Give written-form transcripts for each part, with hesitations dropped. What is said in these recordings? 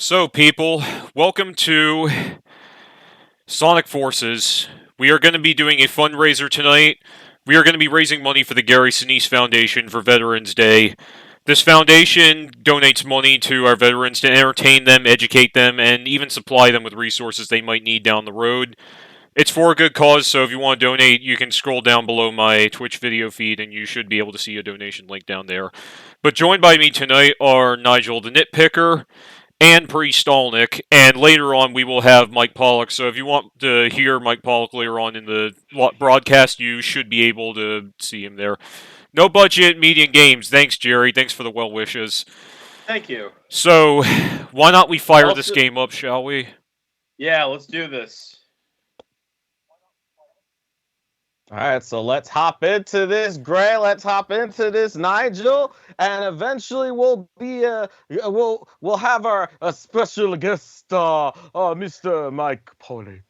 So, people, welcome to Sonic Forces. We are going to be doing a fundraiser tonight. We are going to be raising money for the Gary Sinise Foundation for Veterans Day. This foundation donates money to our veterans to entertain them, educate them, and even supply them with resources they might need down the road. It's for a good cause, so if you want to donate, you can scroll down below my Twitch video feed and you should be able to see a donation link down there. But joined by me tonight are Nigel the Nitpicker and PreStalnic, and later on we will have Mike Pollock. So if you want to hear Mike Pollock later on in the broadcast, you should be able to see him there. No budget, median games. Thanks, Jerry. Thanks for the well wishes. Thank you. So, why not we fire this game up, shall we? Yeah, let's do this. All right, so let's hop into this, Gray. Let's hop into this, Nigel, and eventually we'll have our special guest star, Mr. Mike Pollock.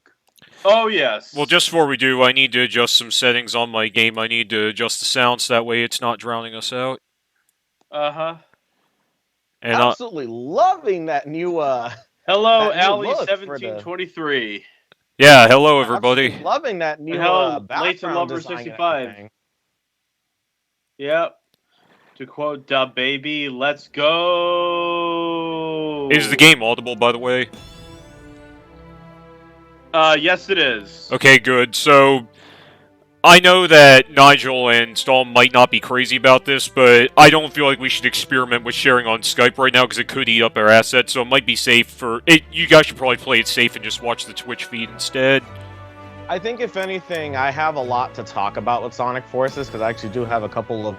Oh yes. Well, just before we do, I need to adjust some settings on my game. I need to adjust the sound so that way it's not drowning us out. And absolutely loving that new hello, Alley1723. Yeah, hello everybody. Absolutely loving that new background design. 65. Yep. To quote Da Baby, let's go. Is the game audible, by the way? Yes it is. Okay, good. So, I know that Nigel and Storm might not be crazy about this, but I don't feel like we should experiment with sharing on Skype right now because it could eat up our assets, so it might be safe for it. You guys should probably play it safe and just watch the Twitch feed instead. I think, if anything, I have a lot to talk about with Sonic Forces because I actually do have a couple of...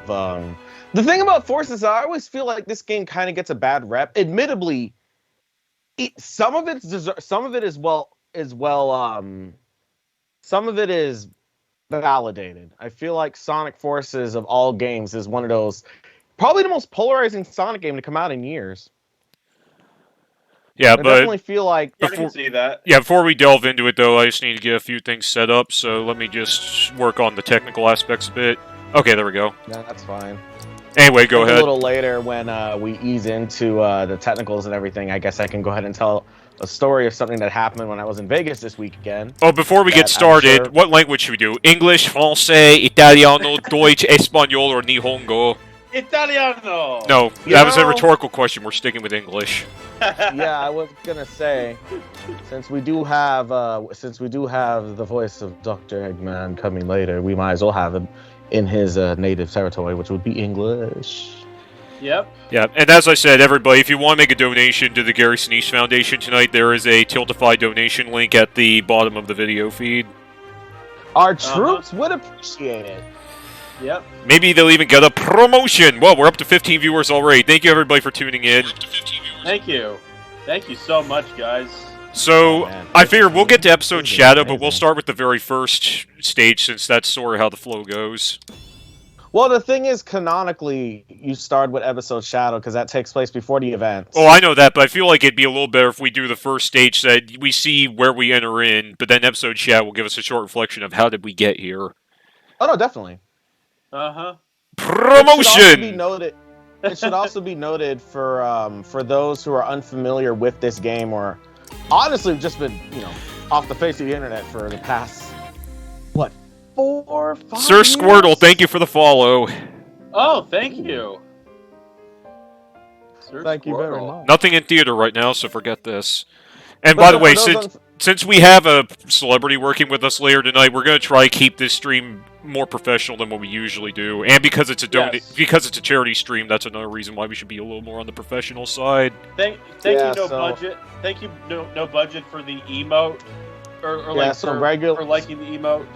The thing about Forces, I always feel like this game kind of gets a bad rep. Admittedly, some of it is validated. I feel like Sonic Forces of all games is one of those, probably the most polarizing Sonic game to come out in years. Yeah, I definitely feel like I can see that. Yeah, before we delve into it though, I just need to get a few things set up, so let me just work on the technical aspects a bit. Okay, there we go. Yeah, that's fine. Anyway, go ahead. A little later when we ease into the technicals and everything, I guess I can go ahead and tell a story of something that happened when I was in Vegas this weekend. Oh, before we get started, what language should we do? English, Francais, Italiano, Deutsch, Espanol, or Nihongo? Italiano! No, that was a rhetorical question. We're sticking with English. Yeah, I was gonna say, since we do have the voice of Dr. Eggman coming later, we might as well have him in his native territory, which would be English. Yep. Yeah, and as I said, everybody, if you want to make a donation to the Gary Sinise Foundation tonight, there is a Tiltify donation link at the bottom of the video feed. Our troops would appreciate it. Yep. Maybe they'll even get a promotion. Well, we're up to 15 viewers already. Thank you, everybody, for tuning in. Thank you. Thank you so much, guys. So, I figure we'll get to episode Shadow, but we'll start with the very first stage, since that's sort of how the flow goes. Well, the thing is, canonically, you start with episode Shadow, because that takes place before the events. Oh, I know that, but I feel like it'd be a little better if we do the first stage so that we see where we enter in, but then episode Shadow will give us a short reflection of how did we get here. Oh, no, definitely. Promotion! It should also be noted for those who are unfamiliar with this game, or honestly just been, off the face of the internet for the past, 4 or 5 Sir years? Squirtle, thank you for the follow. Oh, thank you. Sir Thank you very much. Nothing in theater right now, so forget this. And by the way, since we have a celebrity working with us later tonight, we're going to try to keep this stream more professional than what we usually do. And because it's a because it's a charity stream, that's another reason why we should be a little more on the professional side. Thank you, budget. Thank you, no budget for the emote, or for liking the emote.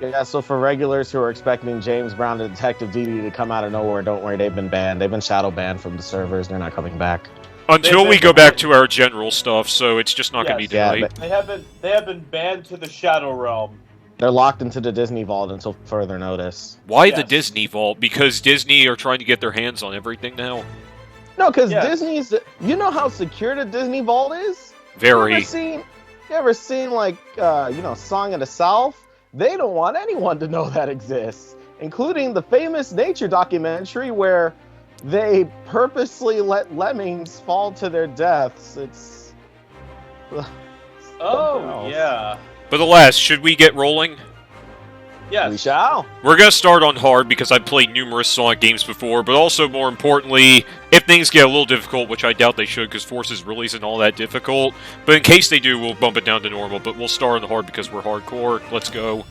Yeah, so for regulars who are expecting James Brown and Detective DD to come out of nowhere, don't worry, they've been banned. They've been shadow banned from the servers. They're not coming back. Until we go back to our general stuff, so it's just not going to be tonight. They have been banned to the Shadow Realm. They're locked into the Disney Vault until further notice. Why the Disney Vault? Because Disney are trying to get their hands on everything now? No, because Disney's... You know how secure the Disney Vault is? Very. You ever seen like, Song of the South? They don't want anyone to know that exists, including the famous nature documentary where they purposely let lemmings fall to their deaths. It's oh yeah. But alas, should we get rolling? Yes. We shall. We're going to start on hard because I've played numerous Sonic games before, but also, more importantly, if things get a little difficult, which I doubt they should because Forces really isn't all that difficult, but in case they do, we'll bump it down to normal, but we'll start on hard because we're hardcore. Let's go.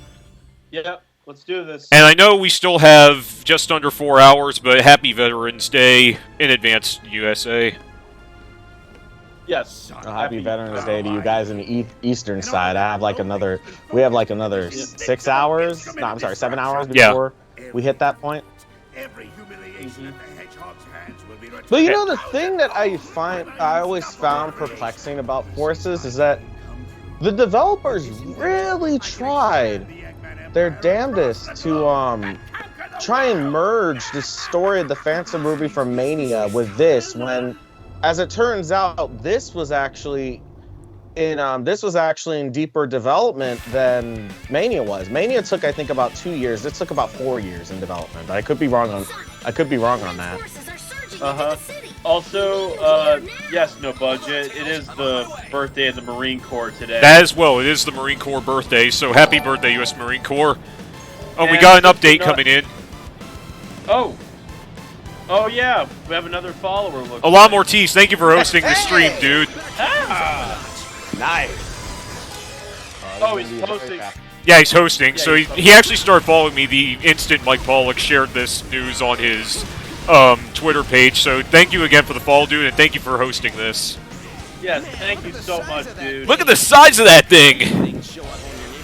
Yep, let's do this. And I know we still have just under 4 hours, but happy Veterans Day in advance, USA. Yes. Happy Veterans Day to you guys in the eastern side. We have like another 6 hours. No, I'm sorry, 7 hours before we hit that point. But you know, the thing that I always found perplexing about Forces is that the developers really tried their damnedest to try and merge the story of the Phantom Ruby from Mania with this, when, as it turns out, this was actually in deeper development than Mania was. Mania took, I think, about 2 years. This took about 4 years in development. I could be wrong on that. Also, yes, no budget. It is the birthday of the Marine Corps today. That as well. It is the Marine Corps birthday, so happy birthday, U.S. Marine Corps. Oh, and we got an update coming in. Oh. Oh, yeah. We have another follower. Alam Ortiz, thank you for hosting the stream, dude. Nice. Oh, he's hosting. Yeah, he's hosting. So he actually started following me the instant Mike Pollock shared this news on his Twitter page. So thank you again for the follow, dude, and thank you for hosting this. Yes, thank you so much, dude. Look at the size of that thing!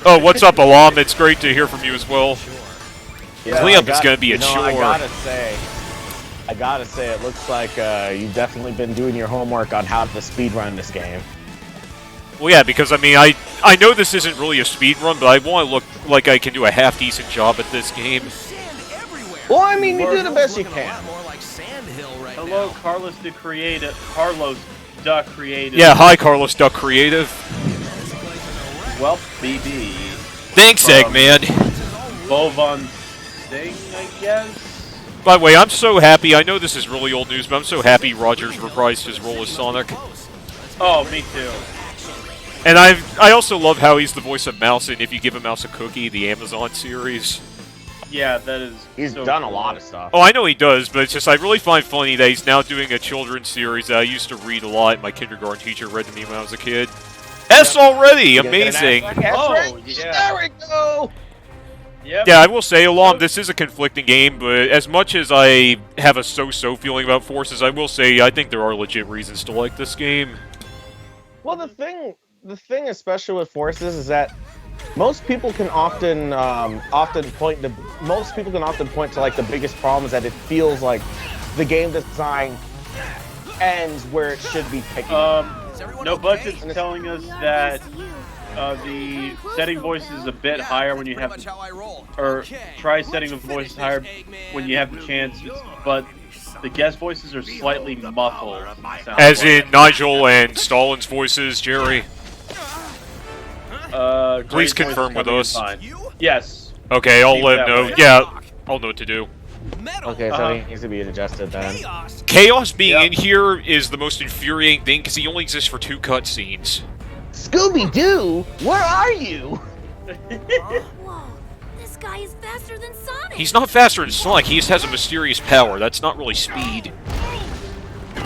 Oh, what's up, Alam? It's great to hear from you as well. Cleanup is going to be a chore. I gotta say, it looks like you've definitely been doing your homework on how to speedrun this game. Well, yeah, because, I mean, I know this isn't really a speedrun, but I want to look like I can do a half-decent job at this game. Well, I mean, you do the best you can. Hello, Carlos the Creative. Carlos the Creative. Yeah, hi, Carlos the Creative. Well, BD. Thanks, Eggman. Bovon Sting, I guess? By the way, I'm so happy. I know this is really old news, but I'm so happy Rogers reprised his role as Sonic. Oh, me too. And I also love how he's the voice of Mouse in If You Give a Mouse a Cookie, the Amazon series. Yeah, that is. He's so done cool. a lot of stuff. Oh, I know he does, but it's just I really find funny that he's now doing a children's series that I used to read a lot. My kindergarten teacher read to me when I was a kid. S already, amazing. Oh, yeah. There we go. Yep. Yeah, I will say, Alam, this is a conflicting game, but as much as I have a so-so feeling about Forces, I will say I think there are legit reasons to like this game. Well, the thing, especially with Forces, is that most people can often point to like the biggest problem is that it feels like the game design ends where it should be picking. No Budget's telling us that the setting voice is a bit higher when you have, or try setting the voice higher when you have the chance, but the guest voices are slightly muffled. As in Nigel and Stalin's voices, Jerry. Please confirm with us. Yes. Okay, I'll let him know. Yeah, I'll know what to do. Okay, so he needs to be adjusted then. Chaos being in here is the most infuriating thing because he only exists for 2 cutscenes. Scooby-Doo, where are you? Whoa, this guy is faster than Sonic. He's not faster than Sonic, he just has a mysterious power. That's not really speed.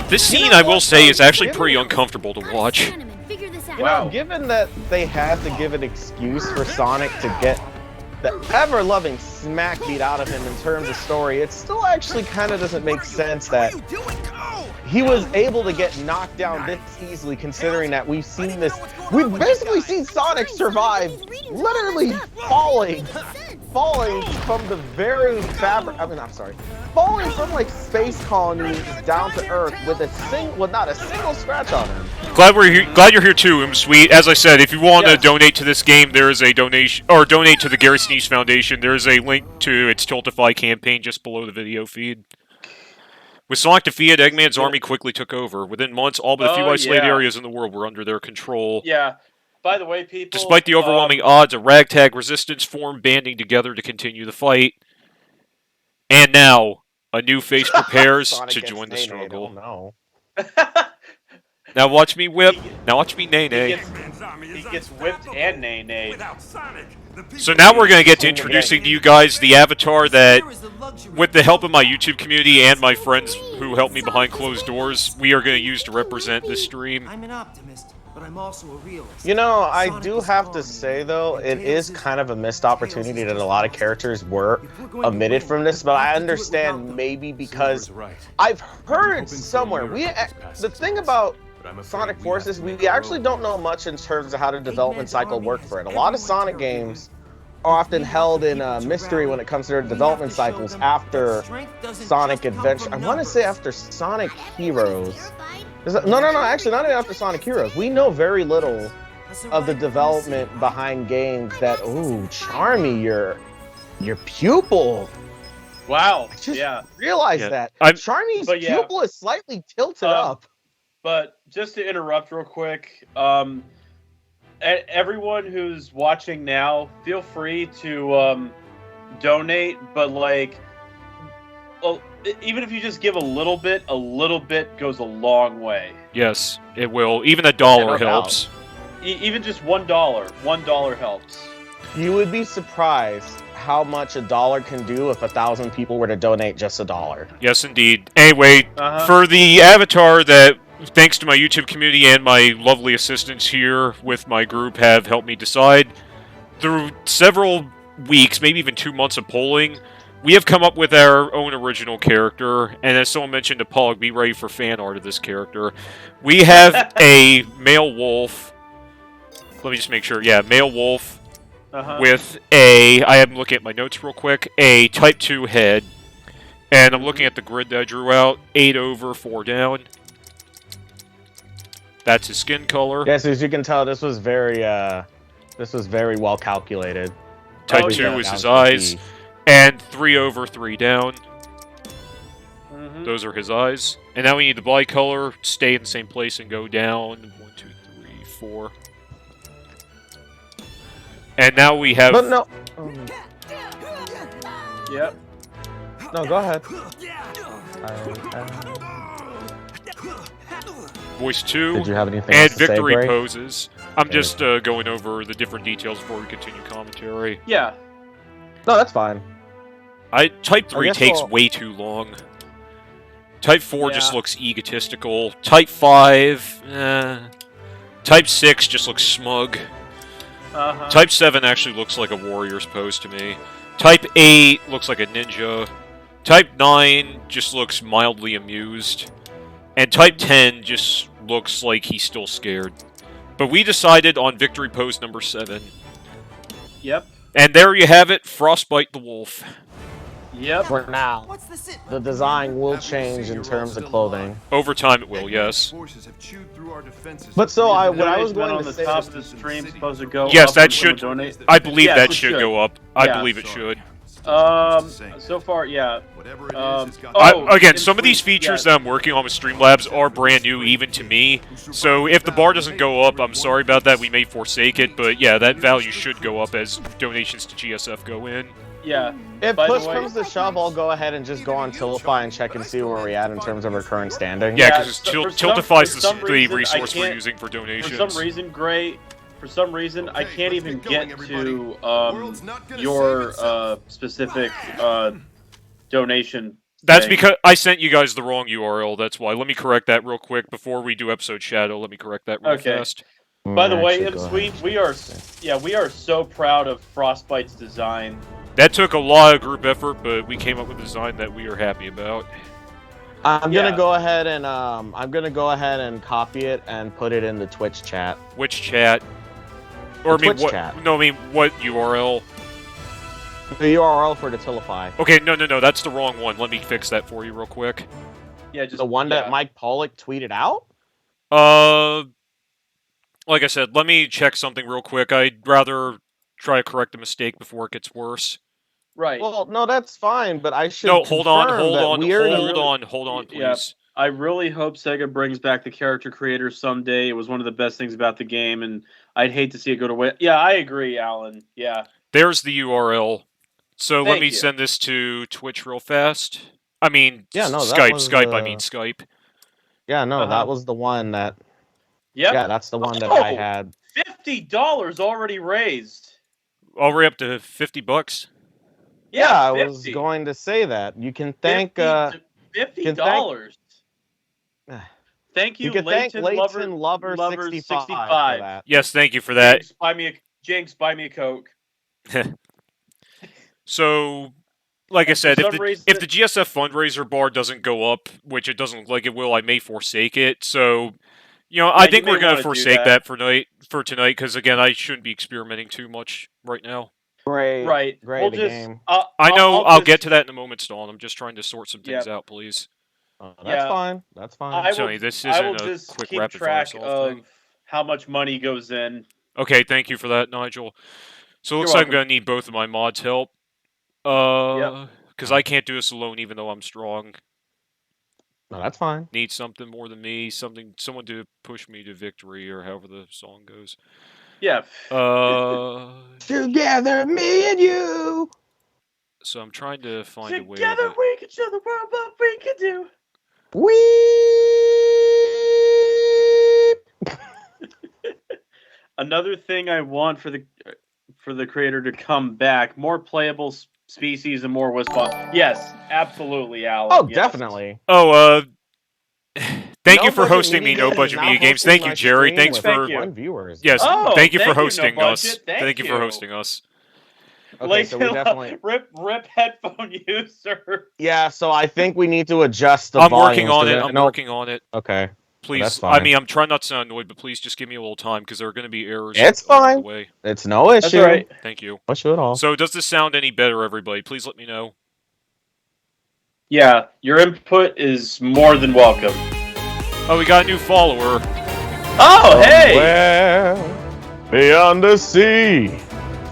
This scene, I will say, is actually pretty uncomfortable to watch. Wow. Given that they had to give an excuse for Sonic to get the ever-loving smack beat out of him in terms of story, it still actually kind of doesn't make sense that he was able to get knocked down this easily, considering that we've basically seen Sonic survive literally falling from the very fabric, falling from like space colonies down to Earth with not a single scratch on him. Glad you're here too, Sweet. As I said, if you want to donate to this game, there is a donation, or donate to the Gary Sinise Foundation. There is a link to its Tiltify campaign just below the video feed. With Sonic defeated, Eggman's army quickly took over. Within months, all but a few isolated areas in the world were under their control. Yeah. By the way, people... Despite the overwhelming odds, a ragtag resistance formed, banding together to continue the fight. And now, A new face prepares Sonic to gets join the nay-nayed, struggle. Oh, no. Now watch me whip. Now watch me nay He nay. gets whipped and nay-nayed. So now we're going to get to introducing to you guys the avatar that, with the help of my YouTube community and my friends who help me behind closed doors, we are going to use to represent this stream. I'm an optimist, but I'm also a realist. You know, I do have to say, though, it is kind of a missed opportunity that a lot of characters were omitted from this, but I understand maybe because I've heard somewhere, the thing about Sonic Forces, we actually don't know much in terms of how the development cycle worked for it. A lot of Sonic games are often held in mystery when it comes to their development cycles after Sonic Adventure. I want to say after Sonic Heroes. No, actually not even after Sonic Heroes. We know very little of the development behind games that, ooh, Charmy, your pupil. Wow. I just Yeah. realized that. Charmy's pupil is slightly tilted up. But just to interrupt real quick, everyone who's watching now, feel free to donate, but like, even if you just give a little bit goes a long way. Yes, it will. Even $1 helps. Even just $1 helps. You would be surprised how much $1 can do if 1,000 people were to donate just $1. Yes, indeed. Anyway, for the avatar that, thanks to my YouTube community and my lovely assistants here with my group, have helped me decide, through several weeks, maybe even 2 months of polling, we have come up with our own original character, and as someone mentioned to Pollock, be ready for fan art of this character. We have a male wolf. Let me just make sure. Yeah, male wolf with a, I am looking at my notes real quick, a Type 2 head. And I'm looking at the grid that I drew out. 8 over, 4 down. That's his skin color. Yes, as you can tell, this was very well calculated. Type 2 is his eyes. And 3 over, 3 down. Those are his eyes. And now we need the bicolor, stay in the same place and go down. 1, 2, 3, 4. And now we have... But no... Yep. No, go ahead. Voice 2. Did you have anything and else to victory say, Gray? poses. I'm just going over the different details before we continue commentary. Yeah. No, that's fine. Type 3 takes way too long. Type 4 just looks egotistical. Type 5, Type 6 just looks smug. Type 7 actually looks like a warrior's pose to me. Type 8 looks like a ninja. Type 9 just looks mildly amused. And Type 10 just looks like he's still scared. But we decided on victory pose number 7. Yep. And there you have it, Frostbite the Wolf. Yep. For now, the design will change in terms of clothing. Over time it will, yes. But so what I was going on to the say... top of the stream supposed to go yes, up that when should... donate? I believe yes, that should go up. I believe it should. So far, yeah. Again, some of these features that I'm working on with Streamlabs are brand new even to me. So if the bar doesn't go up, I'm sorry about that. We may forsake it. But yeah, that value should go up as donations to GSF go in. Yeah. If push comes to shove, I'll go ahead and just go on Tiltify and check and see where we're at in terms of our current standing. Yeah, because Tiltify is the resource we're using for donations. For some reason, Gray, I can't even get to your specific donation. That's because I sent you guys the wrong URL, that's why. Let me correct that real quick before we do episode Shadow. Let me correct that real fast. By the way, M-Sweet, we are so proud of Frostbite's design. That took a lot of group effort, but we came up with a design that we are happy about. I'm gonna go ahead and copy it and put it in the Twitch chat. Which chat? Or Twitch chat. No, I mean what URL? The URL for the Tiltify. Okay, no, that's the wrong one. Let me fix that for you real quick. Yeah, just the one that Mike Pollock tweeted out. Like I said, let me check something real quick. I'd rather try to correct a mistake before it gets worse. Right. Well, no, that's fine, but I should. No, hold on, please. Yeah, I really hope Sega brings back the character creator someday. It was one of the best things about the game, and I'd hate to see it go to waste. Yeah, I agree, Alan. Yeah. There's the URL. So let me you. send this to Twitch real fast. I mean, Yeah, no, that Skype. was Skype. I mean, Skype. Yeah, no, Uh-huh. that was the one that. Yep. Yeah, that's the one that I had. $50 already raised. Already up to $50. Yeah, I 50. was going to say that. You can thank $50. Thank you, you can thank Leighton Lover 65 for that. Yes, thank you for that. Jinx, buy me a Coke. So, like I said, for if some the reason- GSF fundraiser bar doesn't go up, which it doesn't look like it will, I may forsake it. So, I think you we're may gonna wanna do forsake that. for tonight, because again, I shouldn't be experimenting too much right now. Great, Right. great We'll game. I know I'll get just- to that in a moment, Dawn. I'm just trying to sort some things out, please. That's Yeah. fine. That's fine. I Sorry, will, this I will isn't a just quick keep rapid fire track solve of thing. how much money goes in. Okay, thank you for that, Nigel. So it looks You're like I'm welcome. gonna need both of my mods' help. Because I can't do this alone, even though I'm strong. No, that's fine. Need something more than me, someone to push me to victory, or however the song goes. Yeah. Together, me and you. So I'm trying to find a way. Together we can show the world what we can do. We. Another thing I want for the creator to come back, more playable species and more Wisp-boss. Yes, absolutely, Alan. Oh, yes. definitely. Oh, thank you for Budget hosting me, Media No Games Budget is now Media Games. hosting Thank you, my Jerry. stream Thanks with for one viewers. yes. Oh, thank you for thank you, hosting No us. Budget. Thank you for you. hosting us. Okay, so we definitely. rip headphone user. Yeah, so I think we need to adjust the I'm volumes, working on 'cause it. I I'm know- working on it. Okay. Please, that's I fine. mean, I'm trying not to sound annoyed, but please just give me a little time, because there are going to be errors It's along fine. the way. It's no issue. That's all right. Thank you. No issue at all. So, does this sound any better, everybody? Please let me know. Yeah, your input is more than welcome. Oh, we got a new follower. Oh, hey! Somewhere beyond the sea,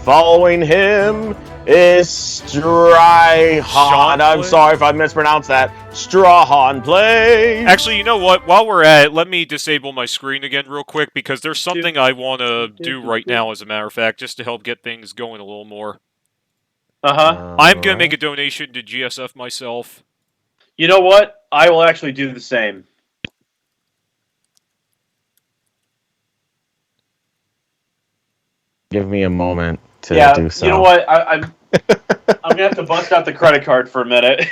following him is Strahan. Sean I'm Play? sorry if I mispronounced that. Strahan Play. Actually, you know what? While we're at it, let me disable my screen again real quick, because there's something I want to do right now, as a matter of fact, just to help get things going a little more. I'm going to make a donation to GSF myself. You know what? I will actually do the same. Give me a moment to do so. You know what? I'm gonna have to bust out the credit card for a minute.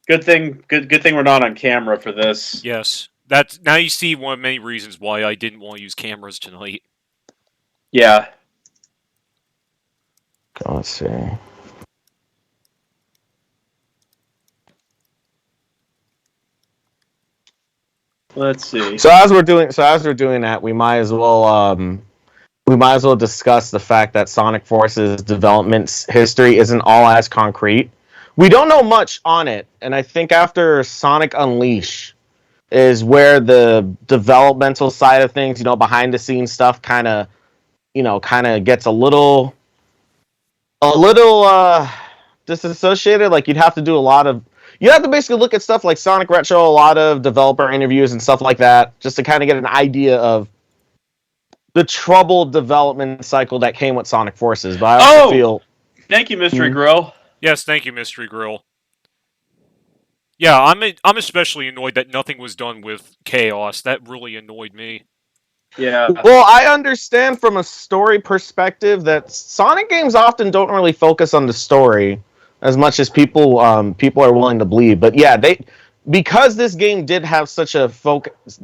Good thing we're not on camera for this. Yes. That's now you see one of many reasons why I didn't want to use cameras tonight. Yeah. Let's see. Let's see. So as we're doing that, we might as well discuss the fact that Sonic Force's development history isn't all as concrete. We don't know much on it, and I think after Sonic Unleash is where the developmental side of things, behind the scenes stuff kind of gets a little disassociated. Like you'd have to basically look at stuff like Sonic Retro, a lot of developer interviews and stuff like that, just to kind of get an idea of the troubled development cycle that came with Sonic Forces. But I also feel... Thank you, Mystery Grill. Yes, thank you, Mystery Grill. Yeah, I'm especially annoyed that nothing was done with Chaos. That really annoyed me. Yeah. Well, I understand from a story perspective that Sonic games often don't really focus on the story as much as people are willing to believe. But yeah, because this game did have such a focus,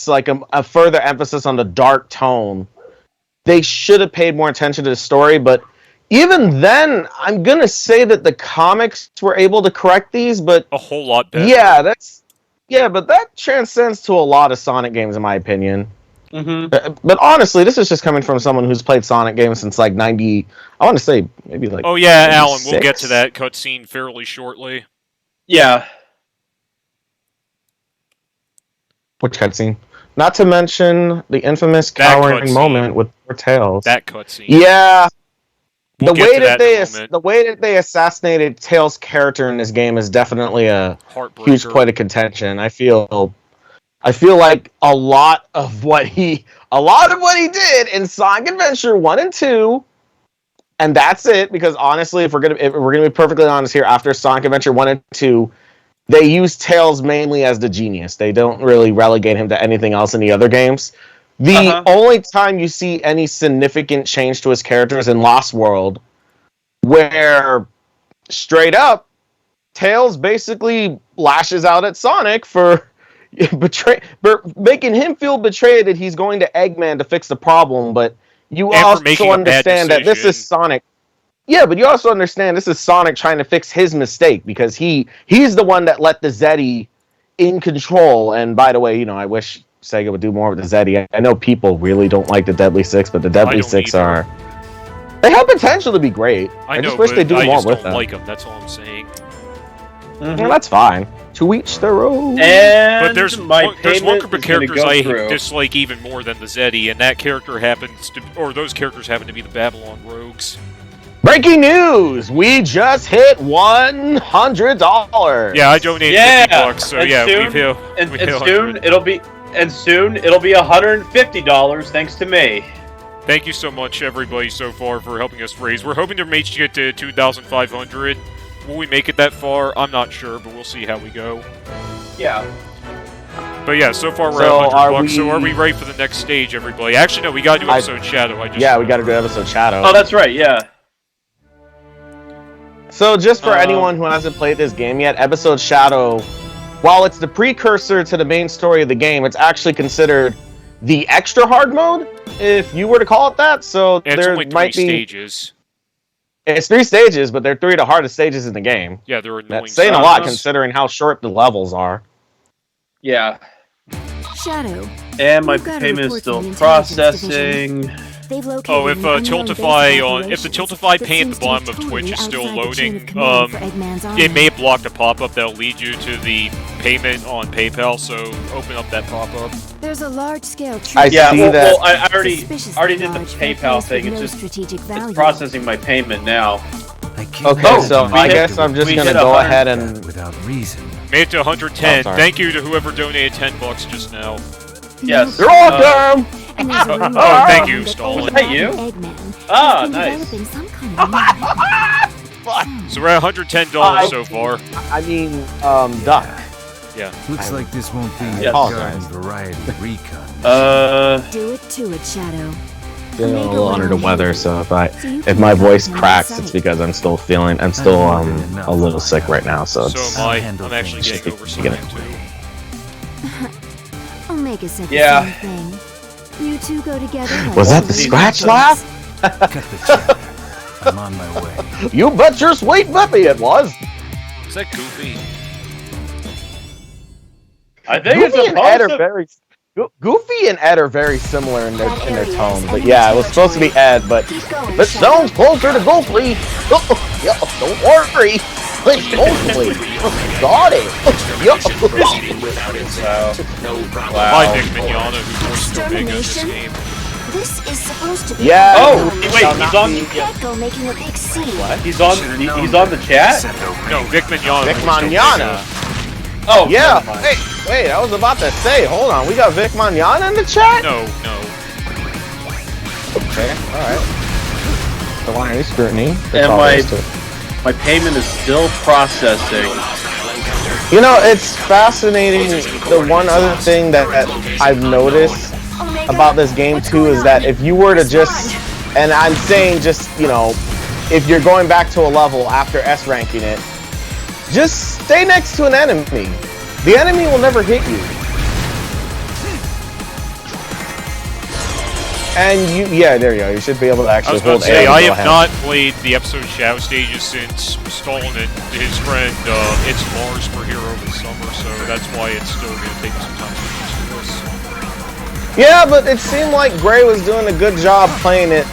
like a further emphasis on the dark tone, they should have paid more attention to the story. But even then, I'm gonna say that the comics were able to correct these, but a whole lot better. Yeah, but that transcends to a lot of Sonic games, in my opinion. Mm-hmm. But honestly, this is just coming from someone who's played Sonic games since like 90. I want to say maybe like. Oh yeah, 96? Alan, we'll get to that cutscene fairly shortly. Yeah. Which cutscene? Not to mention the infamous cowering moment with poor Tails. That cutscene. Yeah. We'll the way that they assassinated Tails' character in this game is definitely a huge point of contention. I feel like a lot of what he did in Sonic Adventure 1 and 2 And that's it, because honestly, if we're gonna be perfectly honest here, after Sonic Adventure 1 and 2, they use Tails mainly as the genius. They don't really relegate him to anything else in the other games. The only time you see any significant change to his character is in Lost World, where straight up, Tails basically lashes out at Sonic for making him feel betrayed that he's going to Eggman to fix the problem, but you also understand that this is Sonic. Yeah, but you also understand this is Sonic trying to fix his mistake, because he's the one that let the Zeddy in control. And by the way, you know, I wish Sega would do more with the Zeddy. I know people really don't like the Deadly Six, but the Deadly Six they have potential to be great. I just wish they do more with them. I just don't like them. That's all I'm saying. Well, that's fine. To each their own. But there's one group of characters I dislike even more than the Zeddy, and that character those characters happen to be the Babylon Rogues. Breaking news! We just hit $100. Yeah, I donated $50, so and yeah, soon, soon it'll be $150 thanks to me. Thank you so much, everybody, so far for helping us raise. We're hoping to get to 2,500. Will we make it that far? I'm not sure, but we'll see how we go. Yeah. But yeah, so far we're at $100. So are we ready for the next stage, everybody? Actually, no, we gotta do episode Shadow. We gotta do episode Shadow. Oh, that's right. Yeah. So just for anyone who hasn't played this game yet, episode Shadow, while it's the precursor to the main story of the game, it's actually considered the extra hard mode, if you were to call it that. So and there it's only might be stages. It's 3 stages, but they're 3 of the hardest stages in the game. Yeah, they're annoying. That's saying a lot considering how short the levels are. Yeah. Shadow. And my payment is still processing. Oh, if the Tiltify pane at the bottom of Twitch is still loading, it may block the pop-up that'll lead you to the payment on PayPal. So open up that pop-up. There's a large-scale. I already did the PayPal thing. It's just it's processing my payment now. Okay, so I guess I'm just gonna go ahead and without reason. Made it to 110. Thank you to whoever donated $10 just now. Yes. You're welcome. Thank you, Stalin. Was that you? Ah, nice. So we're at $110 so far. I mean, Duck. Yeah. Looks like this won't be a garden variety recon. Do it to it, Shadow. Feeling a little under the weather, so if my voice cracks, it's because I'm still a little sick right now. So am I. I'm actually getting over something too. Omega said the same thing. You two go together. Was that the scratch laugh? Cut the chatter. I'm on my way. You bet your sweet Bippy it was. Is that Goofy? I think Goofy and Ed are very. Goofy and Ed are very similar in their tone, but yeah, it was supposed to be Ed, but it sounds closer to Goofy. Don't worry, it's Goofy. Got it. Wow. My Nick Mignogna, who voiced Omega in this game. This is supposed to be. Yeah. Oh, wait, he's on. Gecko making a big scene. What? He's on the chat. No, Nick Mignogna. Vic Mignogna. Oh yeah. Wait, I was about to say. Hold on, we got Vic Mignogna in the chat. No. Okay, all right. The line scrutiny. And my payment is still processing. You know, it's fascinating. The one other thing that I've noticed about this game too is that if you were to just, and I'm saying just, you know, if you're going back to a level after S ranking it, just stay next to an enemy. The enemy will never hit you. And there you go. You should be able to actually hold A. I have not played the episode Shadow stages since Stalin and his friend It's Mars were here over the summer, so that's why it's still going to take some time to get used to this. Yeah, but it seemed like Gray was doing a good job playing it,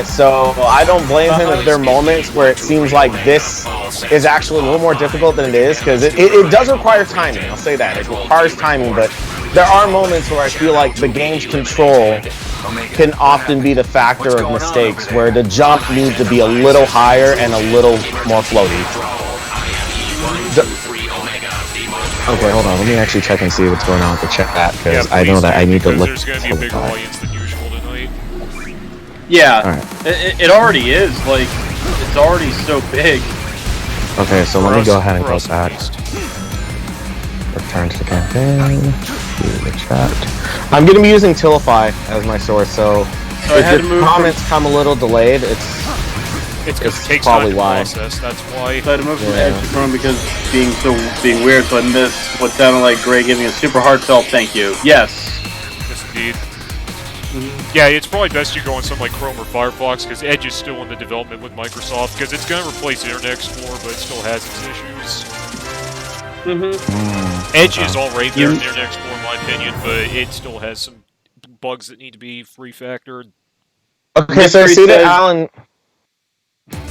so I don't blame him if there are moments where it seems like this is actually a little more difficult than it is, because it does require timing, I'll say that. It requires timing, but there are moments where I feel like the game's control can often be the factor of mistakes, where the jump needs to be a little higher and a little more floaty. Okay, hold on, let me actually check and see what's going on with the chat, because I know that I need to look. There's going to be a bigger audience than usual tonight. Yeah, Alright. it already is. Like, it's already so big. Okay, so let me go ahead and go back. Beast. Return to the campaign. View the chat. I'm going to be using Tilify as my source, so I had if to the move comments come a little delayed, it's Because it takes probably time to why. process, that's why. So I had to move from Yeah. Edge to Chrome because being weird, so I missed what sounded like Gray giving a super heartfelt thank you. Yes. Yes, indeed. Yeah, it's probably best you go on something like Chrome or Firefox, because Edge is still in the development with Microsoft, because it's going to replace Internet Explorer, but it still has its issues. Edge is already there in Internet Explorer, in my opinion, but it still has some bugs that need to be refactored. Okay, so I Mystery see that says- Alan...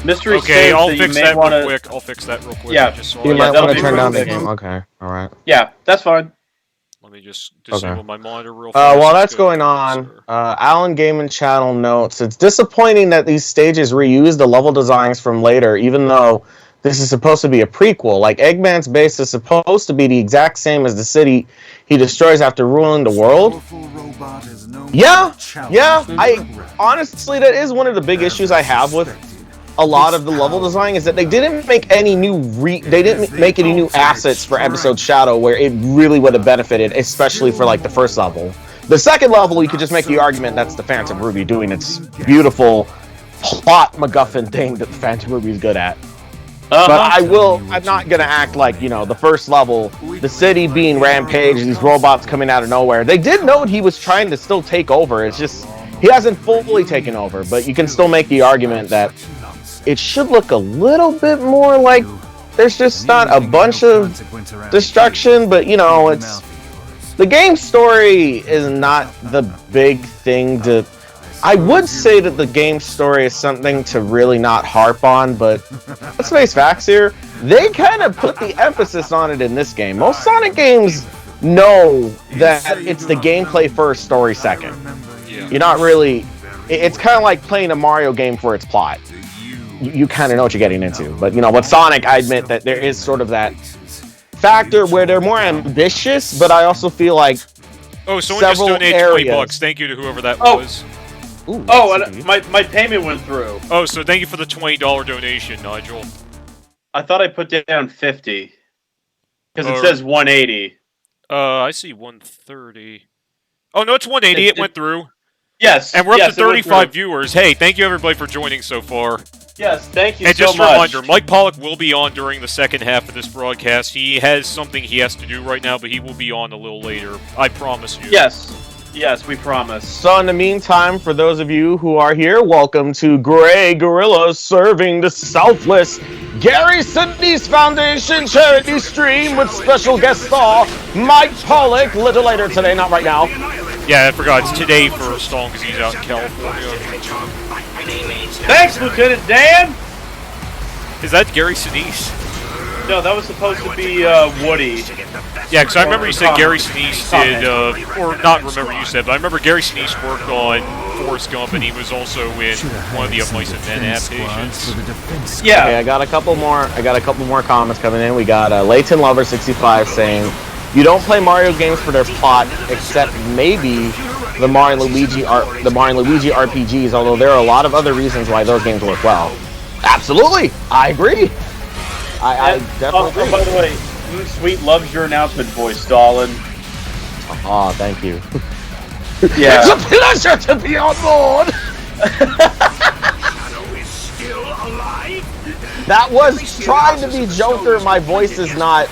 Mystery Okay, says I'll that fix you may that want real to. quick. I'll fix that real quick. Yeah. I just saw You it. might that'll want to be turn down the perfect. game. Okay, alright. Yeah, that's fine. Let me just disable my monitor real fast. While Let's that's go going to on, Sir. Alan Gaiman channel notes, it's disappointing that these stages reuse the level designs from later, even though this is supposed to be a prequel. Like, Eggman's base is supposed to be the exact same as the city he destroys after ruling the world. Yeah, honestly, that is one of the big issues I have with a lot of the level design, is that they didn't make any new assets for episode Shadow where it really would have benefited, especially for like the first level. The second level, you could just make the argument that's the Phantom Ruby doing its beautiful plot MacGuffin thing that the Phantom Ruby is good at. But I'm not gonna act like, you know, the first level, the city being rampaged, these robots coming out of nowhere. They did note he was trying to still take over. It's just, he hasn't fully taken over, but you can still make the argument that it should look a little bit more like there's just not a bunch of destruction, but you know, it's the game story is not the big thing to. I would say that the game story is something to really not harp on, but let's face facts here. They kind of put the emphasis on it in this game. Most Sonic games know that it's the gameplay first, story second. You're not really. It's kind of like playing a Mario game for its plot. You kind of know what you're getting into. But, you know, with Sonic, I admit that there is sort of that factor where they're more ambitious, but I also feel like Oh, someone just donated areas. $20. Thank you to whoever that Oh. was. Ooh, Oh, that's and my payment went through. Oh, so thank you for the $20 donation, Nigel. I thought I put down 50 because it Oh. says 180. I see 130. Oh, no, it's 180. It went through. Yes, And we're up yes, to it went 35 through. viewers. Hey, thank you everybody for joining so far. Yes, thank you And so just a much. reminder, Mike Pollock will be on during the second half of this broadcast. He has something he has to do right now, but he will be on a little later. I promise you. Yes, we promise. So in the meantime, for those of you who are here, welcome to Gray Gorillas serving the Selfless Gary Sinise Foundation charity stream with special guest star Mike Pollock. Little later today, not right now. Yeah, I forgot. It's today for Stone because he's out in California. Thanks, Lieutenant Dan! Is that Gary Sinise? No, that was supposed to be Woody. Yeah, because I remember you said Gary Sinise did, or not remember you said, but I remember Gary Sinise worked on Forrest Gump, and he was also in one of the Of Mice and Men adaptations. Yeah. Okay, I got a couple more comments coming in. We got Layton Lover 65 saying, "You don't play Mario games for their plot, except maybe the Mario and Luigi RPGs. Although there are a lot of other reasons why those games work well." Absolutely, I agree. I definitely agree. By the way, Sweet loves your announcement voice, Stalin. Oh, thank you. Yeah. It's a pleasure to be on board. That was trying to be Joker. My voice is not.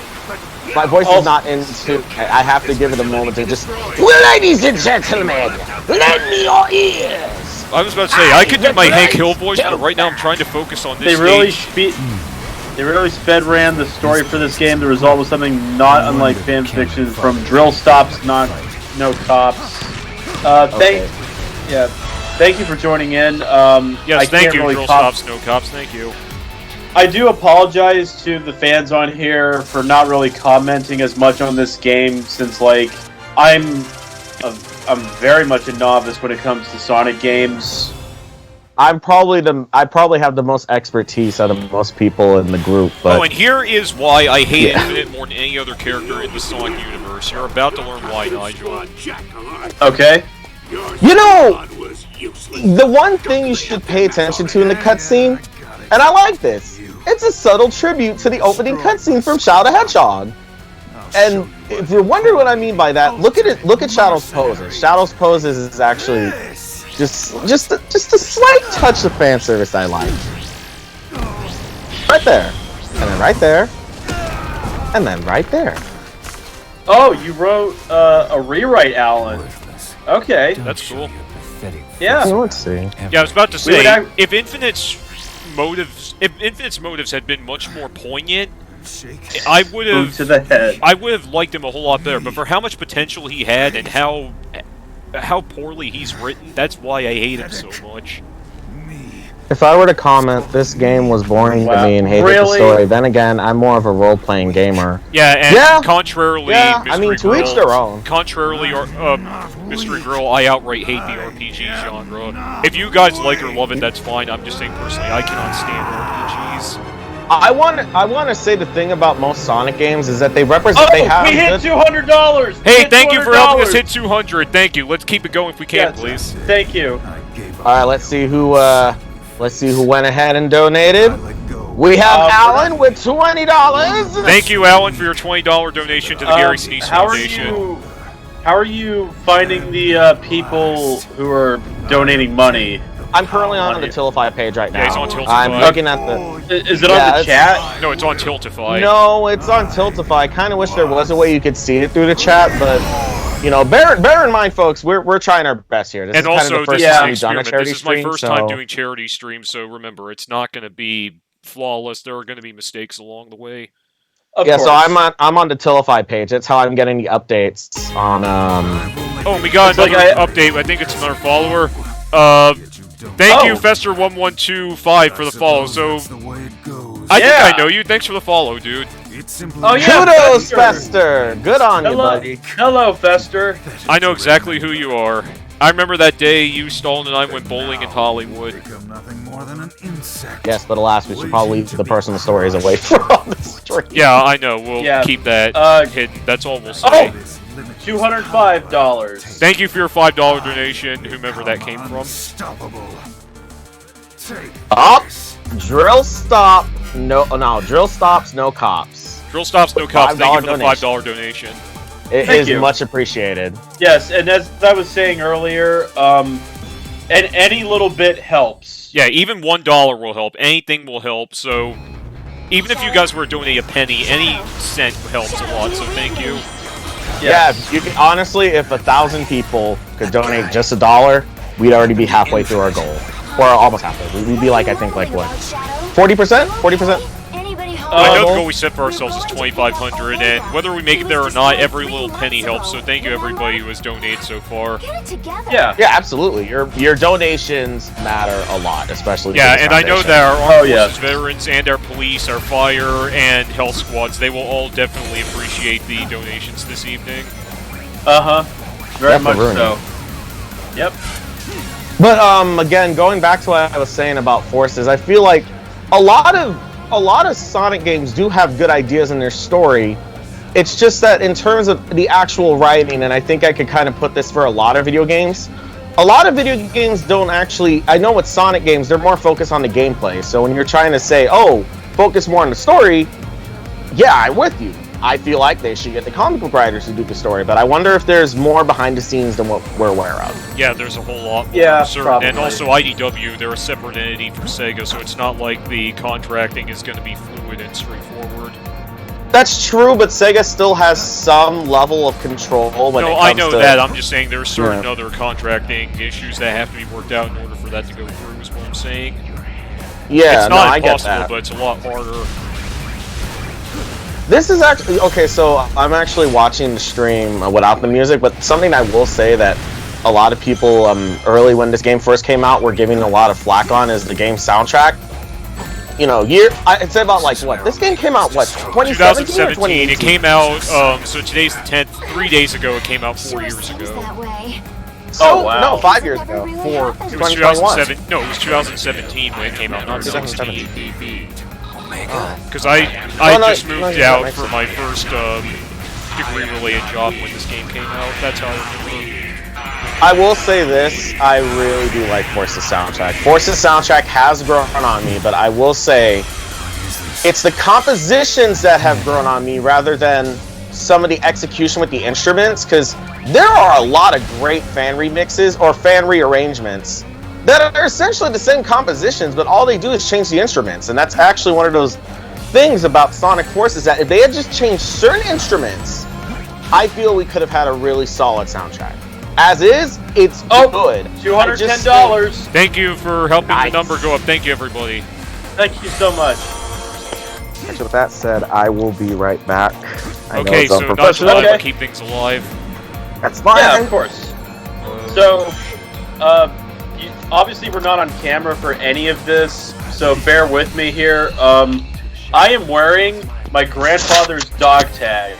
My voice is not into. I have to give it a moment to just. Ladies and gentlemen, lend me your ears. I was about to say, I could do my Hank Hill voice, but right now I'm trying to focus on this They really sped ran the story for this game. The result was something not unlike fan fiction, from drill stops, no cops. Thank you for joining in. Yes, thank you, drill stops, no cops, thank you. I do apologize to the fans on here for not really commenting as much on this game, since like I'm very much a novice when it comes to Sonic games. I probably have the most expertise out of most people in the group. But Oh, and here is why I hate Infinite more than any other character in the Sonic universe. You're about to learn why, Nigel. Okay. You know, the one thing you should pay attention to in the cutscene, and I like this, it's a subtle tribute to the opening cutscene from Shadow the Hedgehog. And if you're wondering what I mean by that, look at it. Look at Shadow's poses. Shadow's poses is actually just a slight touch of fan service I like. Right there, and then right there, and then right there. Oh, you wrote a rewrite, Alan. Okay. That's cool. Yeah. Let's see. Yeah, I was about to say, if Infinite's motives had been much more poignant, I would have to the head. I would have liked him a whole lot better. But for how much potential he had and how poorly he's written, that's why I hate him so much. If I were to comment, this game was boring to me and hated the story, then again, I'm more of a role-playing gamer. Yeah, and contrarily, I mean, to each their own. Contrarily, Mystery Girl, I outright hate the RPG genre. If you guys like or love it, that's fine. I'm just saying personally, I cannot stand RPGs. I want to say the thing about most Sonic games is that they represent. Oh, they have we hit $200. Hey, thank you for helping us hit 200. Thank you. Let's keep it going if we can, please. Thank you. All right, let's see who went ahead and donated. We have Alan with $20. Thank you, Alan, for your $20 donation to the Gary Sinise Foundation. How are you finding the people who are donating money? I'm currently on the Tiltify page right now. Yeah, he's on Tiltify. I'm looking at the... Is it on the chat? No, it's on Tiltify. No, it's on Tiltify. I kind of wish there was a way you could see it through the chat, but... You know, bear in mind, folks, we're trying our best here. This is kind of the first time we've done a charity This is my stream, first time doing charity streams, so remember, it's not going to be flawless. There are going to be mistakes along the way. Of course. So I'm on the Tiltify page. That's how I'm getting the updates on Oh, we got another update. I think it's another follower. Thank you, Fester1125 for the follow. So I think I know you. Thanks for the follow, dude. Oh yeah, kudos, Fester. Good on you, buddy. Hello, Fester. I know exactly who you are. I remember that day you, Stalin, and I went bowling in Hollywood. Yes, but alas, we should probably leave the personal stories away from the stream. Yeah, I know. We'll keep that hidden. That's all we'll say. Oh, $205. Thank you for your $5 donation, whomever that came from. Up, drill stop. No, drill stops, no cops. Drill stops, no cops. Thank you for the $5 donation. It is much appreciated. Yes, and as I was saying earlier, and any little bit helps. Yeah, even $1 will help. Anything will help. So even if you guys were donating a penny, any cent helps a lot. So thank you. Yeah, you can, honestly, if 1,000 people could donate just $1, we'd already be halfway through our goal, or almost halfway. We'd be like, I think, like what, 40%? 40%? I know the goal we set for ourselves is 2,500, and whether we make it there or not, every little penny helps. So thank you everybody who has donated so far. Yeah, absolutely. Your donations matter a lot, especially. Yeah, and I know that our armed forces veterans and our police, our fire, and health squads, they will all definitely appreciate the donations this evening. Very much so. Yep. But again, going back to what I was saying about forces, I feel like a lot of Sonic games do have good ideas in their story. It's just that in terms of the actual writing, and I think I could kind of put this for a lot of video games, a lot of video games don't actually, I know with Sonic games, they're more focused on the gameplay. So when you're trying to say, oh, focus more on the story, yeah, I'm with you. I feel like they should get the comic book writers to do the story, but I wonder if there's more behind the scenes than what we're aware of. Yeah, there's a whole lot more. Yeah, probably. And also IDW, they're a separate entity from Sega, so it's not like the contracting is going to be fluid and straightforward. That's true, but Sega still has some level of control when it comes to... No, I know that. I'm just saying there are certain other contracting issues that have to be worked out in order for that to go through, is what I'm saying. Yeah, it's not I get impossible, that. but it's a lot harder. This is actually... Okay, so I'm actually watching the stream without the music, but something I will say that a lot of people early when this game first came out were giving a lot of flack on is the game soundtrack. You know, I'd say about like, what? This game came out, what, 2017 or 2018? It came out, so today's the 10th. 3 days ago, it came out 4 years ago. Oh, wow. No, 5 years ago. It was 2007. No, it was 2017 when it came out, not 2017. Because I just moved out for my first degree-related job when this game came out. That's how I remember. I will say this, I really do like Force's soundtrack. Force's soundtrack has grown on me, but I will say it's the compositions that have grown on me rather than some of the execution with the instruments, because there are a lot of great fan remixes or fan rearrangements that are essentially the same compositions, but all they do is change the instruments. And that's actually one of those things about Sonic Forces, that if they had just changed certain instruments, I feel we could have had a really solid soundtrack. As is, it's good. $210. Thank you for helping Nice. the number go up. Thank you, everybody. Thank you so much. Actually, with that said, I will be right back. I know Okay, it's so Nigel, unprofessional. I will Okay. keep things alive. That's fine. Yeah, of course. So, obviously we're not on camera for any of this, so bear with me here. I am wearing my grandfather's dog tag.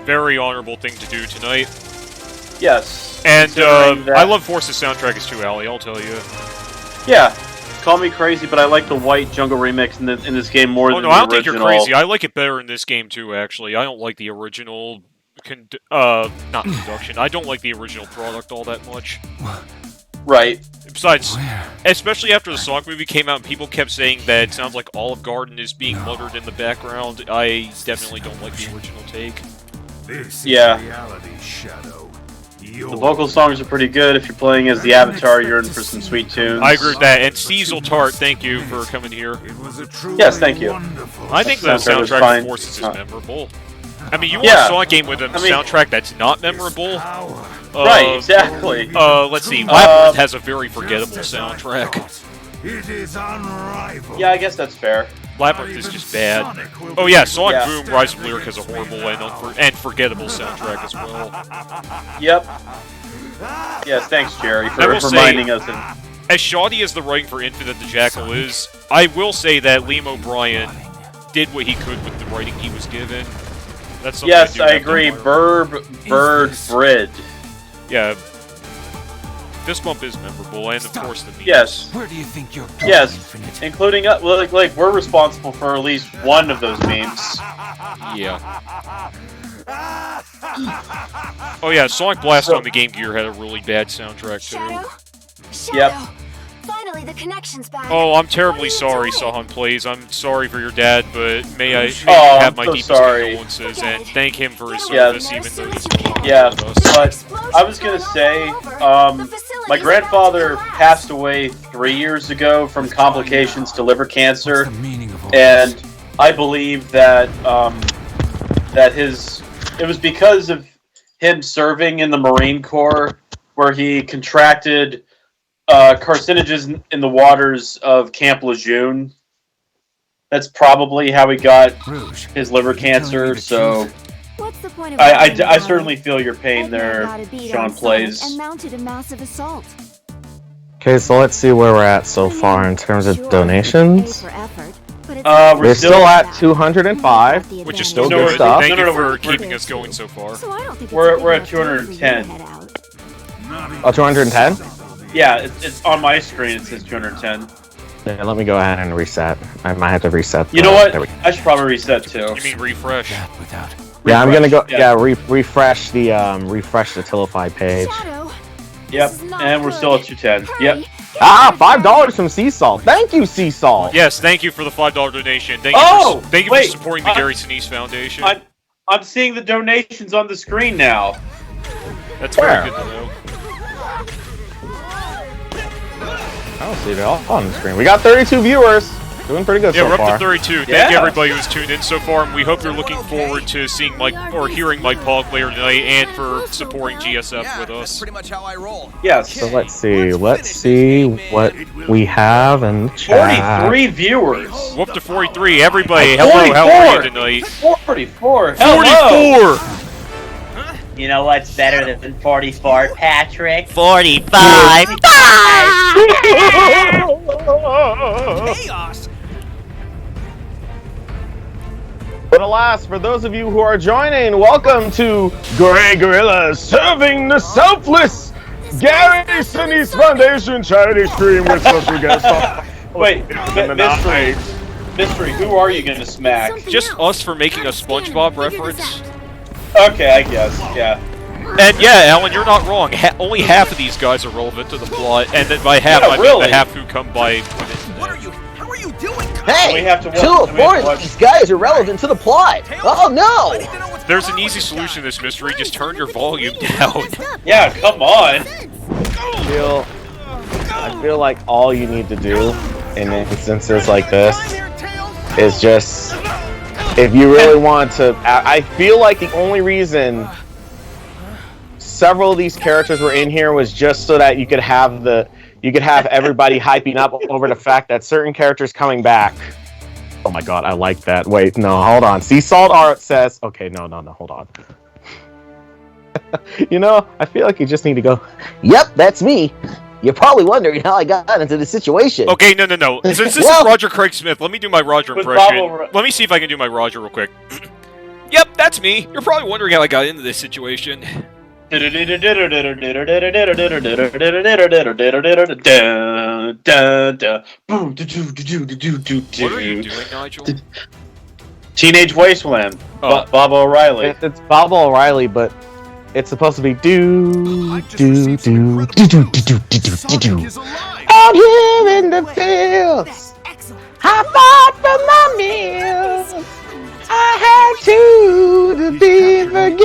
Very honorable thing to do tonight. Yes. And considering that- I love Force's soundtrack as too, Allie, I'll tell you. Yeah. Call me crazy, but I like the white jungle remix in this game more Oh than no, the I don't think original. you're crazy. I like it better in this game too, actually. I don't like the original not production. I don't like the original product all that much. Right. Besides, especially after the Sonic movie came out and people kept saying that it sounds like Olive Garden is being muttered in the background, I definitely don't like the original take. This Yeah. is reality, Shadow. The vocal songs are pretty good. If you're playing as the Avatar, you're in for some sweet tunes. I agree with that. And Cecil Tart, thank you for coming here. It was a truly Yes, thank you. wonderful I think the Soundtrack was soundtrack fine. of Forces is memorable. I mean, you want Yeah. a Sonic game with a I mean- soundtrack that's not memorable? power. Right, exactly. Let's see. Labyrinth has a very forgettable soundtrack. It is unrivaled. Yeah, I guess that's fair. Labyrinth is just bad. Oh yeah, Sonic Yeah. Boom Rise of Lyric has a horrible and forgettable soundtrack as well. Yep. Yes, thanks, Jerry, I for will say- reminding us. As shoddy as the writing for Infinite the Jackal is, I will say that Liam O'Brien did what he could with the writing he was given. That's something Yes, do I have to agree. admire. Bird, Brid. Yeah. This bump is memorable, and of course the beats. Yes, Where do you think you're going, yes, Infinite? including well, like we're responsible for at least one of those memes. Yeah. Oh yeah, Sonic Blast on the Game Gear had a really bad soundtrack too. Shadow? Yep. Shadow! Finally, the connection's back. Oh, I'm terribly What are you sorry, doing? Sahan Plays. I'm sorry for your dad, but may I Oh, have I'm my so deepest sorry. condolences and thank him for his Yeah. service, even though he's no longer Yeah, with us. but I was gonna say, my grandfather passed away 3 years ago from complications to liver What's cancer, the meaning of all and this? I believe that it was because of him serving in the Marine Corps, where he contracted carcinogens in the waters of Camp Lejeune. That's probably how he got Rouge, his liver are you telling me cancer. the So truth? What's the point of I lying about certainly it? feel your pain Eggman there, got a beat Sean on Sonic Plays. and mounted a massive assault. Okay, so let's see where we're at so far in terms of Sure, donations. pay for effort, but it's We're We're still still at 205. Which is Still still good good. stuff. Thank No, you no, for we're- keeping us going so far. So I don't think it's We're a big at enough deal for you to 210. head out. Oh, 210? Yeah, it's on my screen. It says 210. Yeah, let me go ahead and reset. I might have to reset. You know what? There we go. I should probably reset too. You mean refresh? That without Yeah, I'm gonna go. Refresh, Yeah, refresh the Tilify page. Shadow, Yep, this is not and we're good. still at 210. Hurry, Yep. get Ah, your bag. $5 from Sea Salt. Thank you, Sea Salt. Yes, thank you for the $5 donation. Thank Oh, thank you wait, for supporting the Gary Sinise Foundation. I'm seeing the donations on the screen now. That's very Where? good to know. I don't see it all on the screen. We got 32 viewers. Doing pretty good Yeah, so we're up far. to 32. Thank Yeah. you everybody who's tuned in so far, and we hope you're looking forward to seeing Mike or hearing Mike Pollock later tonight, and for supporting GSF with That's us. pretty much how I roll. Yes. So let's see. Let's see what we have in the chat. 43 viewers. We're up to 43. Everybody, hello, how are you 44. tonight? 44. Hello. 44! You know what's better than 44, Patrick? 45. Chaos! But alas, for those of you who are joining, welcome to Grey Gorillas Serving the Selfless Gary Sinise Foundation charity stream with special guest star. Wait, In the night. Mystery, who are you gonna smack? Just us for making a SpongeBob reference? Okay, I guess. Yeah. And yeah, Alan, you're not wrong. Only half of these guys are relevant to the plot, and then by half, Yeah, I mean really? the half who come by. What are you? How are you doing? Hey, We have to watch- 2 of we 4 have to of watch- these guys are relevant to the plot. Oh no! There's an easy solution to this mystery. Just turn your volume down. Yeah, come on. I feel like all you need to do in instances like this is just, if you really want to, I feel like the only reason several of these characters were in here was just so that you could have everybody hyping up over the fact that certain characters coming back. Oh my god, I like that. Wait, no, hold on. Sea Salt Art says, okay, no, hold on. You know, I feel like you just need to go, Yep, that's me. You're probably wondering how I got into this situation. Okay, no. Since this is Roger Craig Smith, let me do my Roger With impression. Bob Let me see if I can do my Roger real quick. Yep, that's me. You're probably wondering how I got into this situation. What are you What are you doing, Nigel? Teenage Wasteland. Oh. Bob O'Reilly. it's Bob O'Reilly, but it's supposed to be do. Out here in the fields, how far from my meals, I had to be forgiven.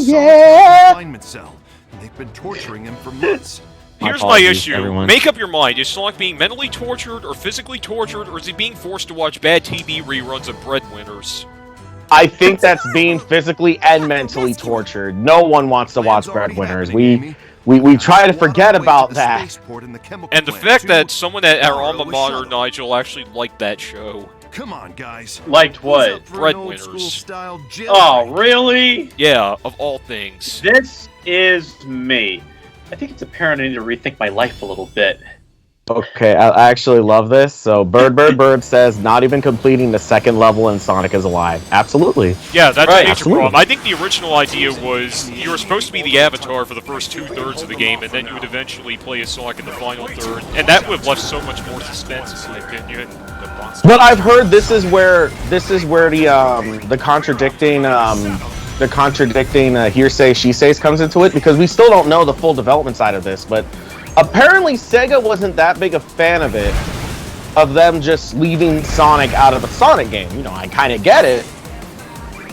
Yeah. Confinement cell. They've been torturing him for months. Here's my apologies, issue. everyone. Make up your mind. Is Sonic being mentally tortured or physically tortured, or is he being forced to watch bad TV reruns of Breadwinners? I think that's being physically and mentally tortured. No one wants to watch Breadwinners. We try to forget about that. And the fact that someone at our alma mater, Nigel, actually liked that show. Come on, guys. Liked what? Breadwinners. Oh, really? Yeah, of all things. This is me. I think it's apparent I need to rethink my life a little bit. Okay, I actually love this. So Bird says not even completing the second level in Sonic is Alive. Absolutely. Yeah, that's Right. a major Absolutely. problem. I think the original idea was you were supposed to be the avatar for the first 2/3 of the game, and then you would eventually play as Sonic in the final third, and that would have left so much more suspense, in my opinion. But I've heard this is where the contradicting hearsay she says comes into it, because we still don't know the full development side of this, but apparently Sega wasn't that big a fan of it, of them just leaving Sonic out of the Sonic game. You know, I kind of get it.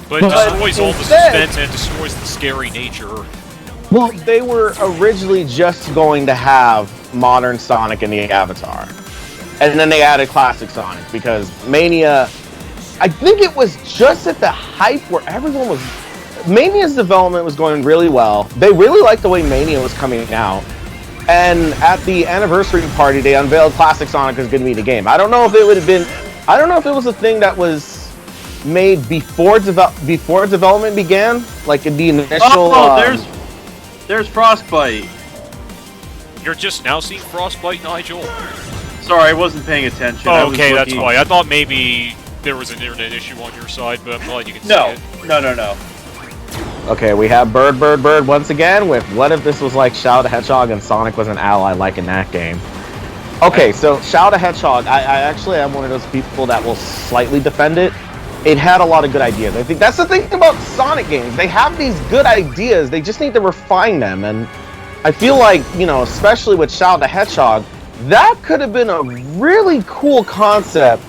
But it destroys all the suspense and destroys the scary nature. Well, they were originally just going to have modern Sonic in the Avatar. And then they added classic Sonic because Mania, I think it was just at the hype where everyone was, Mania's development was going really well. They really liked the way Mania was coming out. And at the anniversary party, they unveiled classic Sonic as going to be the game. I don't know if it would have been, I don't know if it was a thing that was made before development began, like in the initial. There's Frostbite. You're just now seeing Frostbite, Nigel? Sorry, I wasn't paying attention. I Oh, was okay, that's looking- why. I thought maybe there was an internet issue on your side, but I'm glad you can see No, it. no. Okay, we have Bird once again with what if this was like Shadow the Hedgehog and Sonic was an ally like in that game. Okay, so Shadow the Hedgehog, I actually am one of those people that will slightly defend it. It had a lot of good ideas. I think that's the thing about Sonic games. They have these good ideas, they just need to refine them. And I feel like, you know, especially with Shadow the Hedgehog, that could have been a really cool concept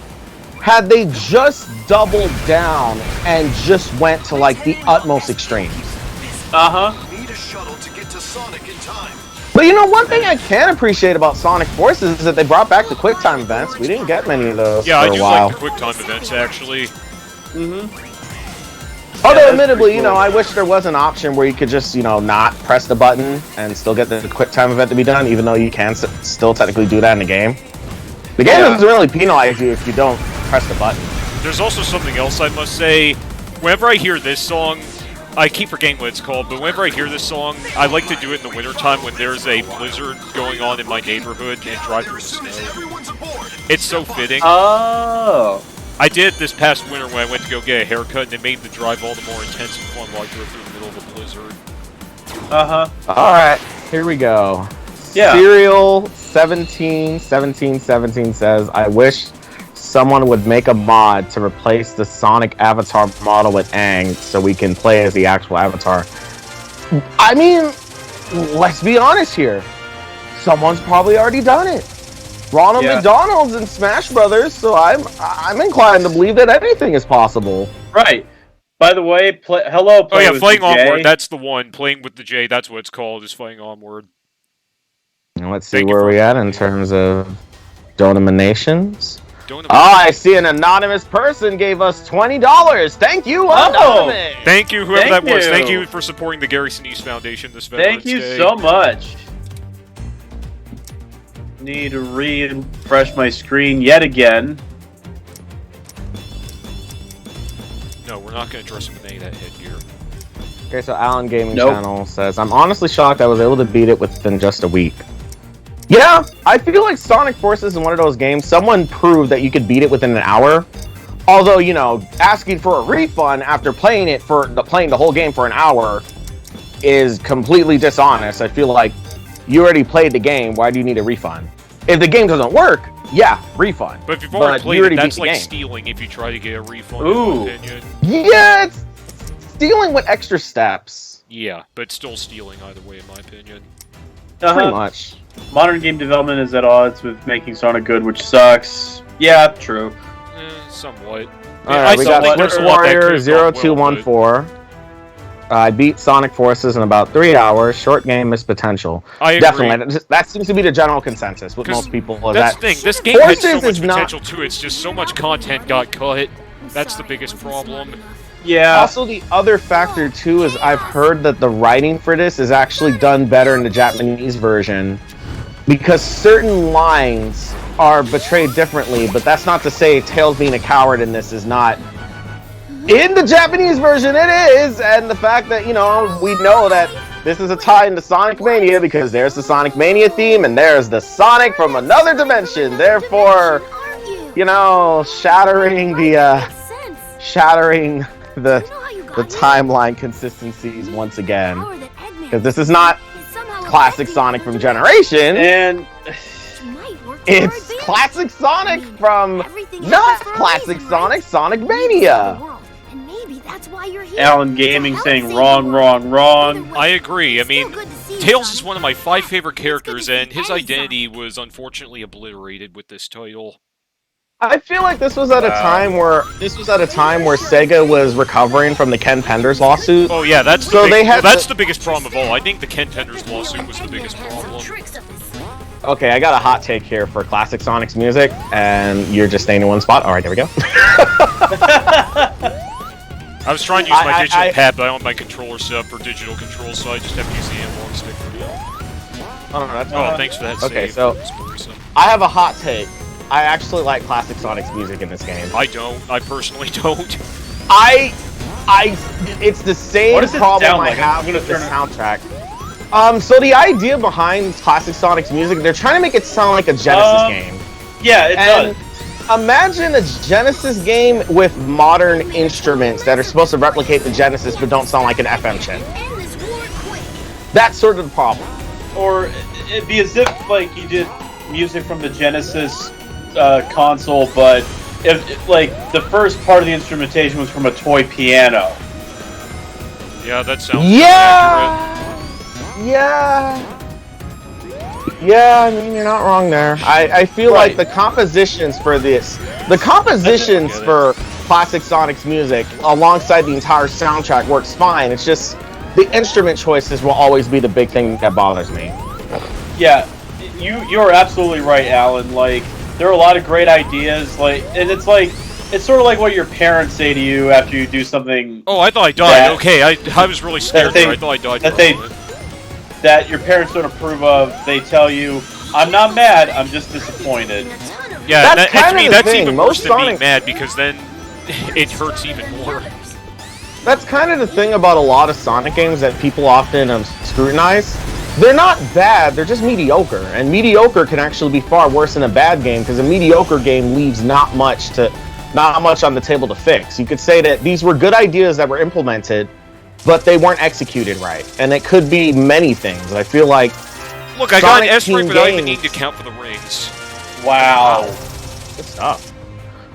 had they just doubled down and just went to like the utmost extremes. Need a shuttle to get to Sonic in time. But you know, one thing I can appreciate about Sonic Forces is that they brought back the QuickTime events. We didn't get many of those Yeah, I for a do while. like the QuickTime events, actually. Although, that's admittedly, pretty you know, cool. I wish there was an option where you could just, you know, not press the button and still get the QuickTime event to be done, even though you can still technically do that in the game. The game doesn't really penalize you if you don't press the button. There's also something else I must say. Whenever I hear this song, I keep forgetting what it's called, but whenever I hear this song, I like to do it in the wintertime when there's a blizzard going on in my neighborhood and drive through the snow. Everyone's aboard. It's so fitting. Oh. I did it this past winter when I went to go get a haircut, and it made the drive all the more intense and fun while I drove through the middle of a blizzard. Alright, here we go. Yeah. Serial 171717 says, I wish someone would make a mod to replace the Sonic avatar model with Aang so we can play as the actual avatar. I mean, let's be honest here. Someone's probably already done it. Ronald McDonald's in Smash Brothers, so I'm inclined to believe that anything is possible. Right. By the way, hello. Oh yeah, Playing Onward. That's the one. Playing with the J. That's what it's called. Is Playing Onward. And let's see where we at in terms of donations. I see an anonymous person gave us $20. Thank you, anonymous. Thank you, whoever that was. Thank you for supporting the Gary Sinise Foundation this Veterans Thank you Day. so much. Need to refresh my screen yet again. No, we're not going to dress him in any of that headgear. Okay, so Alan Gaming Channel says, I'm honestly shocked I was able to beat it within just a week. Yeah, I feel like Sonic Forces is one of those games, someone proved that you could beat it within an hour. Although, you know, asking for a refund after playing the whole game for an hour is completely dishonest. I feel like you already played the game, why do you need a refund? If the game doesn't work, yeah, refund. But if you've already played it, that's like stealing if you try to get a refund, in my opinion. Yeah, it's stealing with extra steps. Yeah, but still stealing either way, in my opinion. Pretty much. Modern game development is at odds with making Sonic good, which sucks. Yeah, true. Somewhat. Alright, we got Switch Warrior 0214. I beat Sonic Forces in about 3 hours. Short game, missed potential. I agree. Definitely. That seems to be the general consensus with most people. That's the thing. This game had so much potential too. It's just so much content got cut. That's the biggest problem. Yeah. Also, the other factor too is I've heard that the writing for this is actually done better in the Japanese version because certain lines are betrayed differently. But that's not to say Tails being a coward in this is not. In the Japanese version, it is, and the fact that, you know, we know that this is a tie into Sonic Mania because there's the Sonic Mania theme and there's the Sonic from another dimension, therefore, you know, shattering the timeline consistencies once again. Because this is not classic Sonic from Generation, and it's classic Sonic from not classic Sonic, Sonic Mania. Alan Gaming saying wrong. I agree. I mean, Tails is one of my 5 favorite characters, and his identity was unfortunately obliterated with this title. I feel like this was at a time where Sega was recovering from the Ken Penders lawsuit. Oh yeah, that's the biggest problem of all. I think the Ken Penders lawsuit was the biggest problem. Okay, I got a hot take here for classic Sonic's music, and you're just staying in one spot. All right, there we go. I was trying to use my digital pad, but I don't have my controller set up for digital control, so I just have to use the analog stick for now. Thanks for that okay, save. so I have a hot take. I actually like classic Sonic's music in this game. I don't. I personally don't. It's the same problem I have with the soundtrack. So the idea behind classic Sonic's music, they're trying to make it sound like a Genesis game. Yeah, it does. Imagine a Genesis game with modern instruments that are supposed to replicate the Genesis but don't sound like an FM chip. That's sort of the problem. Or it'd be as if like you did music from the Genesis console, but if like the first part of the instrumentation was from a toy piano. Yeah, that sounds Yeah, I mean, you're not wrong there. I feel like the compositions for for classic Sonic's music alongside the entire soundtrack works fine. It's just the instrument choices will always be the big thing that bothers me. Yeah, you're absolutely right, Alan. Like, there are a lot of great ideas, and it's sort of like what your parents say to you after you do something. Oh, I thought I died. Okay, I was really scared there. I thought I died. That your parents don't approve of. They tell you, "I'm not mad. I'm just disappointed." Yeah, that's even worse than being mad because then it hurts even more. That's kind of the thing about a lot of Sonic games that people often scrutinize. They're not bad, they're just mediocre. And mediocre can actually be far worse than a bad game because a mediocre game leaves not much on the table to fix. You could say that these were good ideas that were implemented, but they weren't executed right. And it could be many things. I feel like look, I got an S rank without even needing to count for the rings. Wow. Good stuff.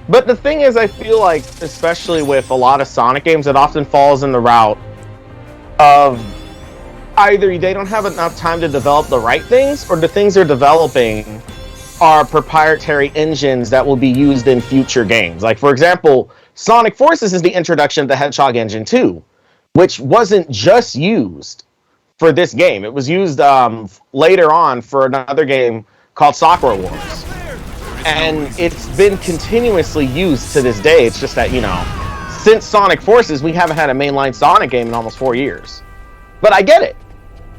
But the thing is, I feel like, especially with a lot of Sonic games, it often falls in the route of either they don't have enough time to develop the right things, or the things they're developing are proprietary engines that will be used in future games. Like, for example, Sonic Forces is the introduction of the Hedgehog Engine 2, which wasn't just used for this game. It was used later on for another game called Sakura Wars. And it's been continuously used to this day. It's just that, you know, since Sonic Forces, we haven't had a mainline Sonic game in almost 4 years. But I get it.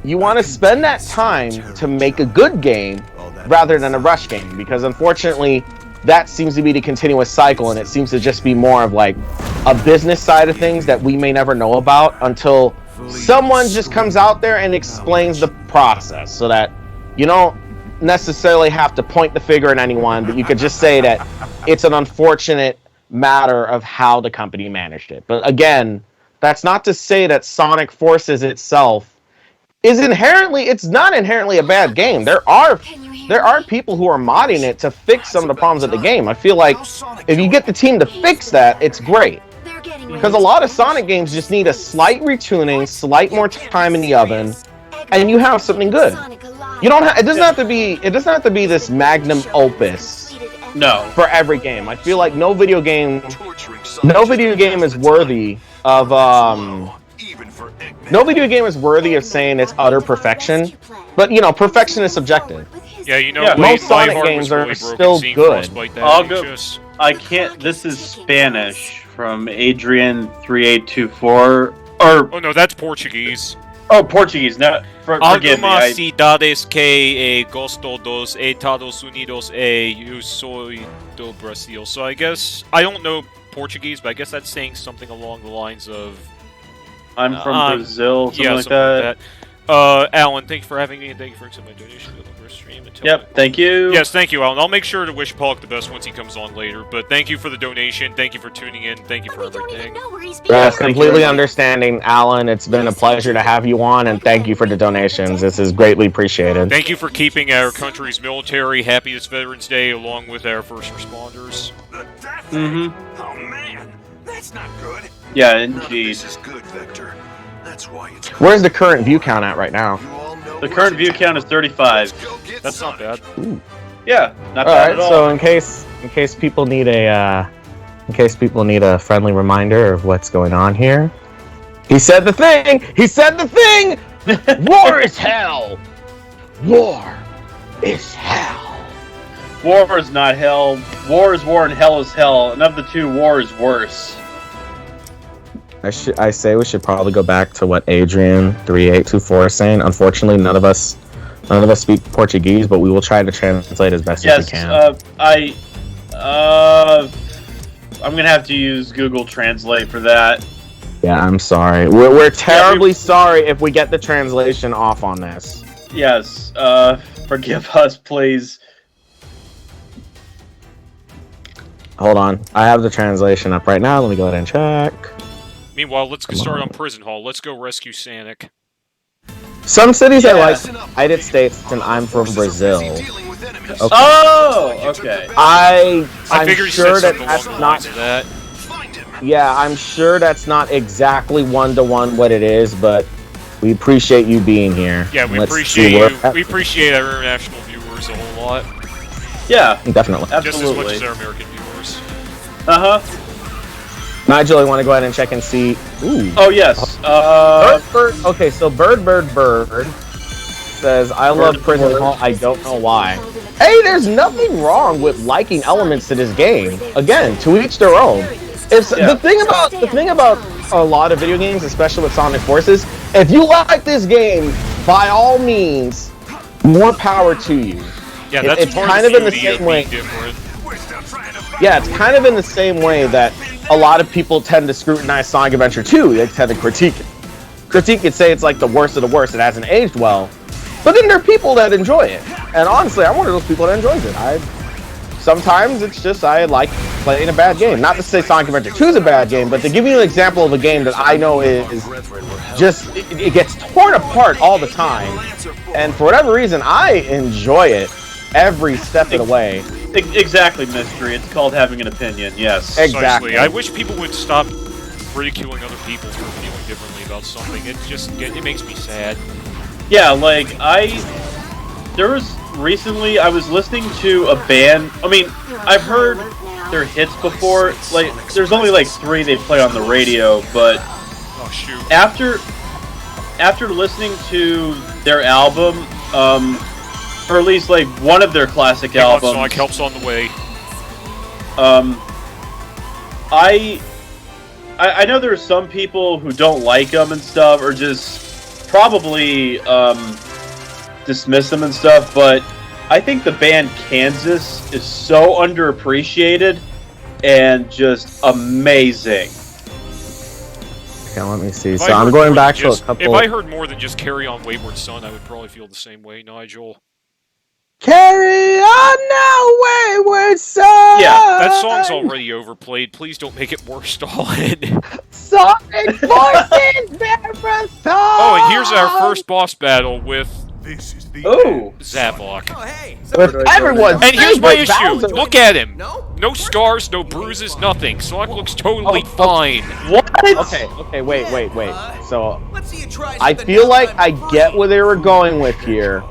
You want to spend that time to make a good game rather than a rush game, because unfortunately, that seems to be the continuous cycle, and it seems to just be more of like a business side of things that we may never know about until someone just comes out there and explains the process, so that you don't necessarily have to point the finger at anyone, but you could just say that it's an unfortunate matter of how the company managed it. But again, that's not to say that Sonic Forces itself is it's not inherently a bad game. There are people who are modding it to fix some of the problems of the game. I feel like if you get the team to fix that, it's great. Because a lot of Sonic games just need a slight retuning, slight more time in the oven, and you have something good. You don't have, it doesn't have to be this magnum opus. No. For every game. I feel like no video game is worthy of no video game is worthy of saying it's utter perfection. But you know, perfection is subjective. Yeah, you know, most Sonic games are still good. I'll go. I can't. This is Spanish from Adrian3824. Oh no, that's Portuguese. Oh, Portuguese. No, forgive me. Algumas cidades que gosto dos Estados Unidos eu soy do Brasil. So I guess I don't know Portuguese, but I guess that's saying something along the lines of I'm from Brazil, something like that. Alan, thank you for having me, and thank you for accepting my donation to the first stream. Yep, thank you. Yes, thank you, Alan. I'll make sure to wish Pollock the best once he comes on later, but thank you for the donation, thank you for tuning in, thank you for everything. Completely understanding, Alan. It's been a pleasure to have you on, and thank you for the donations. This is greatly appreciated. Thank you for keeping our country's military happy this Veterans Day, along with our first responders. Mm-hmm. Oh man, that's not good. Yeah, indeed. This is good, Vector. That's why it's Where's the current view count at right now? The current view count is 35. That's not bad. Ooh. Yeah, not bad at all. So in case people need a friendly reminder of what's going on here, he said the thing. He said the thing. War is hell. War is hell. War is not hell. War is war and hell is hell. And of the two, war is worse. I say we should probably go back to what Adrian3824 is saying. Unfortunately, none of us speak Portuguese, but we will try to translate as best as we can. I'm gonna have to use Google Translate for that. Yeah, I'm sorry. We're terribly sorry if we get the translation off on this. Yes, forgive us, please. Hold on. I have the translation up right now. Let me go ahead and check. Meanwhile, let's get started on Prison Hall. Let's go rescue Sonic. Some cities are like the United States, and I'm from Brazil. Okay. Oh, okay. I'm figured sure that that's not. Yeah, I'm sure that's not exactly one-to-one what it is, but we appreciate you being here. Yeah, we appreciate you. We appreciate our international viewers a whole lot. Yeah, definitely. Absolutely. Just as much as our American viewers. Uh-huh. Nigel, you want to go ahead and check and see? Ooh. Oh, yes. Bird. Okay, so Bird says, I love Prison Hall, I don't know why. Hey, there's nothing wrong with liking elements to this game. Again, to each their own. The thing about a lot of video games, especially with Sonic Forces, if you like this game, by all means, more power to you. Yeah, that's it's kind of in the same way. Yeah, it's kind of in the same way that a lot of people tend to scrutinize Sonic Adventure 2. They tend to critique it. Critique it, say it's like the worst of the worst. It hasn't aged well. But then there are people that enjoy it. And honestly, I'm one of those people that enjoys it. Sometimes it's just I like playing a bad game. Not to say Sonic Adventure 2 is a bad game, but to give you an example of a game that I know is just, it gets torn apart all the time. And for whatever reason, I enjoy it every step of the way. Exactly, Mystery. It's called having an opinion, yes. Exactly. I wish people would stop ridiculing other people for feeling differently about something. It makes me sad. Yeah, like, recently, I was listening to a band, I mean, I've heard their hits before, like, there's only like 3 they play on the radio, but Oh, shoot. after listening to their album, or at least like one of their classic albums, Sonic helps on the way. I know there are some people who don't like them and stuff, or just probably dismiss them and stuff, but I think the band Kansas is so underappreciated and just amazing. Okay, let me see. So I'm going back to a couple... If I heard more than just Carry On Wayward Son, I would probably feel the same way, Nigel. Carry on now, wayward son! Yeah, that song's already overplayed. Please don't make it more Stalin. Sonic Forces Marathon! Oh, and here's our first boss battle with Zavok. Oh, hey. With everyone's And here's my favorite issue. Bowser. Look at him. No? Scars, no bruises, nothing. Sonic looks totally fine. What? Okay, wait. So, Let's see you try I something feel else, like my I buddy. get where they were going with here,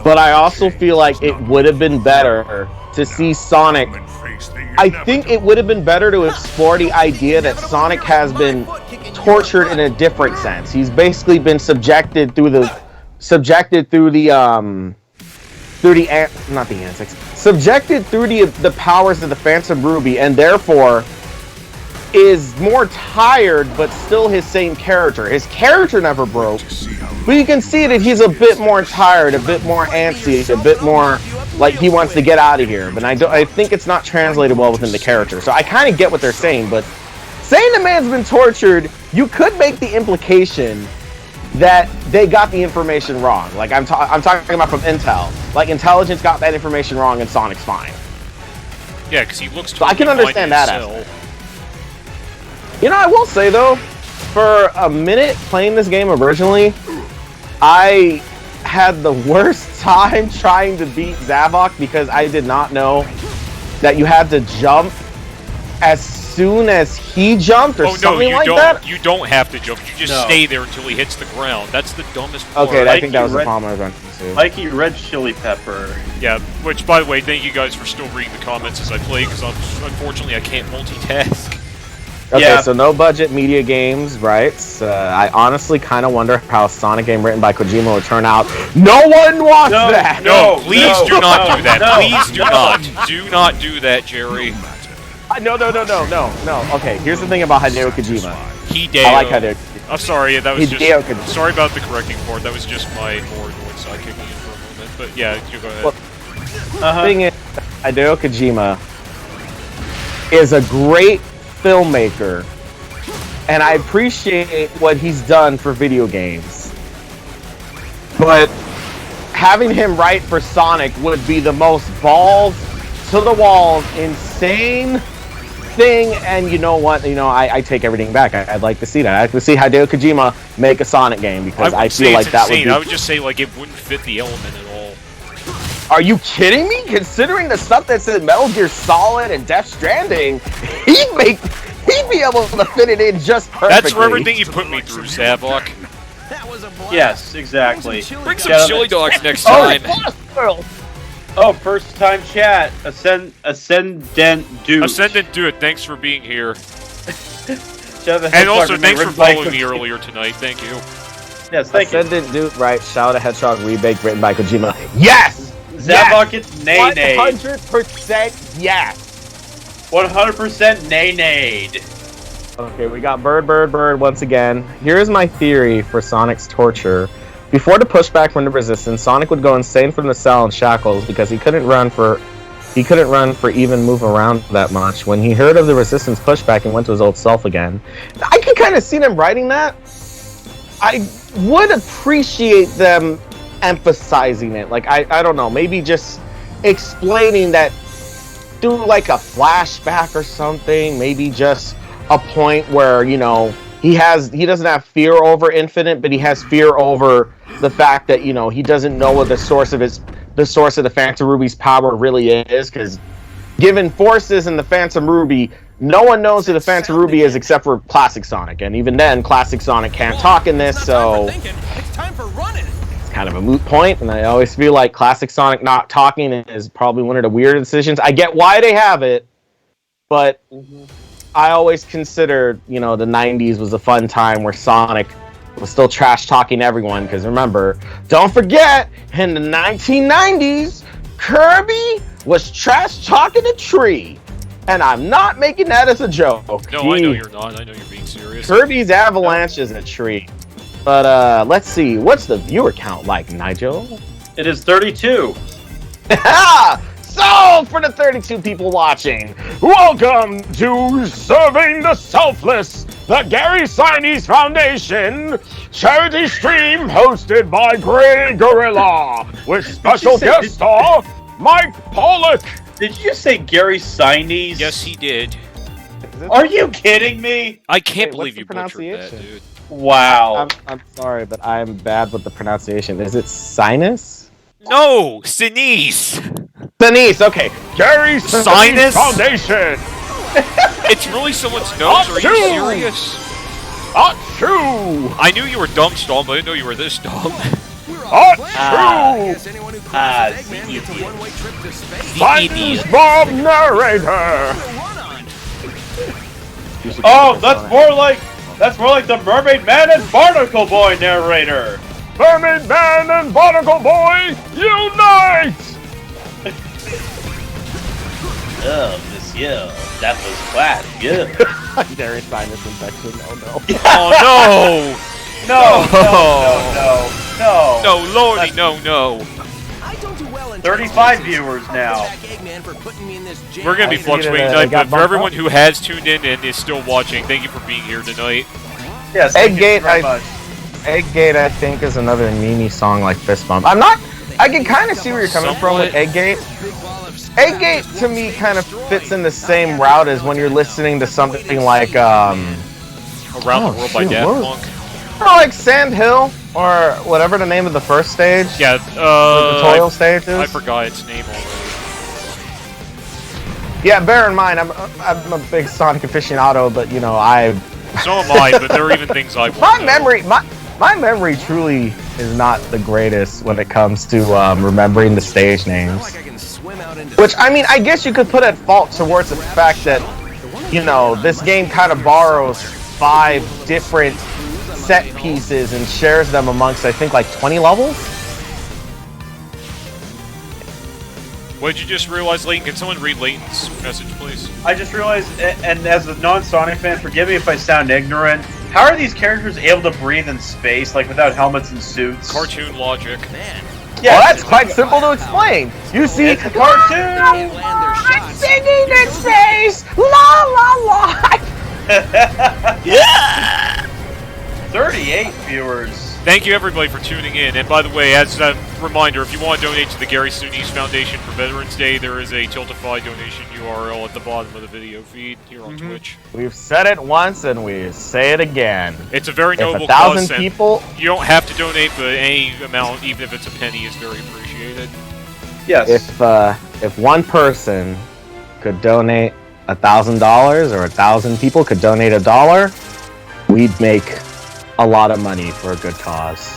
but I also feel like it would have been better to see Sonic. I think it would have been better to explore the idea that Sonic has been tortured in a different sense. He's basically been subjected through the powers of the Phantom Ruby, and therefore is more tired, but still his same character. His character never broke, but you can see that he's a bit more tired, a bit more antsy, a bit more like he wants to get out of here. But I think it's not translated well within the character. So I kind of get what they're saying, but saying the man's been tortured, you could make the implication that they got the information wrong. Like I'm talking about from Intel. Like intelligence got that information wrong, and Sonic's fine. Yeah, because he looks. So I can understand that aspect. You know, I will say though, for a minute playing this game originally, I had the worst time trying to beat Zavok because I did not know that you had to jump as soon as he jumped or something like that. You don't have to jump. You just stay there until he hits the ground. That's the dumbest part. Okay, I think that was the problem I was running into. Mikey Red Chili Pepper. Yeah, which, by the way, thank you guys for still reading the comments as I play, because unfortunately I can't multitask. Okay, yeah. So no budget media games, right? I honestly kind of wonder how a Sonic game written by Kojima would turn out. No one wants that! No, please do not do that. Please do not. Do not do that, Jerry. No. Okay, here's the thing about Hideo Kojima. Hideo. I like Hideo Kojima. I'm sorry, that was Hideo Kojima. Sorry about the correcting part. That was just my more annoyed side kicking in for a moment. But yeah, you go ahead. Well, the thing is, Hideo Kojima is a great filmmaker, and I appreciate what he's done for video games. But having him write for Sonic would be the most balls to the walls, insane thing. And you know what? I take everything back. I'd like to see that. I'd like to see Hideo Kojima make a Sonic game, because I feel like that would be... I would just say like it wouldn't fit the element at all. Are you kidding me? Considering the stuff that's in Metal Gear Solid and Death Stranding, he'd be able to fit it in just perfectly. That's for everything you put me through, Zavok. Yes, exactly. Bring some chili dogs next time. Oh, first time chat. Ascendant Dude. Ascendant Dude, thanks for being here. And also, thanks for following me earlier tonight. Thank you. Yes, thank you. Ascendant Dude, right? Shout out Hedgehog Rebake written by Kojima. Yes! Zavok, it's nay-nay. 100% yes! 100% nay-nayed. Okay, we got Bird once again. Here's my theory for Sonic's torture. Before the pushback from the Resistance, Sonic would go insane from the cell and shackles because he couldn't run for even move around that much. When he heard of the Resistance pushback and went to his old self again. I can kind of see them writing that. I would appreciate them emphasizing it. Like, I don't know, maybe just explaining that through like a flashback or something. Maybe just a point where, you know, he doesn't have fear over Infinite, but he has fear over the fact that, you know, he doesn't know what the source of his the source of the Phantom Ruby's power really is, because given forces in the Phantom Ruby, no one knows who the Phantom Ruby is except for Classic Sonic, and even then, Classic Sonic can't talk in this, so It's time for running. it's kind of a moot point, and I always feel like Classic Sonic not talking is probably one of the weirder decisions. I get why they have it, but I always considered, the 90s was a fun time where Sonic was still trash-talking everyone, because remember, don't forget, in the 1990s, Kirby was trash-talking a tree. And I'm not making that as a joke. No, I know you're not. I know you're being serious. Kirby's Avalanche is a tree. But let's see. What's the viewer count like, Nigel? It is 32. So, for the 32 people watching, welcome to Serving the Selfless, the Gary Sinise Foundation charity stream hosted by Grey Gorilla, with special guest star Mike Pollock. Did you just say Gary Sinise? Yes, he did. Are you kidding me? I can't Wait, believe what's you the butchered that, pronunciation? dude. Wow. I'm sorry, but I'm bad with the pronunciation. Is it Sinus? No! Sinise! Sinise, okay. Gary Sinus? Foundation. It's really someone's nose? Are you serious? Achoo! I knew you were dumb, Storm, but I didn't know you were this dumb. Achoo! SpongeBob narrator. Oh, that's more like the Mermaid Man and Barnacle Boy narrator. Mermaid Man and Barnacle Boy, unite! Oh, monsieur, that was quite good. Gary Sinus infection, oh no. Oh, No. no! No, lordy, no. I don't do well in 35 viewers now. Eggman for putting me in this jam. We're going to be I see fluctuating that tonight, got but for bumped everyone up. who has tuned in and is still watching, thank you for being here tonight. Yes, thank you Eggate, very much. Eggate, I think, is another Mimi song like Fist Bump. I can kind of see where you're coming from with Eggate. Eggate, to me, kind of fits in the same route as when you're listening to something like, Around the World by Daft Punk. like Sand Hill, or whatever the name of the first stage. Yeah, The tutorial stage is. I forgot its name already. Yeah, bear in mind, I'm a big Sonic aficionado, but So am I, but there are even things I won't know. my memory truly is not the greatest when it comes to remembering the stage names. Like I can swim out into Which, I mean, I guess you could put at fault towards the fact that, this game kind of borrows 5 different set pieces and shares them amongst, I think, like 20 levels? What did you just realize, Layton? Can someone read Layton's message, please? I just realized, and as a non-Sonic fan, forgive me if I sound ignorant, how are these characters able to breathe in space, like without helmets and suits? Cartoon logic. Well, that's quite simple to explain. You see, It's a cartoon! land their shots. singing in space, la la la. 38 viewers. Thank you, everybody, for tuning in. And by the way, as a reminder, if you want to donate to the Gary Sinise Foundation for Veterans Day, there is a Tiltify donation URL at the bottom of the video feed here on Twitch. We've said it once and we say it again. It's a very If noble 1,000 cause, and people, you don't have to donate, but any amount, even if it's a penny, is very appreciated. Yes. if one person could donate $1,000 or 1,000 people could donate $1, we'd make a lot of money for a good cause.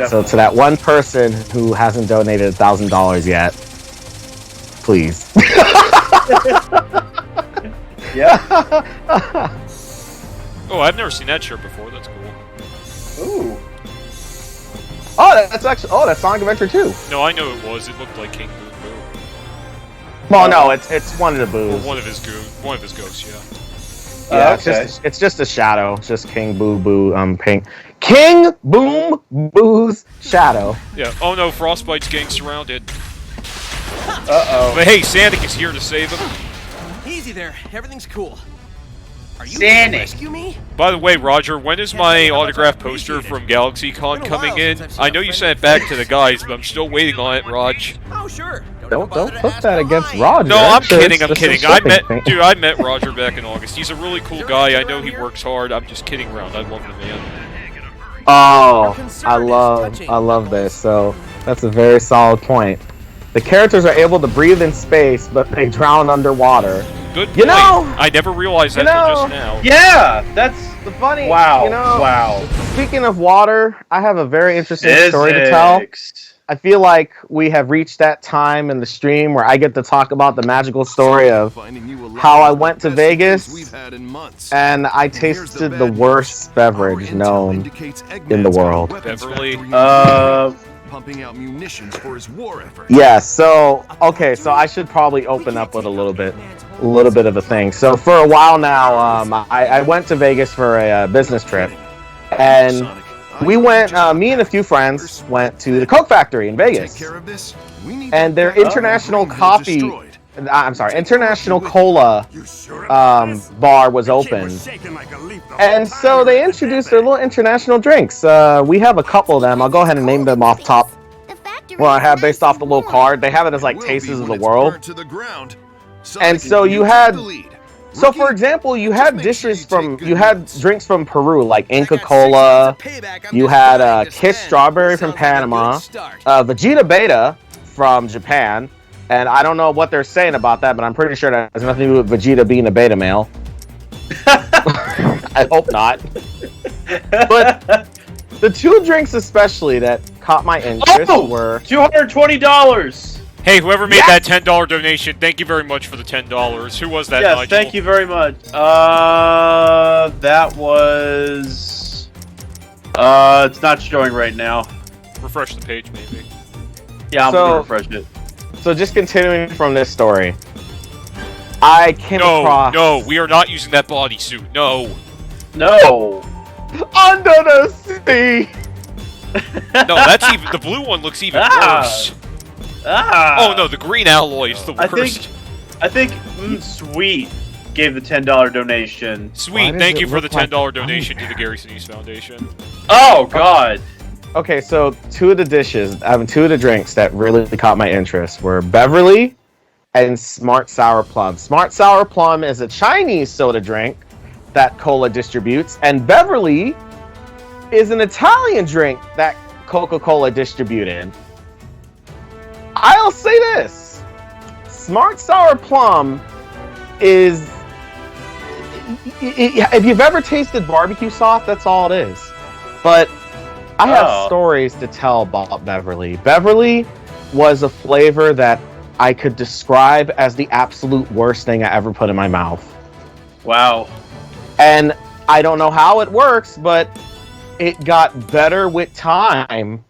So to that one person who hasn't donated $1,000 yet, please. Yeah. Oh, I've never seen that shirt before. That's cool. Ooh. That's Sonic Adventure 2. No, I know it was. It looked like King Boo Boo. Well, no, it's one of the Or boos. one of his ghosts, yeah. Yeah, Okay. it's just a shadow. It's just King Boo Boo, Pink. King Boom Boo's shadow. Yeah. Oh no, Frostbite's getting surrounded. Uh-oh. But hey, Sonic is here to save him. Easy there. Everything's cool. Are you Sonic. gonna rescue me? By the way, Roger, when is my autograph poster from GalaxyCon coming in? I know you sent it back to the guys, but I'm still waiting on it, Raj. Oh, sure. Don't bother to put ask that or against lie. Roger. No, I'm Sure, kidding. it's I'm just a kidding. shipping thing. Dude, I met Roger back in August. He's a really cool guy. I know he works hard. I'm just kidding around. I love the man. Oh, I love this. So That's a very solid point. The characters are able to breathe in space, but they drown underwater. Good point. You know, I never realized that until just now. Yeah, that's the funny. wow. You know, wow. Speaking of water, I have a very interesting story to tell. I feel like we have reached that time in the stream where I get to talk about the magical story of how I went to Vegas and I tasted the worst beverage known in the world. Beverly. Pumping out munitions for his war effort. Yeah, so okay, so I should probably open up with a little bit of a thing. So for a while now, I went to Vegas for a business trip, and we went. Me and a few friends went to the Coke factory in Vegas, and their international coffee. I'm sorry, international cola bar was open, and so they introduced their little international drinks. We have a couple of them. I'll go ahead and name them off top. Well, I have based off the little card. They have it as like tastes of the world. And so you had, so for example, you had drinks from Peru, like Inca Cola. You had Kiss Strawberry from Panama, Vegeta Beta from Japan. And I don't know what they're saying about that, but I'm pretty sure that has nothing to do with Vegeta being a beta male. I hope not. But the two drinks especially that caught my interest were $220. Hey, whoever made that $10 donation, thank you very much for the $10. Who was that, Yes, Nigel? thank you very much. That was... it's not showing right now. Refresh the page, maybe. Yeah, I'm gonna refresh it. So just continuing from this story, I came across... No, we are not using that bodysuit. No. No. Under the sea! No, that's even... The blue one looks even worse. Oh, no, the green alloy is the worst. I think Sweet gave the $10 donation. Sweet, thank you for the $10 donation to the Gary Sinise Foundation. Oh, God. Okay, so two of the drinks that really caught my interest were Beverly and Smart Sour Plum. Smart Sour Plum is a Chinese soda drink that Cola distributes, and Beverly is an Italian drink that Coca-Cola distributed. I'll say this. Smart Sour Plum is... If you've ever tasted barbecue sauce, that's all it is. But I have stories to tell about Beverly. Beverly was a flavor that I could describe as the absolute worst thing I ever put in my mouth. Wow. And I don't know how it works, but it got better with time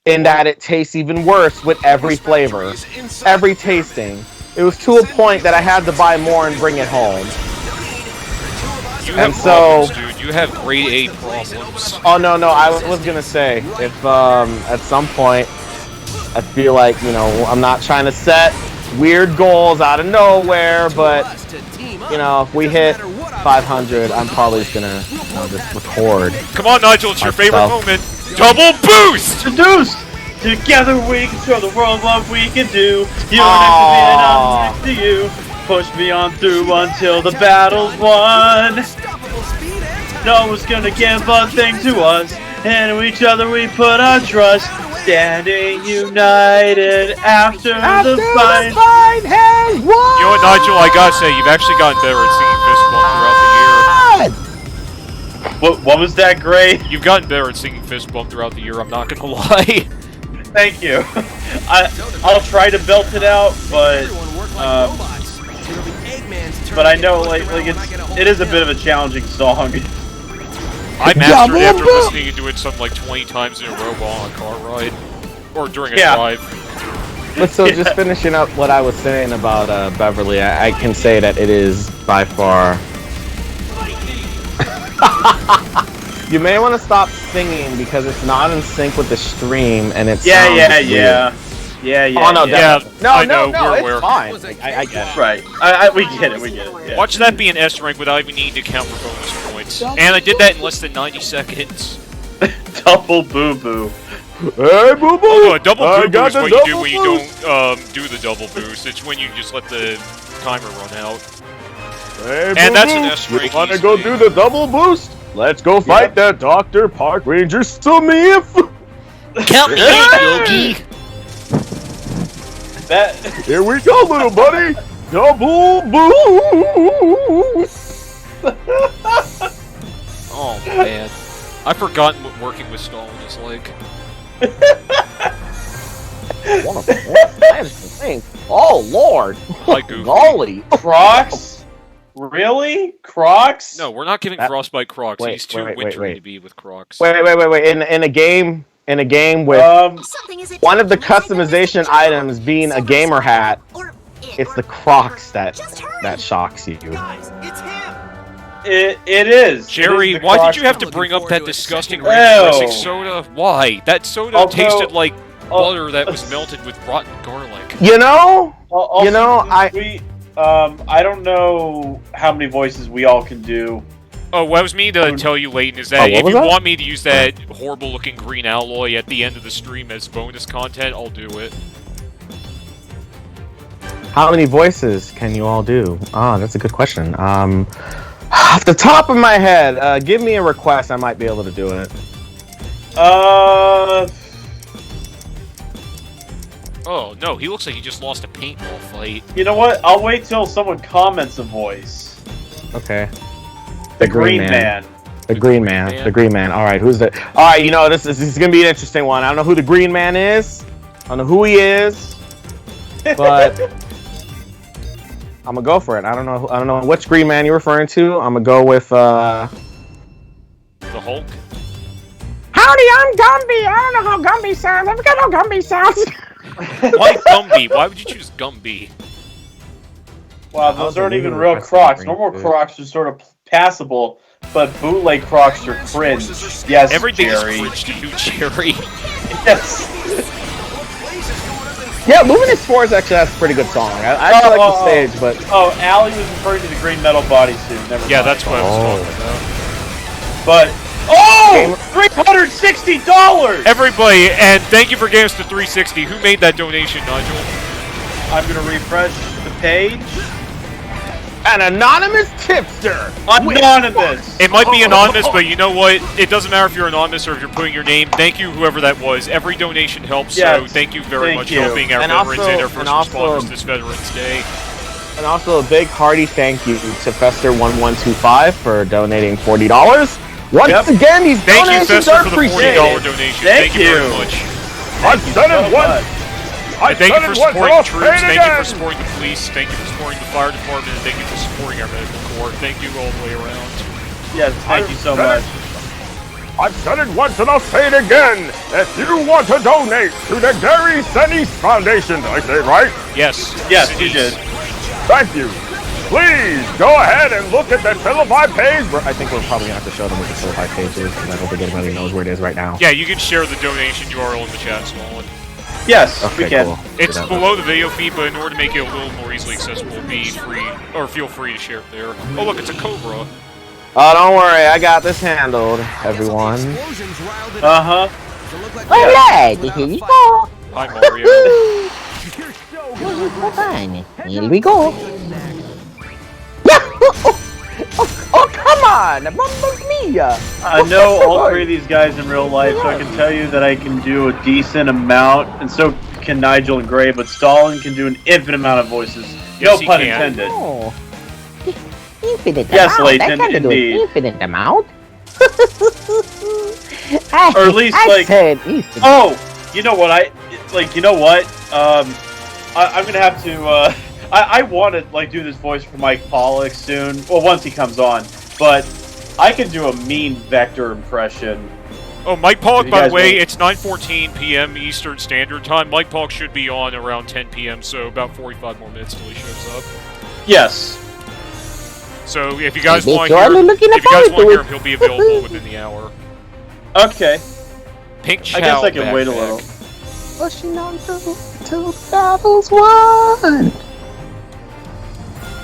in that it tastes even worse with every flavor, every tasting. It was to a point that I had to buy more and bring it home. You have problems, dude. You have grade A problems. Oh, no, I was gonna say, if, at some point, I feel like, you know, I'm not trying to set weird goals out of nowhere, but, you know, if we hit 500, I'm probably just gonna, just record. Come on, Nigel, it's your favorite moment. Double boost! Seduced! Together we can show the world what we can do. You next to me and I'm next to you. Push me on through until the battle's won. No one's gonna give a thing to us, and in each other we put our trust. Standing united after the fight has won. You know what, Nigel? I gotta say, you've actually gotten better at singing Fist Bump throughout the year. What was that, Gray? You've gotten better at singing Fist Bump throughout the year. I'm not gonna lie. Thank you. I'll try to belt it out, but I know like it is a bit of a challenging song. I mastered it after listening to it some like 20 times in a row while on a car ride or during a drive. But so just finishing up what I was saying about Beverly, I can say that it is by far. You may want to stop singing because it's not in sync with the stream, and it's Yeah. Oh no, yeah. No, we're it's fine. I get it. Right. We get it. Yeah. Watch that be an S rank without even needing to count for bonus points. And I did that in less than 90 seconds. Double boo boo. Hey, boo boo! Oh, no, a double boo boo is what you do when you don't do the double boost. It's when you just let the timer run out. Hey, and that's an S rank. You wanna go do the double boost? Let's go fight that Dr. Park Ranger Smith! Count me in, Yogi. That Here we go, little buddy. Double boost. Oh man, I've forgotten what working with Stalin is like. Oh Lord! Hi, Goofy. Golly! Crocs? Really? Crocs? No, we're not giving That- Frostbite Crocs. wait, He's too wait, wintry wait. to be with Crocs. Wait. In a game with Something isn't one of the right, and I missed customization the items being a Silver gamer Surfer, hat, or it, it's or the Crocs whatever. Just hurry. that shocks you. Guys, it's him! It is. Jerry, It is the why Crocs. did you have to I'm bring looking up that forward to a disgusting second dressing round. soda? Why? That soda Although- tasted like Oh. butter that was melted with rotten garlic. You know? Also, You know, I don't know how many voices we all can do. Oh, what I was meaning to tell you, Leighton, is that what if was you that? want me to use that horrible-looking green alloy at the end of the stream as bonus content, I'll do it. How many voices can you all do? Ah, that's a good question. Off the top of my head, give me a request. I might be able to do it. Oh, no, he looks like he just lost a paintball fight. You know what? I'll wait till someone comments a voice. Okay. The Green Man. The Green Man. Man. The Green Man. All right, who's the? All right, you know this is gonna be an interesting one. I don't know who the Green Man is. I don't know who he is, but I'm gonna go for it. I don't know which Green Man you're referring to. I'm gonna go with The Hulk? Howdy, I'm Gumby. I don't know how Gumby sounds. I forgot how Gumby sounds. Why Gumby? Why would you choose Gumby? Wow, That those was a aren't even weird real request Crocs. to Normal bring, Crocs are sort of passable, but bootleg Crocs are cringe. Yes, Everything Jerry. is cringe to you, Jerry. Yes. Yeah, Luminous 4 is actually has a pretty good song. I like the stage, but Oh, Allie was referring to the green metal bodysuit. Never Yeah, mind. that's what I was talking about. But $360. Everybody, and thank you for getting us to 360. Who made that donation, Nigel? I'm gonna refresh the page. an anonymous tipster. Anonymous. It might be anonymous, but you know what? It doesn't matter if you're anonymous or if you're putting your name. Thank you, whoever that was. Every donation helps, so Yes, thank you very thank much you. for helping our And veterans also- and our first and also- responders this Veterans Day. And also a big hearty thank you to Fester1125 for donating $40. Once Yep. again, these Thank you, donations Fester, are for the $40 appreciated. donation. Thank you very you. much. I've done So it once. much. And thank you for supporting the troops. Thank you for again. supporting the police. Thank you for supporting the fire department. And thank you for supporting our medical corps. Thank you all the way around. Yes, thank you so much. I've said it once and I'll say it again. If you want to donate to the Gary Sinise Foundation, did I say it right? Yes. Yes, you Denise. did. Thank you. Please go ahead and look at the Philippi page. I think we're probably going to have to show them what the Philippi page is, because I don't think anybody knows where it is right now. Yeah, you can share the donation URL in the chat, Smallwood. Yes, we Okay, can. cool. It's Good. below the video feed, but in order to make it a little more easily accessible, be free, or feel free to share it there. Oh, look, it's a Cobra. Oh, don't worry. I got this handled, everyone. Uh-huh. Alright, here you go. Hi, Mario. Fine. Here we go. Oh, come on! Mamma mia! I know all three of these guys in real life, so I can tell you that I can do a decent amount, and so can Nigel and Gray, but Stalin can do an infinite amount of voices. Yes, No he pun can. intended. Oh. Infinite Yes, amount. Leighton, I can't do indeed. an infinite amount. Or at least, I like- said infinite. Oh, you know what? I'm gonna have to. I want to do this voice for Mike Pollock soon. Well, once he comes on, but I can do a mean Vector impression. Oh, Mike Pollock, You by the guys way, will- it's 9:14 p.m. Eastern Standard Time. Mike Pollock should be on around 10 p.m., so about 45 more minutes till he shows up. Yes. So if you guys Make want sure to I'm hear, looking if you guys forward want to to hear him, he'll be available within the hour. Okay. Pink Chow I guess I can wait a backpack. little. Pushing on till battle's won.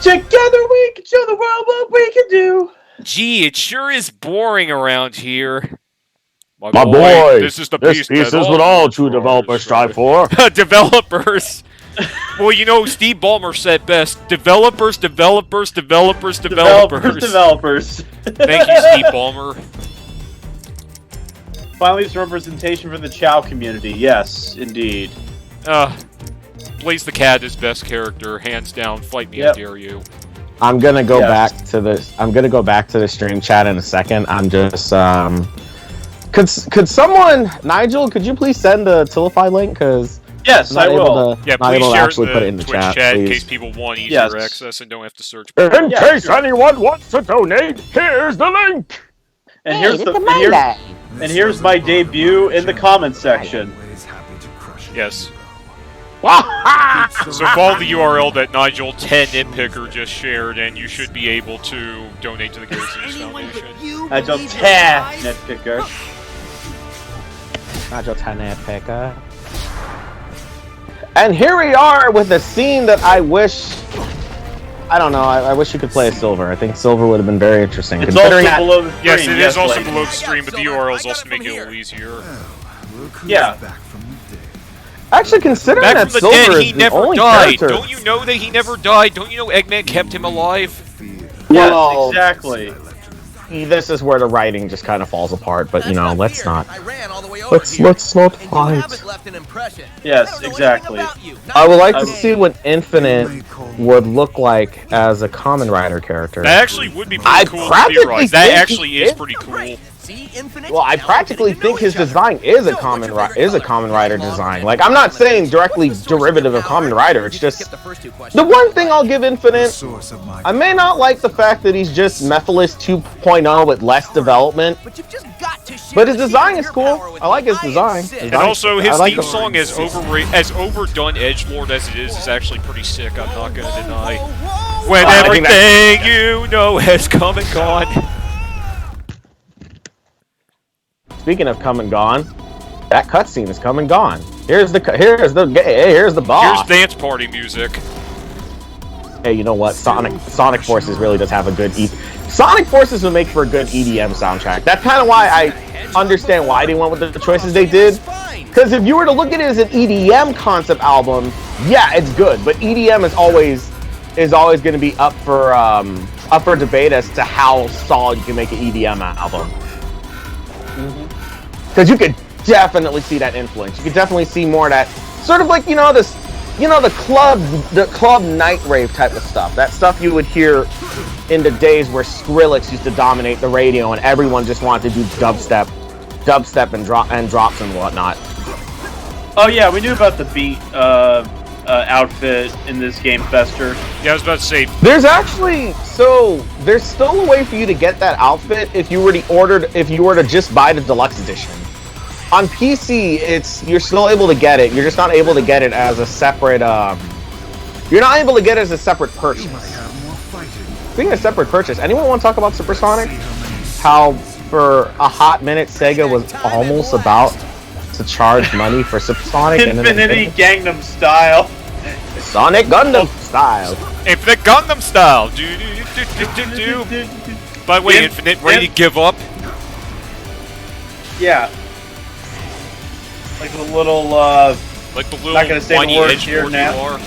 Together we can show the world what we can do. Gee, it sure is boring around here. My boy, this is the this piece piece that is what all true developers strive for. Developers. Well, you know, Steve Ballmer said best. Developers. Developers. Thank you, Steve Ballmer. Finally, some representation for the Chow community. Yes, indeed. Blaze the Cat is best character, hands down. Fight me, I dare you. I'm gonna go back to this. I'm gonna go back to the stream chat in a second. I'm just could someone, Nigel, could you please send the Tilify link? Because yes, I will. Yeah, please please share put it in the Twitch chat, in please. case people want easier access and don't have to search. In case anyone wants to donate, here's the link. And here's my debut in the comments section. Yes. So follow the URL that Nigel 10 Nitpicker just shared, and you should be able to donate to the Gary Sinise Foundation. Nigel 10 Nitpicker. Nigel 10 Nitpicker. And here we are with a scene that I wish. I don't know. I wish you could play a Silver. I think Silver would have been very interesting. It's also below the stream. Yes, it is also below the stream, but the URLs also make it a little easier. Yeah. Actually, considering Back that from the Silver dead, is he the never only died. character. Don't you know that he never died? Don't you know Eggman kept him alive? Yes, Well, exactly. This is where the writing just kind of falls apart. But you know, let's not. Let's not fight. Yes, exactly. I would like to see what Infinite would look like as a Kamen Rider character. That actually would be pretty cool to theorize. That actually is pretty cool. Well, I practically think his design is a Kamen Rider design. Like, I'm not saying directly derivative of Kamen Rider. It's just the one thing I'll give Infinite. I may not like the fact that he's just Mephiles 2.0 with less development, but his design is cool. I like his design. And also, his theme song, as overdone edgelord as it is actually pretty sick. I'm not gonna deny. When everything you know has come and gone. Speaking of come and gone, that cutscene is come and gone. Here's the boss. Here's dance party music. Hey, you know what? Sonic Forces really does have a good Sonic Forces would make for a good EDM soundtrack. That's kind of why I understand why they went with the choices they did. Because if you were to look at it as an EDM concept album, yeah, it's good. But EDM is always going to be up for debate as to how solid you can make an EDM album. Because you could definitely see that influence. You could definitely see more of that sort of like the club night rave type of stuff. That stuff you would hear in the days where Skrillex used to dominate the radio and everyone just wanted to do dubstep and drops and whatnot. Oh yeah, we knew about the beat outfit in this game, Fester. Yeah, I was about to say. There's still a way for you to get that outfit if you were to just buy the deluxe edition. On PC, you're still able to get it. You're just not able to get it as a separate. You're not able to get it as a separate purchase. Speaking of separate purchase, anyone want to talk about Supersonic? How for a hot minute Sega was almost about to charge money for Supersonic. Infinity Gangnam Style. Sonic Gundam style. Infinite Gundam style. Do. By the way, Infinite, ready to give up? Yeah. Like the little, not gonna say the word here now.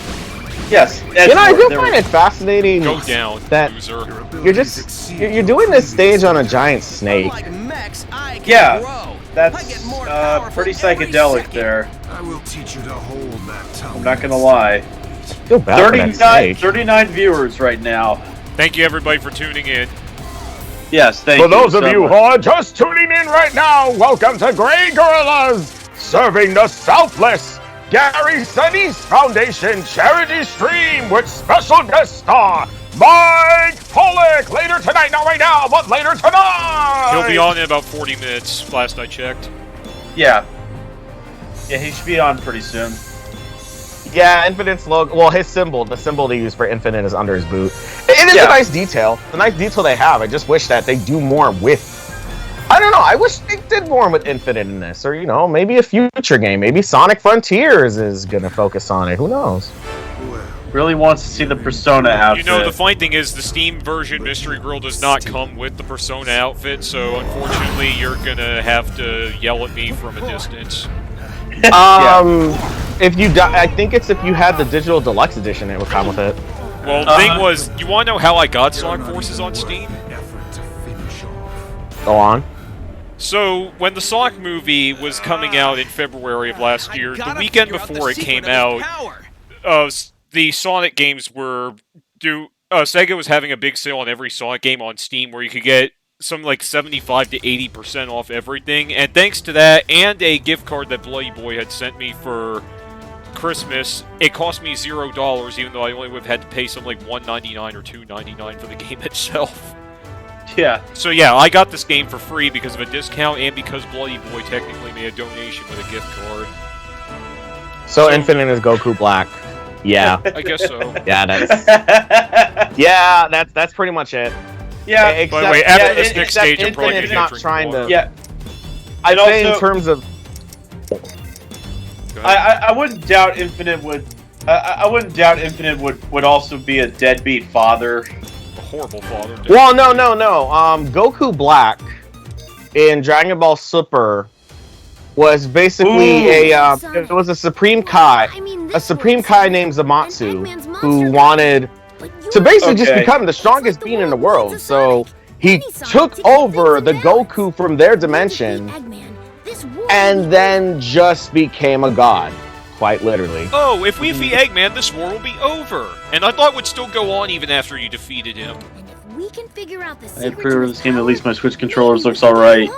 Yes. I do find it fascinating. Go down, that loser. You're doing this stage on a giant snake. Yeah. That's pretty psychedelic there. I will teach you to hold that tongue. I'm not gonna lie. Feel bad for that snake. 39 viewers right now. Thank you everybody for tuning in. Yes, thank you. For those of you who are just tuning in right now, welcome to Grey Gorillas, serving the Selfless Gary Sinise Foundation charity stream with special guest star Mike Pollock later tonight. Not right now, but later tonight. He'll be on in about 40 minutes, last I checked. Yeah. Yeah, he should be on pretty soon. Yeah, Infinite's logo. Well, his symbol, the symbol they use for Infinite is under his boot. It is a nice detail. The nice detail they have. I just wish that they do more with. I don't know. I wish they did more with Infinite in this, or maybe a future game. Maybe Sonic Frontiers is gonna focus on it. Who knows? Really wants to see the Persona outfit. The funny thing is, the Steam version Mystery Girl does not come with the Persona outfit, so unfortunately, you're gonna have to yell at me from a distance. I think it's if you had the digital deluxe edition, it would come with it. Well, the thing was, you want to know how I got Sonic Forces on Steam? Go on. So, when the Sonic movie was coming out in February of last year, the weekend before it came out, the Sonic games were Sega was having a big sale on every Sonic game on Steam where you could get something like 75 to 80% off everything, and thanks to that, and a gift card that Bloody Boy had sent me for Christmas, it cost me $0, even though I only would have had to pay something like $1.99 or $2.99 for the game itself. Yeah. So yeah, I got this game for free because of a discount and because Bloody Boy technically made a donation with a gift card. So Infinite is Goku Black. Yeah. I guess so. Yeah, that's pretty much it. Yeah. Except, By the way, after this next stage, I'm probably Infinite's going not trying to. Yeah. I'd say in terms of. I wouldn't doubt Infinite would. I wouldn't doubt Infinite would also be a deadbeat father. A horrible father. Well, no. Goku Black in Dragon Ball Super was basically it was a Supreme Kai, named Zamasu, who wanted to basically just become the strongest being in the world. So he took over the Goku from their dimension and then just became a god, quite literally. Oh, if we defeat Eggman, this war will be over. And I thought it would still go on even after you defeated him. And if we can figure out the I pre-ordered this game. At least my Switch controllers looks all right.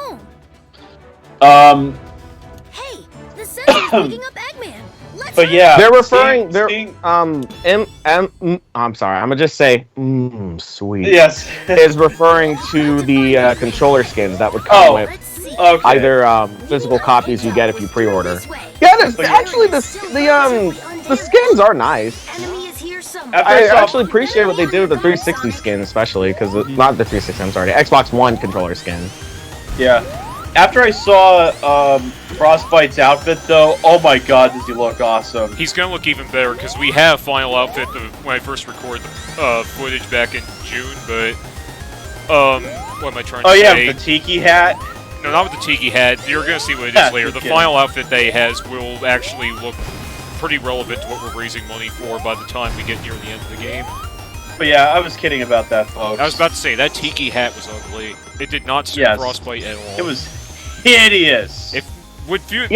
Hey, the sensor's picking up Eggman. Let's But yeah, they're referring. I'm sorry. I'm gonna just say, sweet. Yes, is referring to the controller skins that would come with either physical copies you get if you pre-order. Yeah, actually the skins are nice. I actually appreciate what they did with the 360 skin, especially because not the 360. I'm sorry, the Xbox One controller skin. Yeah. After I saw Frostbite's outfit, though, oh my god, does he look awesome. He's going to look even better, because we have final outfit when I first recorded the footage back in June, but, what am I trying to say? Oh yeah, with the tiki hat? No, not with the tiki hat. You're going to see what it is later. The final outfit they has will actually look pretty relevant to what we're raising money for by the time we get near the end of the game. But yeah, I was kidding about that, folks. I was about to say, that tiki hat was ugly. It did not suit Frostbite at all. It was hideous. It would fit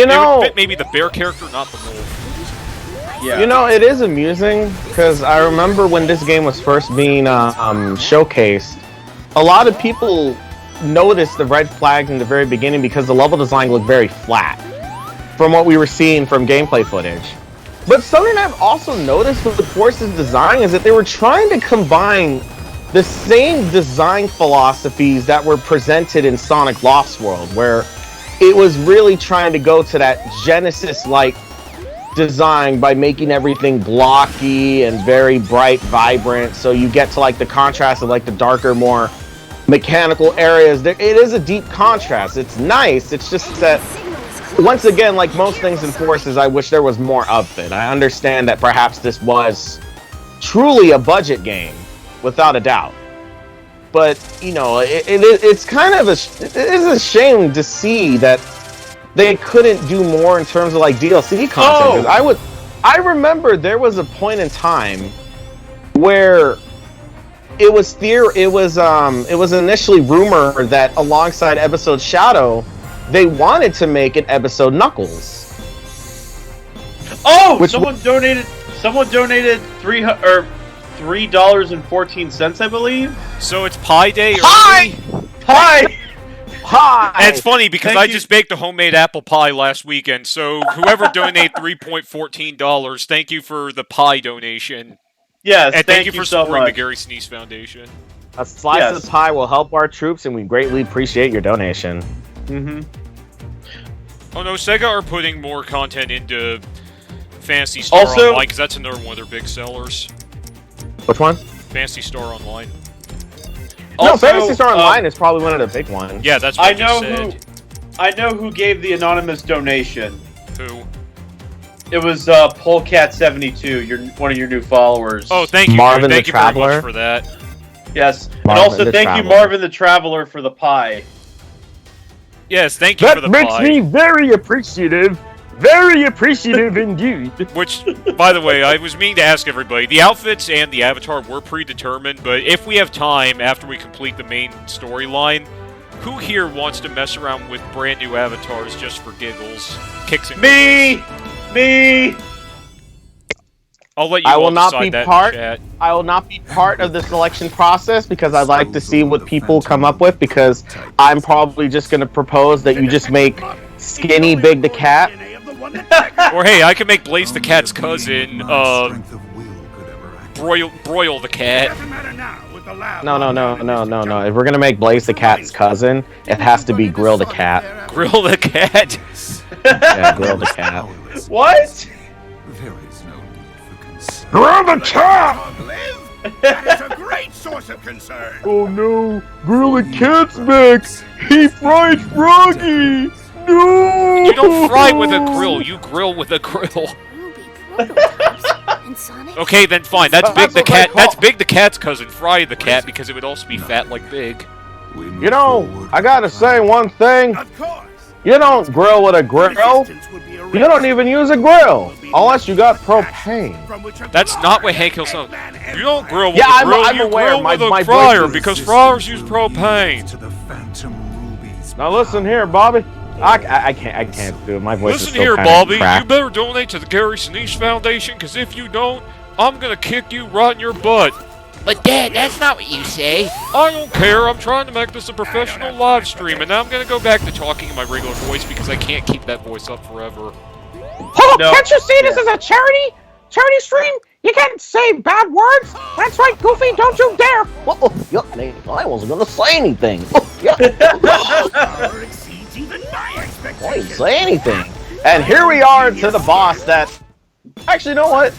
maybe the bear character, not the wolf. Yeah. You know, it is amusing, because I remember when this game was first being showcased, a lot of people noticed the red flags in the very beginning because the level design looked very flat from what we were seeing from gameplay footage. But something I've also noticed with Force's design is that they were trying to combine the same design philosophies that were presented in Sonic Lost World, where it was really trying to go to that Genesis-like design by making everything blocky and very bright, vibrant, so you get to like the contrast of like the darker, more mechanical areas. It is a deep contrast. It's nice. It's just that, once again, like most things in Forces, I wish there was more of it. I understand that perhaps this was truly a budget game, without a doubt. But, you know, it's kind of it is a shame to see that they couldn't do more in terms of like DLC content. I remember there was a point in time where it was initially rumored that alongside episode Shadow, they wanted to make an episode Knuckles. Oh, someone donated $3.14, I believe. So it's Pi Day. Hi. And it's funny because I just baked a homemade apple pie last weekend. So whoever donated $3.14, thank you for the pie donation. Yes, and thank you for so supporting much. the Gary Sinise Foundation. A slice of the pie will help our troops, and we greatly appreciate your donation. Mm-hmm. Oh no, Sega are putting more content into Phantasy Star Online, because that's another one of their big sellers. Which one? Phantasy Star Online. No, Phantasy Star Online is probably one of the big ones. Yeah, that's what I just said. I know who gave the anonymous donation. Who? It was Polecat72, one of your new followers. Oh, thank you, Marvin thank the you very Traveler. much for that. Yes, Marvin and also the thank you, Traveler. Marvin the Traveler, for the pie. Yes, thank you for the pie. That makes me very appreciative. Very appreciative indeed. Which, by the way, I was meaning to ask everybody, the outfits and the avatar were predetermined, but if we have time after we complete the main storyline, Who here wants to mess around with brand new avatars just for giggles? Kicks and Me! Me! I'll let you I all will not decide be that part. in the chat. I will not be part of the selection process because I'd like to see what people come up with. Because I'm probably just going to propose that you just make Skinny Big the cat. Or hey, I can make Blaze the cat's cousin, broil the cat. No. If we're gonna make Blaze the cat's cousin, it has to be Grill the cat. Grill the cat. Yeah, Grill the cat. What? Grill the cat! That is a great source of concern. Oh no, Grill the cat's back! He fried Froggy! No! You don't fry with a grill, you grill with a grill. Okay, then fine. That's Big the cat. That's Big the cat's cousin, Fry the cat, because it would also be fat like Big. You know, I gotta say one thing. Of course. You don't grill with a grill. You don't even use a grill unless you got propane. That's not what Hank Hill says. You don't grill with Yeah, a grill. I'm You aware. grill with My a fryer voice is- because fryers use propane. Now listen here, Bobby. I can't do it. My voice is Listen still here, kinda Bobby. cracked. You better donate to the Gary Sinise Foundation, because if you don't, I'm gonna kick you right in your butt. But Dad, that's not what you say. I don't care. I'm trying to make this a professional live stream, and now I'm gonna go back to talking in my regular voice because I can't keep that voice up forever. Hold on, can't you see this is a charity stream? You can't say bad words. That's right, Goofy. Don't you dare. I wasn't gonna say anything. I didn't say anything. And here we are to the boss that... Actually, you know what?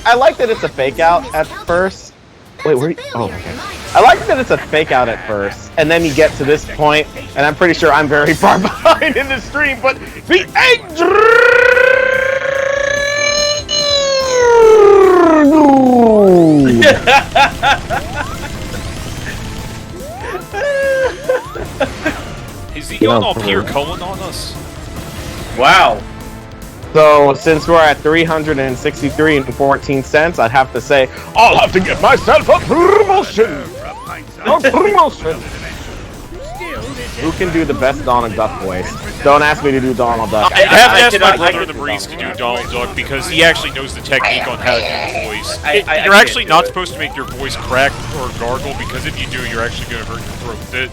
I like that it's a fake out at first. Wait, where? Oh, okay. I like that it's a fake out at first, and then you get to this point, and I'm pretty sure I'm very far behind in the stream, but the egg Is he going all Peter Cullen on us? Wow. So, since we're at 363 and 14 cents, I'd have to say, I'll have to get myself a promotion! A promotion! Who can do the best Donald Duck voice? Don't ask me to do Donald Duck. I have to ask my I brother in can the do Marines to Donald do Donald Duck because he actually knows the technique on how to do the voice. I You're can't actually do not it. supposed to make your voice crack or gargle because if you do, you're actually going to hurt your throat.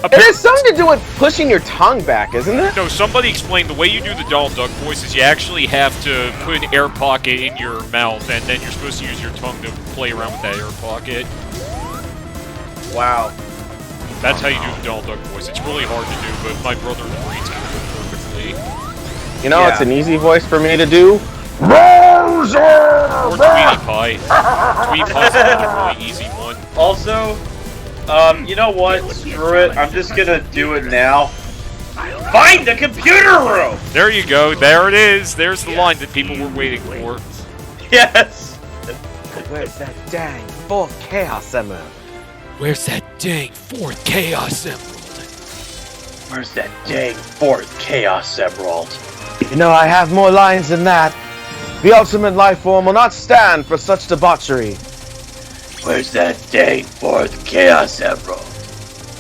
It has something to do with pushing your tongue back, isn't it? No, somebody explained the way you do the Donald Duck voice is you actually have to put an air pocket in your mouth, and then you're supposed to use your tongue to play around with that air pocket. Wow. That's how you do the Donald Duck voice. It's really hard to do, but my brother in the Marines can do it perfectly. You know, Yeah. it's an easy voice for me to do. Or Tweety Pie. Tweety Pie's another really easy one. Also, you know what? Screw it. I'm just gonna do it now. Find the computer room! There you go. There it is. There's the line that people were waiting for. Yes! Where's that dang fourth Chaos Emerald? Where's that dang fourth Chaos Emerald? Where's that dang fourth Chaos Emerald? You know, I have more lines than that. The ultimate life form will not stand for such debauchery. Where's that dang fourth Chaos Emerald?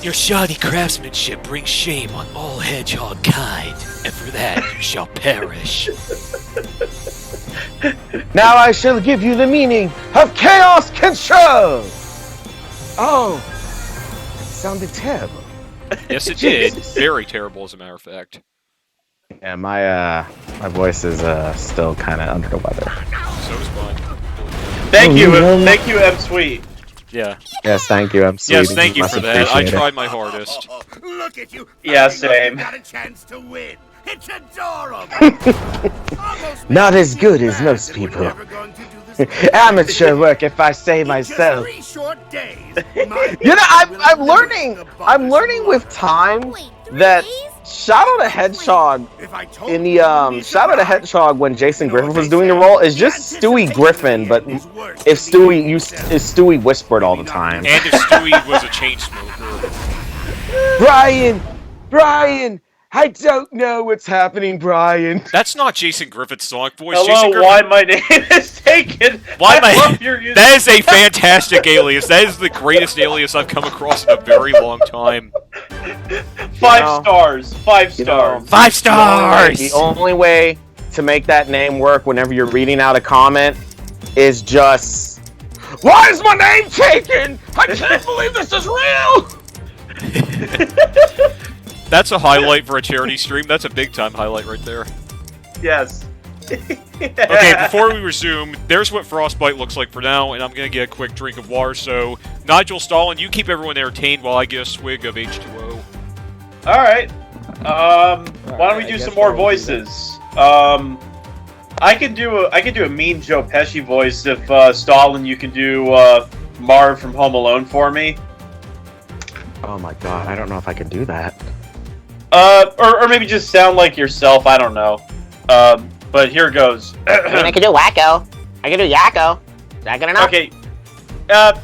Your shoddy craftsmanship brings shame on all hedgehog kind, and for that you shall perish. Now I shall give you the meaning of chaos control! Oh, it sounded terrible. Yes, it did. Very terrible, as a matter of fact. Yeah, my voice is still kind of under the weather. So is mine. Thank you, M Sweet. Yeah. Yes, thank you. I'm sweet. Yes, thank you Much for that. I appreciated. tried my hardest. Look at you. Yeah, same. Got a chance to win. It's adorable. Not as good as most people. Amateur work, if I say myself. 3 short days. You know, I'm learning with time that Shadow the Hedgehog in the Shadow the Hedgehog when Jason Griffin was doing the role is just Stewie Griffin, but if Stewie whispered all the time. And if Stewie was a chain smoker. Brian, I don't know what's happening, Brian. That's not Jason Griffith's Sonic voice. Hello, Jason Griffith... why my name is taken? Why I my... love your using... That is a fantastic alias. That is the greatest alias I've come across in a very long time. 5 stars. 5 stars. 5 stars! The only way to make that name work whenever you're reading out a comment is just... Why is my name taken? I can't believe this is real! That's a highlight for a charity stream. That's a big-time highlight right there. Yes. Okay, before we resume, there's what Frostbite looks like for now, and I'm going to get a quick drink of water, so Nigel, Stalin, you keep everyone entertained while I get a swig of H2O. Alright. Why don't we do some more voices? I can do a mean Joe Pesci voice if, Stalin, you can do, Marv from Home Alone for me. Oh my god, I don't know if I can do that. Or maybe just sound like yourself, I don't know. But here goes. I mean, I can do Wacko. I can do Yakko. Is that good enough? Okay.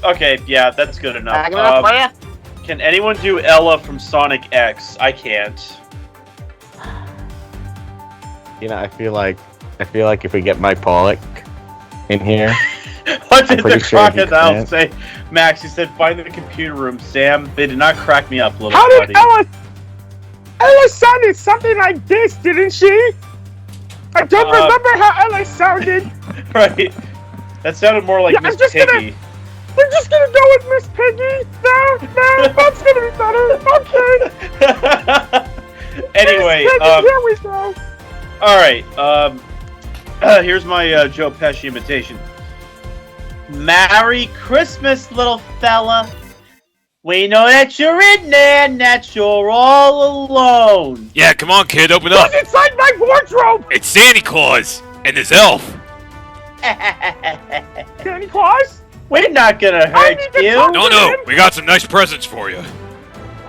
Okay, yeah, that's good enough. Is that good enough for you? Can anyone do Ella from Sonic X? I can't. You know, I feel like if we get Mike Pollock in here... What did the sure crocodile say? Max, he said, find the computer room. Sam, they did not crack me up, little How buddy. did Ella sounded something like this, didn't she? I don't remember how Ella sounded. Right. That sounded more like Miss Piggy. We're just gonna go with Miss Piggy. No, that's gonna be better. Okay. Anyway, Miss Piggy, here we go. Alright, here's my Joe Pesci imitation. Merry Christmas, little fella. We know that you're in there and that you're all alone. Yeah, come on, kid, open up. What's inside my wardrobe? It's Santa Claus and his elf. Santa Claus? We're not gonna hurt you. No, we got some nice presents for you.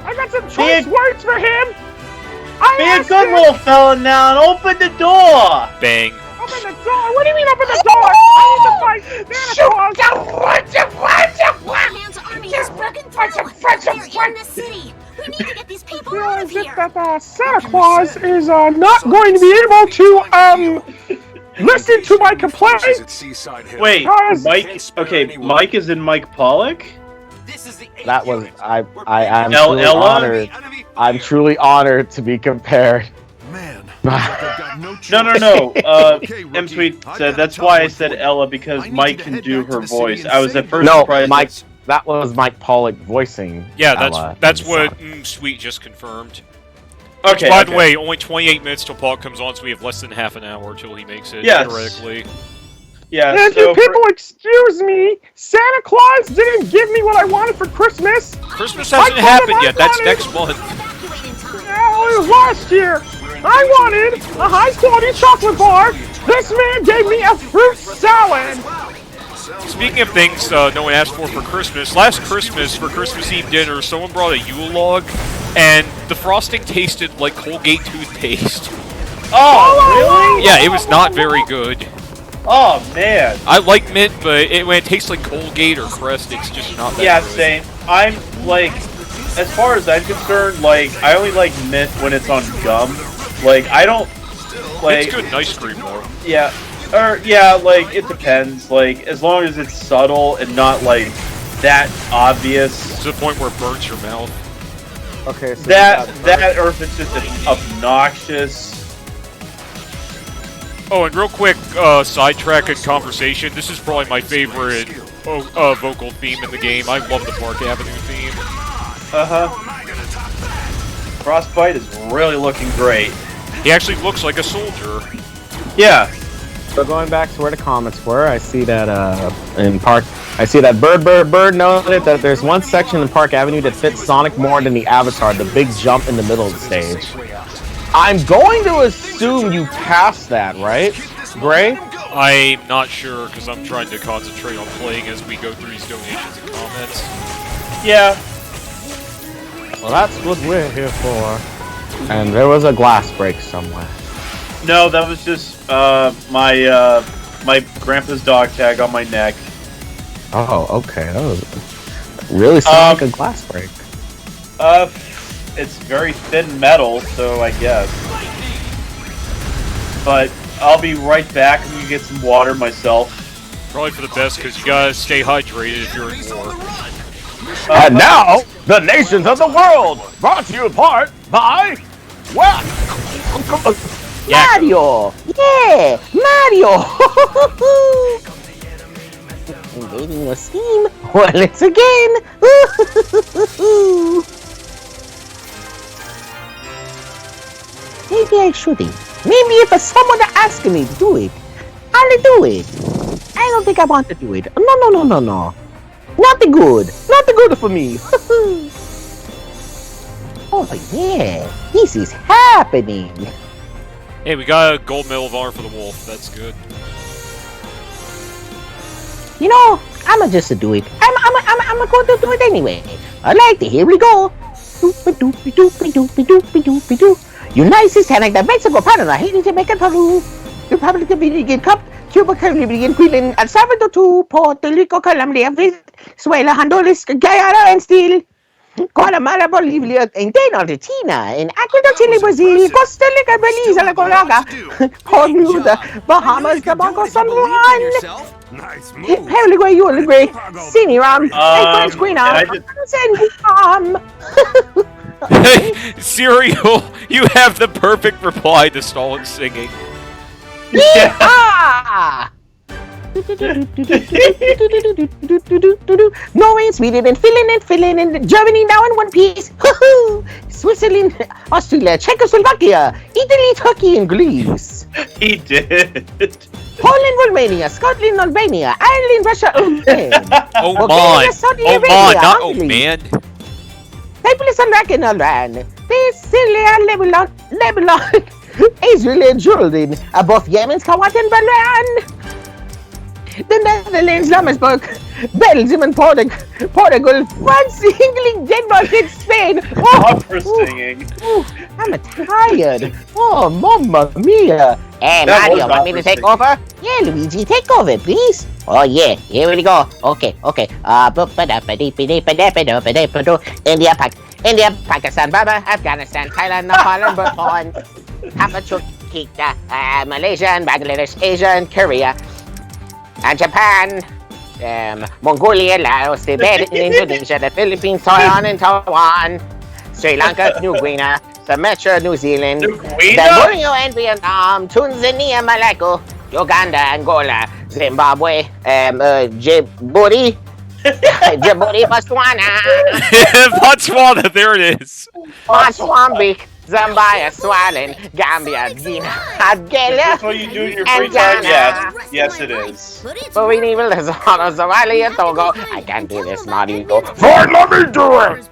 I got some choice words for him. Be a good little fella now and open the door. Bang. Open the door? What do you mean open the door? I need to fight Santa Claus. Man's army has broken through. They're in the city. We need to get these people out of here. That Santa Claus is not going to be able to listen to my complaints. Wait, Mike. Okay, Mike is in Mike Pollock. That was I'm truly honored. I'm truly honored to be compared. Man, No. M Sweet said that's why I said Ella because Mike can do her voice. I was at first surprised. Mike. That was Mike Pollock voicing. Yeah, Ella that's what Sweet just confirmed. Okay. By the way, only 28 minutes till Pollock comes on, so we have less than half an hour till he makes it. Yes. Theoretically. Yeah. And So people excuse me, Santa Claus didn't give me what I wanted for Christmas. Christmas hasn't happened yet. That's next month. No, it was last year. I wanted a high-quality chocolate bar. This man gave me a fruit salad. Speaking of things no one asked for Christmas, last Christmas, for Christmas Eve dinner, someone brought a Yule log, and the frosting tasted like Colgate toothpaste. Oh, really? Yeah, it was not very good. Oh, man. I like mint, but when it tastes like Colgate or Crest, it's just not that good. Same. I'm, like, as far as I'm concerned, like, I only like mint when it's on gum. Like, I don't, like... It's good in ice cream, though. Yeah. Like, it depends. Like, as long as it's subtle and not, like, that obvious. To the point where it burns your mouth. Okay, so that, or if it's just obnoxious. Oh, and real quick, sidetrack and conversation. This is probably my favorite vocal theme in the game. I love the Park Avenue theme. Frostbite is really looking great. He actually looks like a soldier. Yeah. So going back to where the comments were, I see that I see that Bird noted that there's one section in Park Avenue that fits Sonic more than the Avatar, the big jump in the middle of the stage. I'm going to assume you passed that, right, Gray? I'm not sure, because I'm trying to concentrate on playing as we go through these donations and comments. Yeah. Well, that's what we're here for. And there was a glass break somewhere. No, that was just my grandpa's dog tag on my neck. Oh, okay. That was really sounded like a glass break. it's very thin metal, so I guess. But I'll be right back. I'm gonna get some water myself. Probably for the best, because you gotta stay hydrated if you're in war. And now, the nations of the world, brought to you in part by Mario! Yeah! Mario! Invading your Steam? Well, it's again! Maybe I shouldn't. Maybe if someone asked me to do it, I'll do it. I don't think I want to do it. No. Nothing good. Nothing good for me. Oh yeah, this is happening. Hey, we got a gold medal of honor for the wolf. That's good. You know, I'ma just do it. I'm going to do it anyway. Alright, here we go. United States, Canada, Mexico, Panama, Haiti, Jamaica, Peru, Republic of Dominican, Cuba, Caribbean, Greenland, El Salvador, Puerto Rico, Colombia, Venezuela, Honduras, Guyana, and still Guatemala, Bolivia, and then Argentina, and Ecuador, Chile, Brazil, Costa Rica, Belize, Nicaragua, Bermuda, Bahamas, Tobago, San Juan, Paraguay, Uruguay, Siniram, French Guiana, and Guam. Cereal, you have the perfect reply to Stalin singing. Yeah! Norway, Sweden, and Finland, and Germany now in one piece. Switzerland, Australia, Czechoslovakia, Italy, Turkey, and Greece. He did. Poland, Romania, Scotland, Albania, Ireland, Russia, Oh Bulgaria, man, Saudi oh Arabia, man, not oh Hungary, man. Cyprus, Iraq, and Iran. Syria, Lebanon, Israel, and Jordan. Above Yemen, Kuwait, and Bahrain. The Netherlands, Luxembourg, Belgium, and Portugal, France, England, Denmark, and Spain. Stop for singing. I'm tired. Oh, mamma mia. Hey, Mario, want me to take over? Yeah, Luigi, take over, please. Oh, yeah, here we go. Okay. India, Pakistan, Burma, Afghanistan, Thailand, Nepal, Bhutan, Kampuchea, Malaysia, and Bangladesh, Asia, and Korea, and Japan, Mongolia, Laos, Tibet, Indonesia, the Philippines, Taiwan, Sri Lanka, New Guinea, Sumatra, New Zealand, Borneo and Vietnam, Tanzania, Malacca, Uganda, Angola, Zimbabwe, Djibouti, Botswana. Botswana, there it is. Mozambique, Zambia, Swaziland, Gambia, Guinea, That's what you do in your free time? Yes, it is. Suriname, Lesotho, Somalia, Togo. I can't do this, Mario. Fine, let me do it.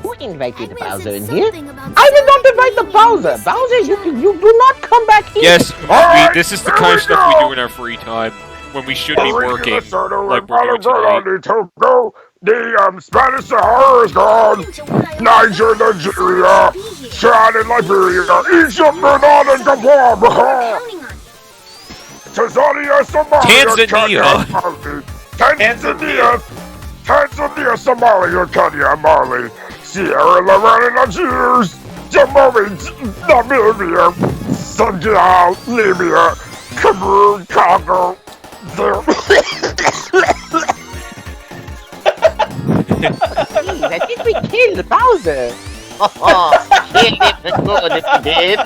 Who invited Bowser in here? I did not invite the Bowser. Bowser, you do not come back here. Yes, this is the kind of stuff we do in our free time when we should be working, like we're doing tonight. The Spanish Sahara is gone. Niger, Nigeria, Chad and Liberia, Egypt, Sudan and Gabon. Tanzania, Somalia, Kenya, Tanzania, Somalia, Kenya, Mali, Sierra Leone and Algiers, Namibia, Senegal, Libya, Cameroon, Congo. Jeez, I think we killed Bowser. Oh, killed it good if we did.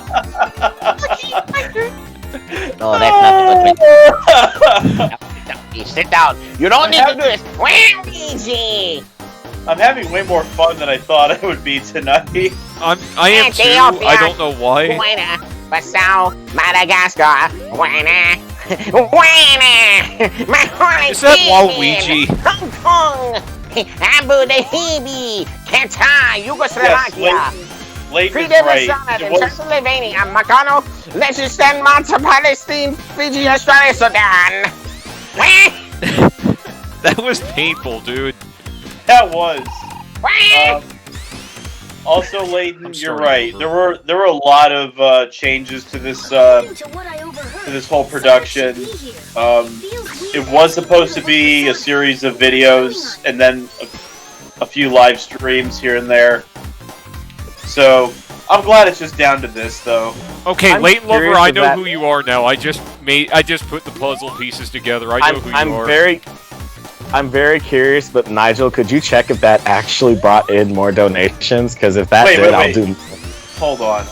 No, that's not good. Sit down. You don't need to do this. Easy. I'm having way more fun than I thought I would be tonight. I am too. I don't know why. Buena, Passau, Madagascar, Buena, Is that Waluigi? Hong Kong, Abu Dhabi, Qatar, Yugoslavia, Yes, Freedom right. Summit in Pennsylvania, Macano, Liechtenstein, Malta, Palestine, Fiji, Australia, Sudan. That was painful, dude. That was. Also, Layton, you're right. There were a lot of changes to this whole production. It was supposed to be a series of videos and then a few live streams here and there. So I'm glad it's just down to this, though. Okay, I'm Leighton Lover, curious I if know that- who you are now. I just put the puzzle pieces together. I know who you are. I'm very curious, but Nigel, could you check if that actually brought in more donations? Because if that did, I'll do. Hold on.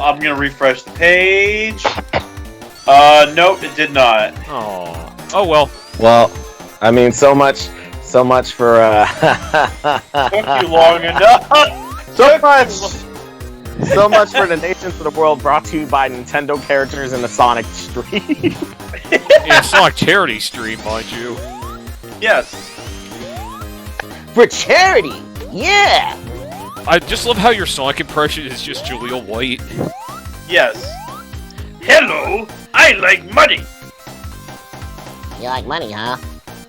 I'm gonna refresh the page. Nope, it did not. Oh well. Well, I mean, so much for Took you long enough. so much for the Nations of the World, brought to you by Nintendo characters in the Sonic stream. Yeah, Sonic charity stream, mind you. Yes. For charity, yeah. I just love how your Sonic impression is just Jaleel White. Yes. Hello, I like money. You like money, huh?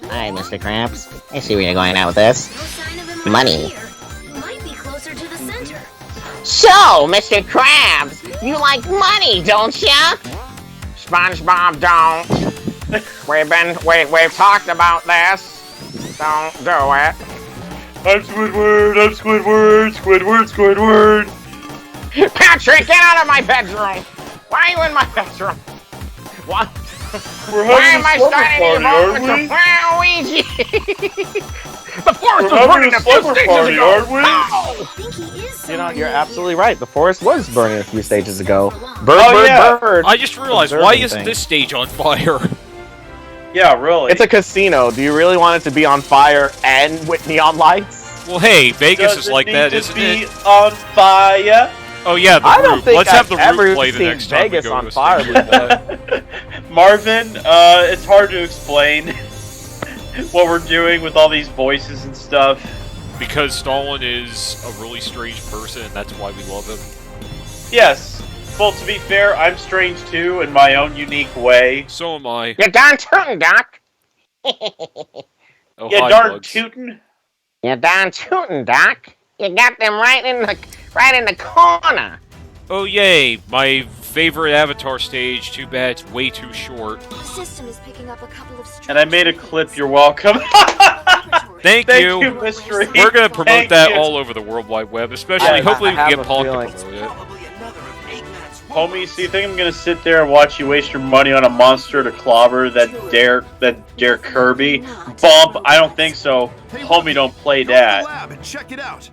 Alright, Mr. Krabs. I see where you're going out with this. Money. Might be closer to the center. So, Mr. Krabs, you like money, don't ya? SpongeBob don't. We've talked about this. Don't do it. I'm Squidward. Patrick, get out of my bedroom! Why are you in my bedroom? What? We're Why having am I a slumber starting party, to aren't we? Luigi? The forest We're was having burning a a few slumber stages party, ago! aren't we? I think he is You know, somewhere you're near absolutely here. right. The forest was burning a few stages ago. Oh, Bird. I just realized, why Observing isn't things. this stage on fire? Yeah, really. It's a casino. Do you really want it to be on fire and with neon lights? Well, hey, Vegas Does is like it that, need isn't to be it? on fire? Oh yeah, the I don't Root. think Let's I've have the ever Root play the seen next time Vegas we go on to the fire stage. with that. Marvin, it's hard to explain what we're doing with all these voices and stuff. Because Stalin is a really strange person, and that's why we love him. Yes. Well, to be fair, I'm strange too in my own unique way. So am I. You're darn tootin', Doc. Oh, Yeah, hi, darn Bugs. tootin'. You're darn tootin', Doc. You got them right in the corner. Oh yay, my favorite Avatar stage. Too bad it's way too short. The system is picking up a couple of And I made a clip. You're welcome. Thank Thank you. you, Mystery. We're gonna promote Thank that you. all over the World Wide Web, especially I hopefully we have can a get Pollock feeling. to promote it. Homie, so you think I'm gonna sit there and watch you waste your money on a monster to clobber that dare Kirby? Bump! I don't think so. Homie, don't play that. Lab and check it out.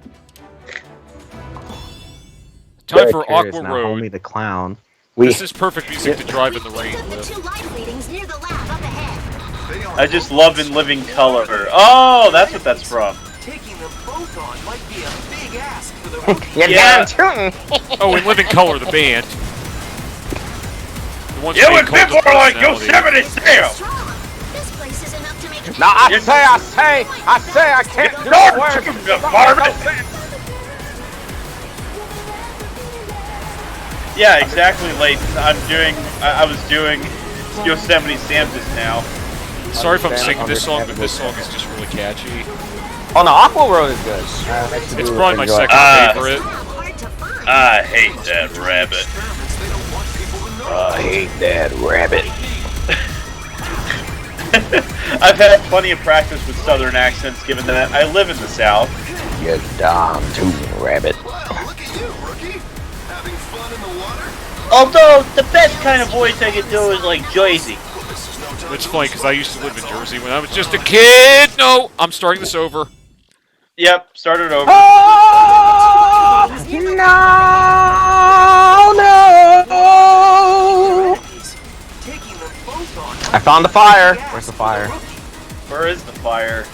Time Very for curious Aqua now, Road. Homie the clown. This is perfect music to drive in the rain Took the with. 2 light readings near the lab up ahead. I just love in living color. Oh, that's what that's from. Taking them both on might be a big ask for the rookie. You're Yeah. darn tootin'. Oh, in Living Color, the band. The ones It being would be called the more like personality. Yosemite Sam! Strong. This place is enough to make a No, I say, I can't do Darn the work. tootin', Marvin! Yeah, exactly, Leighton. I was doing Yosemite Sam just now. Sorry if I'm singing this song, but this song is just really catchy. Oh no, Aqua Road is good. It's probably my second favorite. hard to find. I hate that rabbit. I hate that rabbit. I've had plenty of practice with southern accents given that I live in the South. You damn tootin' rabbit. Well, look at you, rookie. Having fun in the water? Although, the best kind of voice I could do is like Jersey. Well, this is no time It's to funny because I used to live in Jersey when I was just a kid. No, I'm starting this over. Yep, start it over. Oh, no. Taking them both on I found the fire. Where's the fire? Where is the fire?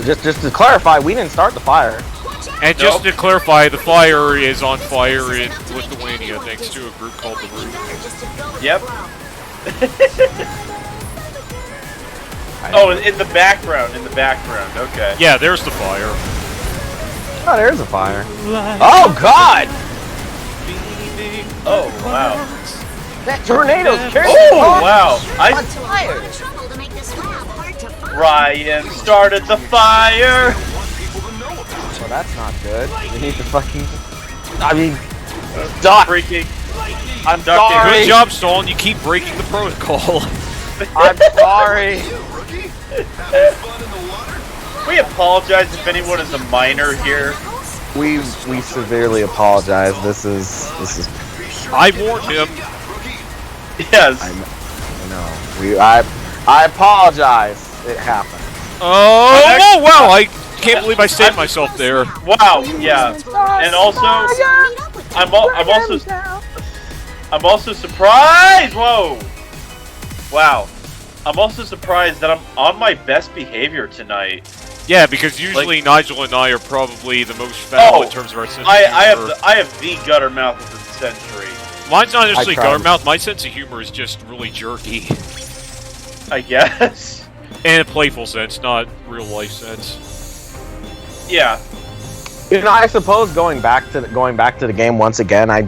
Just to clarify, we didn't start the fire. And just to clarify, the fire is on fire in Lithuania thanks to a group called the Root. Yep. Oh, in the background, okay. Yeah, there's the fire. Oh, there's a fire. Oh God! Oh, wow. That tornado's carrying Oh, wow. on fire. Trouble to make this lab hard to find. Ryan started the fire! Well, that's not good. We need to fucking... I mean... Duck! Freaking... I'm Duck sorry! Good job, Stalin. You keep breaking the protocol. I'm sorry! We apologize if anyone is a minor here. We severely apologize. This is. I warned him. Yes. I know. I apologize. It happened. Oh wow! I can't believe I saved myself there. Wow. Yeah. And also, I'm also surprised. Whoa. Wow. I'm also surprised that I'm on my best behavior tonight. Yeah, because usually Nigel and I are probably the most foul in terms of our sense of humor. I have the gutter mouth of the century. Mine's not necessarily gutter mouth. My sense of humor is just really jerky. I guess. In a playful sense, not real life sense. Yeah. You know, I suppose going back to the game once again, I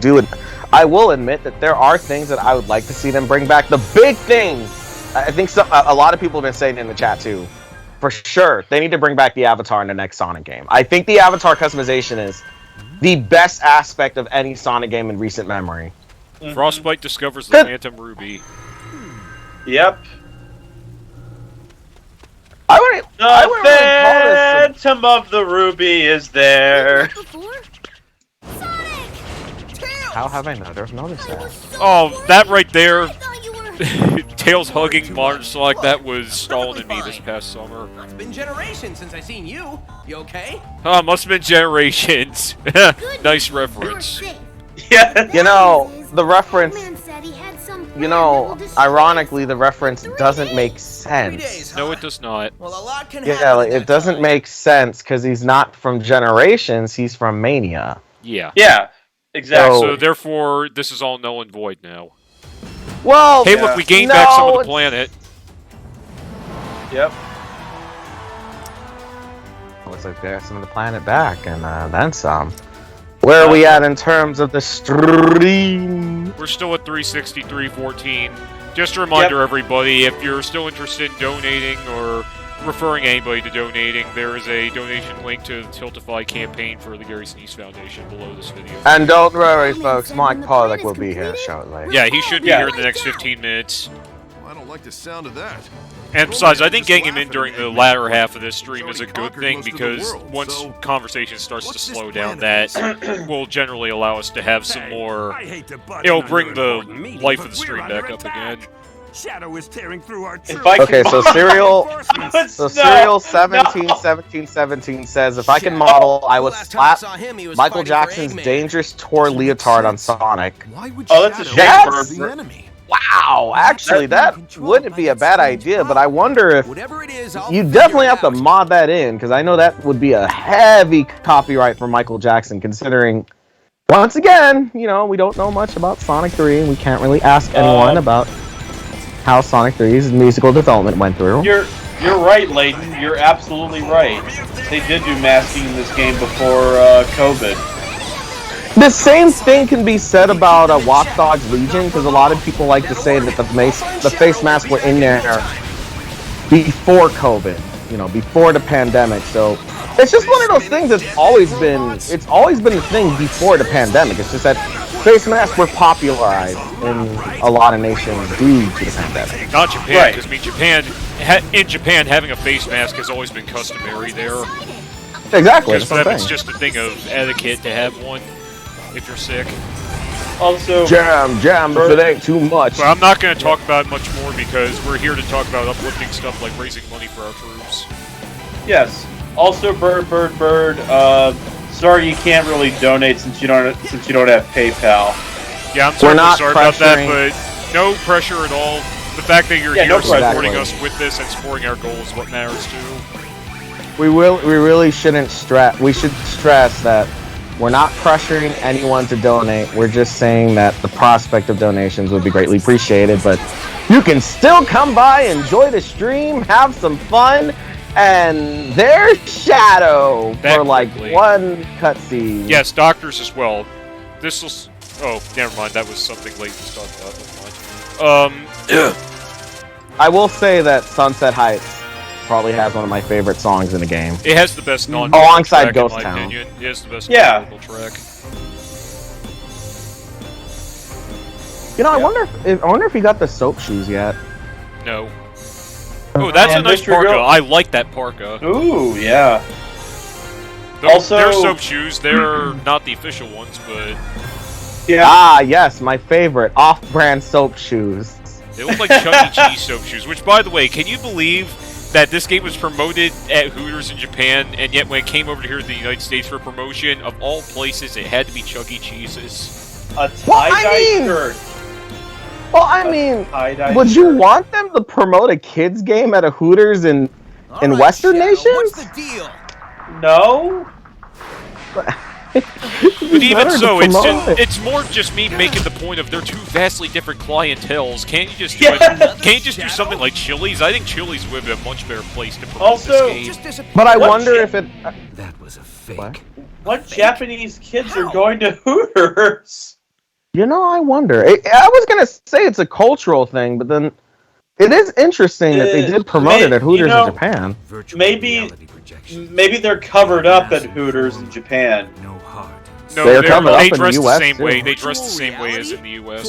will admit that there are things that I would like to see them bring back. The big thing, I think a lot of people have been saying in the chat too. For sure, they need to bring back the avatar in the next Sonic game. I think the avatar customization is the best aspect of any Sonic game in recent memory. Frostbite discovers the Phantom Ruby. Yep. I wouldn't really call this Phantom of the Ruby is there. How have I never noticed that? Oh, that right there. Tails hugging Modern Sonic, that was stalling in me this past summer. It's been generations since I seen you. You okay? Oh, must have been generations. Nice reference. Yeah. You know, the reference. You know, ironically, the reference doesn't make sense. No, it does not. Well, a lot can Yeah, like, it doesn't make sense because he's not from Generations, he's from Mania. Yeah. Yeah, exactly. So therefore, this is all null and void now. Well, hey, look, we gained back some of the planet. Yep. Looks like there's some of the planet back, and then some. Where are we at in terms of the stream? We're still at 363.14. Just a reminder, everybody, if you're still interested in donating or referring anybody to donating, there is a donation link to the Tiltify campaign for the Gary Sinise Foundation below this video. And don't worry, folks, Mike Pollock will be here shortly. Yeah, he should be here in the next 15 minutes. Well, I don't like the sound of that. And besides, I think getting him in during the latter half of this stream is a good thing, because once conversation starts to slow down, that will generally allow us to have some more... It'll bring the life of the stream back up again. Shadow is tearing through our troops. Okay, so Serial 171717 says, if I can model, I would slap Michael Jackson's Dangerous Tour leotard on Sonic. Oh, that's a shame. Wow, actually, that wouldn't be a bad idea, but I wonder if you definitely have to mod that in, because I know that would be a heavy copyright for Michael Jackson, considering, once again, you know, we don't know much about Sonic 3, and we can't really ask anyone about how Sonic 3's musical development went through. You're right, Layden. You're absolutely right. They did do masking in this game before COVID. The same thing can be said about Watch Dogs Legion, because a lot of people like to say that the face masks were in there before COVID, you know, before the pandemic. So it's just one of those things that's always been the thing before the pandemic. It's just that face masks were popularized in a lot of nations due to the pandemic. Not Japan, because I mean, in Japan, having a face mask has always been customary there. Exactly. Because for them, it's just a thing of etiquette to have one if you're sick. Also, jam, if it ain't too much. But I'm not going to talk about it much more, because we're here to talk about uplifting stuff like raising money for our troops. Yes. Also, Bird. Sorry, you can't really donate since you don't have PayPal. Yeah, I'm sorry about that, but no pressure at all. The fact that you're here supporting us with this and supporting our goals is what matters too. We really shouldn't stress. We should stress that we're not pressuring anyone to donate. We're just saying that the prospect of donations would be greatly appreciated, but you can still come by, enjoy the stream, have some fun, and there's Shadow for like one cutscene. Yes, doctors as well. This was... Oh, never mind. That was something Layton was talking about. Never mind. I will say that Sunset Heights probably has one of my favorite songs in the game. It has the best alongside track, Ghost in my Town. opinion. It has the best non-vocal track. You know, I wonder if he got the soap shoes yet. No. Oh, that's a nice parka. I like that parka. Ooh, yeah. Also, they're soap shoes. They're not the official ones, but yeah. Ah, yes, my favorite off-brand soap shoes. they look like Chuck E. Cheese soap shoes. Which, by the way, can you believe that this game was promoted at Hooters in Japan, and yet when it came over here to the United States for promotion, of all places, it had to be Chuck E. Cheese's? A tie-dye shirt. Well, I mean, would you want them to promote a kids game at a Hooters in Western nations? What's the deal? No. But even so, it's more just me making the point of they're two vastly different clienteles. Can't you just do can't you just do something like Chili's? I think Chili's would be a much better place to promote this game. But I wonder if it. That was a fake. What Japanese kids are going to Hooters? You know, I wonder. I was gonna say it's a cultural thing, but then it is interesting that they did promote it at Hooters in Japan. Maybe they're covered up at Hooters in Japan. No, they dress the same way. They dress the same way as in the U.S.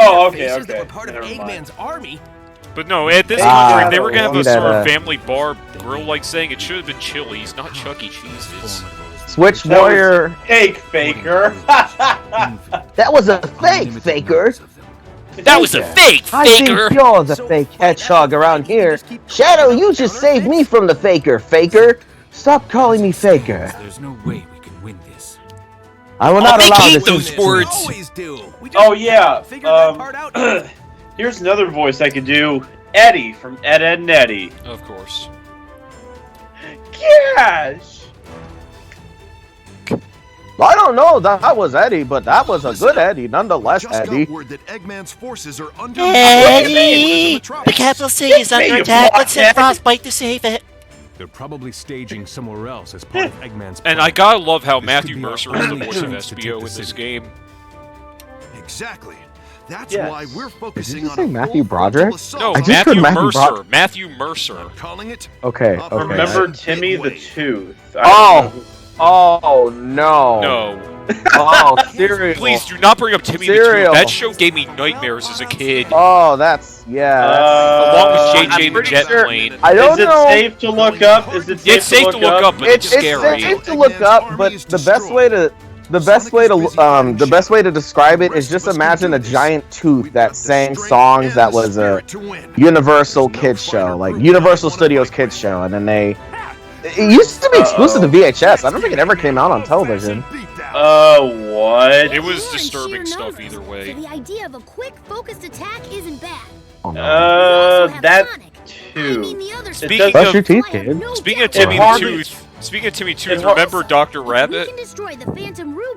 Oh, okay. Eggman's army. But no, at this point, they were gonna have a sort of family bar grill-like saying. It should have been Chili's, not Chuck E. Cheese's. Switch Warrior. Fake Faker. That was a fake Faker. That was a fake Faker. I think you're the fake hedgehog around here. Shadow, you just saved me from the Faker. Stop calling me Faker. There's no way we can win this. I will not allow this. Those words. Oh yeah. Here's another voice I could do. Eddie from Ed, Edd n Eddy. Of course. Gosh. I don't know, that was Eddie, but that was a good Eddie, nonetheless, Eddie. That Eggman's forces are under Eddie! The capital city is under attack. Let's send Frostbite to save it. They're probably staging somewhere else as part of Eggman's plan. And I gotta love how Matthew Mercer is the voice of SBO in this game. Exactly. That's why we're focusing on say Matthew Broderick? No, I just heard Mercer. Matthew Mercer. Calling it. Okay. Remember Timmy the Tooth? Oh no. No. Oh, Serial. Please do not bring up Timmy the Tooth. That show gave me nightmares as a kid. Oh, that's along with JJ the Jet Plane. I don't know. Is it safe to look up? Is it safe it's safe to look up, but it's scary. It's safe to look up, but the best way to describe it is just imagine a giant tooth that sang songs that was a Universal kids show, like Universal Studios kids show, and then it used to be exclusive to VHS. I don't think it ever came out on television. What? It was disturbing stuff either way. So the idea of a quick, focused attack isn't bad. Oh, no. That too. Speaking Brush your teeth, kid. Speaking of Timmy the Tooth, remember Dr. Rabbit?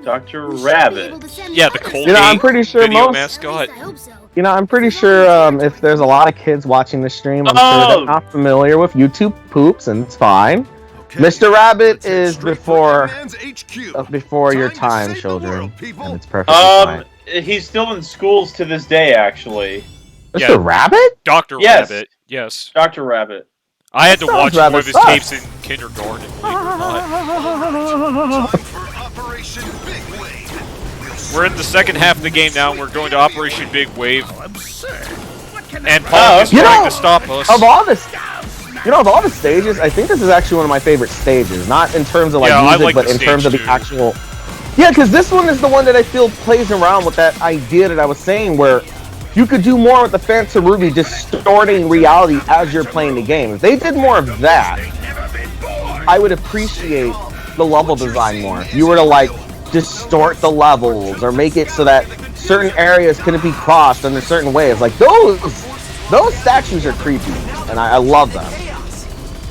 Dr. Rabbit. Yeah, the Colgate I'm pretty sure video mascot. I'm pretty sure if there's a lot of kids watching the stream, I'm sure they're not familiar with YouTube poops, and it's fine. Mr. Rabbit is before your time, children, and it's perfectly fine. He's still in schools to this day, actually. Mr. Rabbit? Dr. Rabbit, yes. Dr. Rabbit. I had to watch one of his tapes in kindergarten, believe it or not. We're in the second half of the game now, and we're going to Operation Big Wave. And Pollock is trying to stop us. Of all the stages, I think this is actually one of my favorite stages. Not in terms of music, but in terms of the actual. Yeah, because this one is the one that I feel plays around with that idea that I was saying, where you could do more with the Phantom Ruby distorting reality as you're playing the game. If they did more of that, I would appreciate the level design more. If you were to distort the levels or make it so that certain areas couldn't be crossed in a certain ways. Like those statues are creepy, and I love them.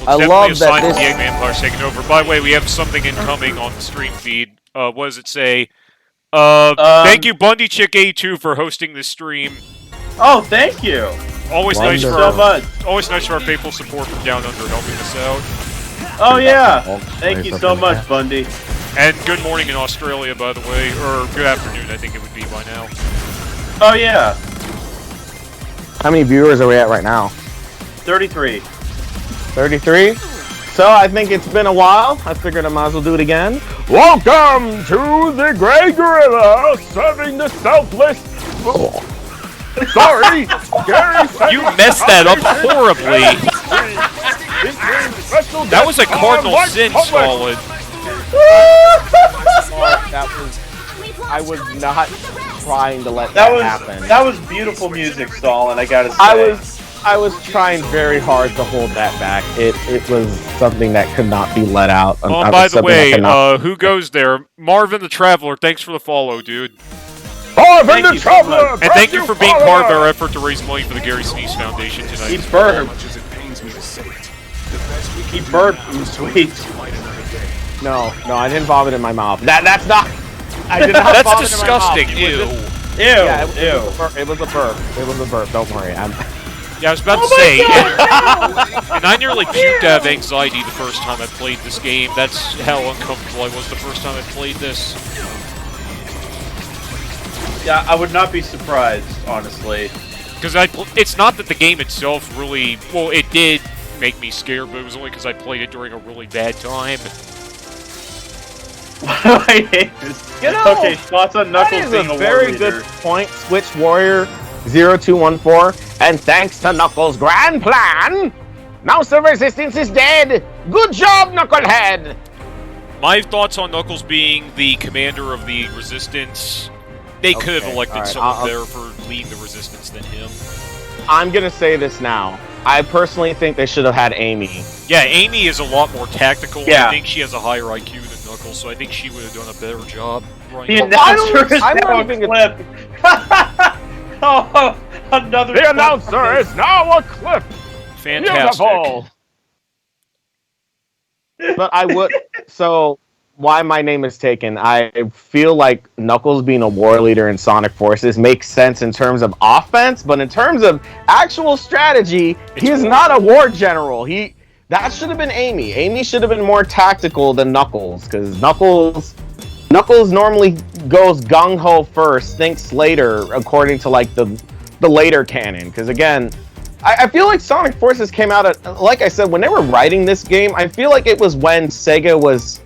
I love that the Eggman player's taking over. By the way, we have something incoming on the stream feed. What does it say? Thank you, Bundy Chick A2, for hosting this stream. Oh, thank you. Always nice for our faithful support from Down Under helping us out. Oh yeah, thank you so much, Bundy. And good morning in Australia, by the way, or good afternoon, I think it would be by now. Oh yeah. How many viewers are we at right now? 33. 33? So I think it's been a while. I figured I might as well do it again. Welcome to the Grey Gorilla serving the Selfless. Sorry, Gary Sinise. You messed that up horribly. That was a cardinal sin, Solid. I was not trying to let that happen. That was beautiful music, Stalin. I gotta say. I was trying very hard to hold that back. It was something that could not be let out. Oh, by the way, who goes there? Marvin the Traveler. Thanks for the follow, dude. Marvin the Traveler! And thank you for being part of our effort to raise money for the Gary Sinise Foundation tonight. He burped. He burped. Sweet. No, I didn't vomit in my mouth. That's not. I did not. That's disgusting. Ew. Yeah, it was a burp. It was a burp. Don't worry. Yeah, I was about to say, and I nearly puked out of anxiety the first time I played this game. That's how uncomfortable I was the first time I played this. Yeah, I would not be surprised, honestly. Because it's not that the game itself really, well, it did make me scared, but it was only because I played it during a really bad time. I hate this. Okay, thoughts on Knuckles being a very war good leader. point, Switch Warrior 0214. And thanks to Knuckles' grand plan, now the Resistance is dead. Good job, Knucklehead. My thoughts on Knuckles being the commander of the Resistance, they could have elected someone there for leading the Resistance than him. I'm gonna say this now. I personally think they should have had Amy. Yeah, Amy is a lot more tactical. Yeah. I think she has a higher IQ than Knuckles, so I think she would have done a better job. Right. The announcer is now a clip. Oh, another. The announcer is now a clip. Fantastic. Beautiful. But I would. So why my name is taken? I feel like Knuckles being a war leader in Sonic Forces makes sense in terms of offense, but in terms of actual strategy, he is not a war general. That should have been Amy. Amy should have been more tactical than Knuckles, because Knuckles normally goes gung-ho first, thinks later, according to like the later canon. Because again, I feel like Sonic Forces came out at, like I said, when they were writing this game, I feel like it was when Sega was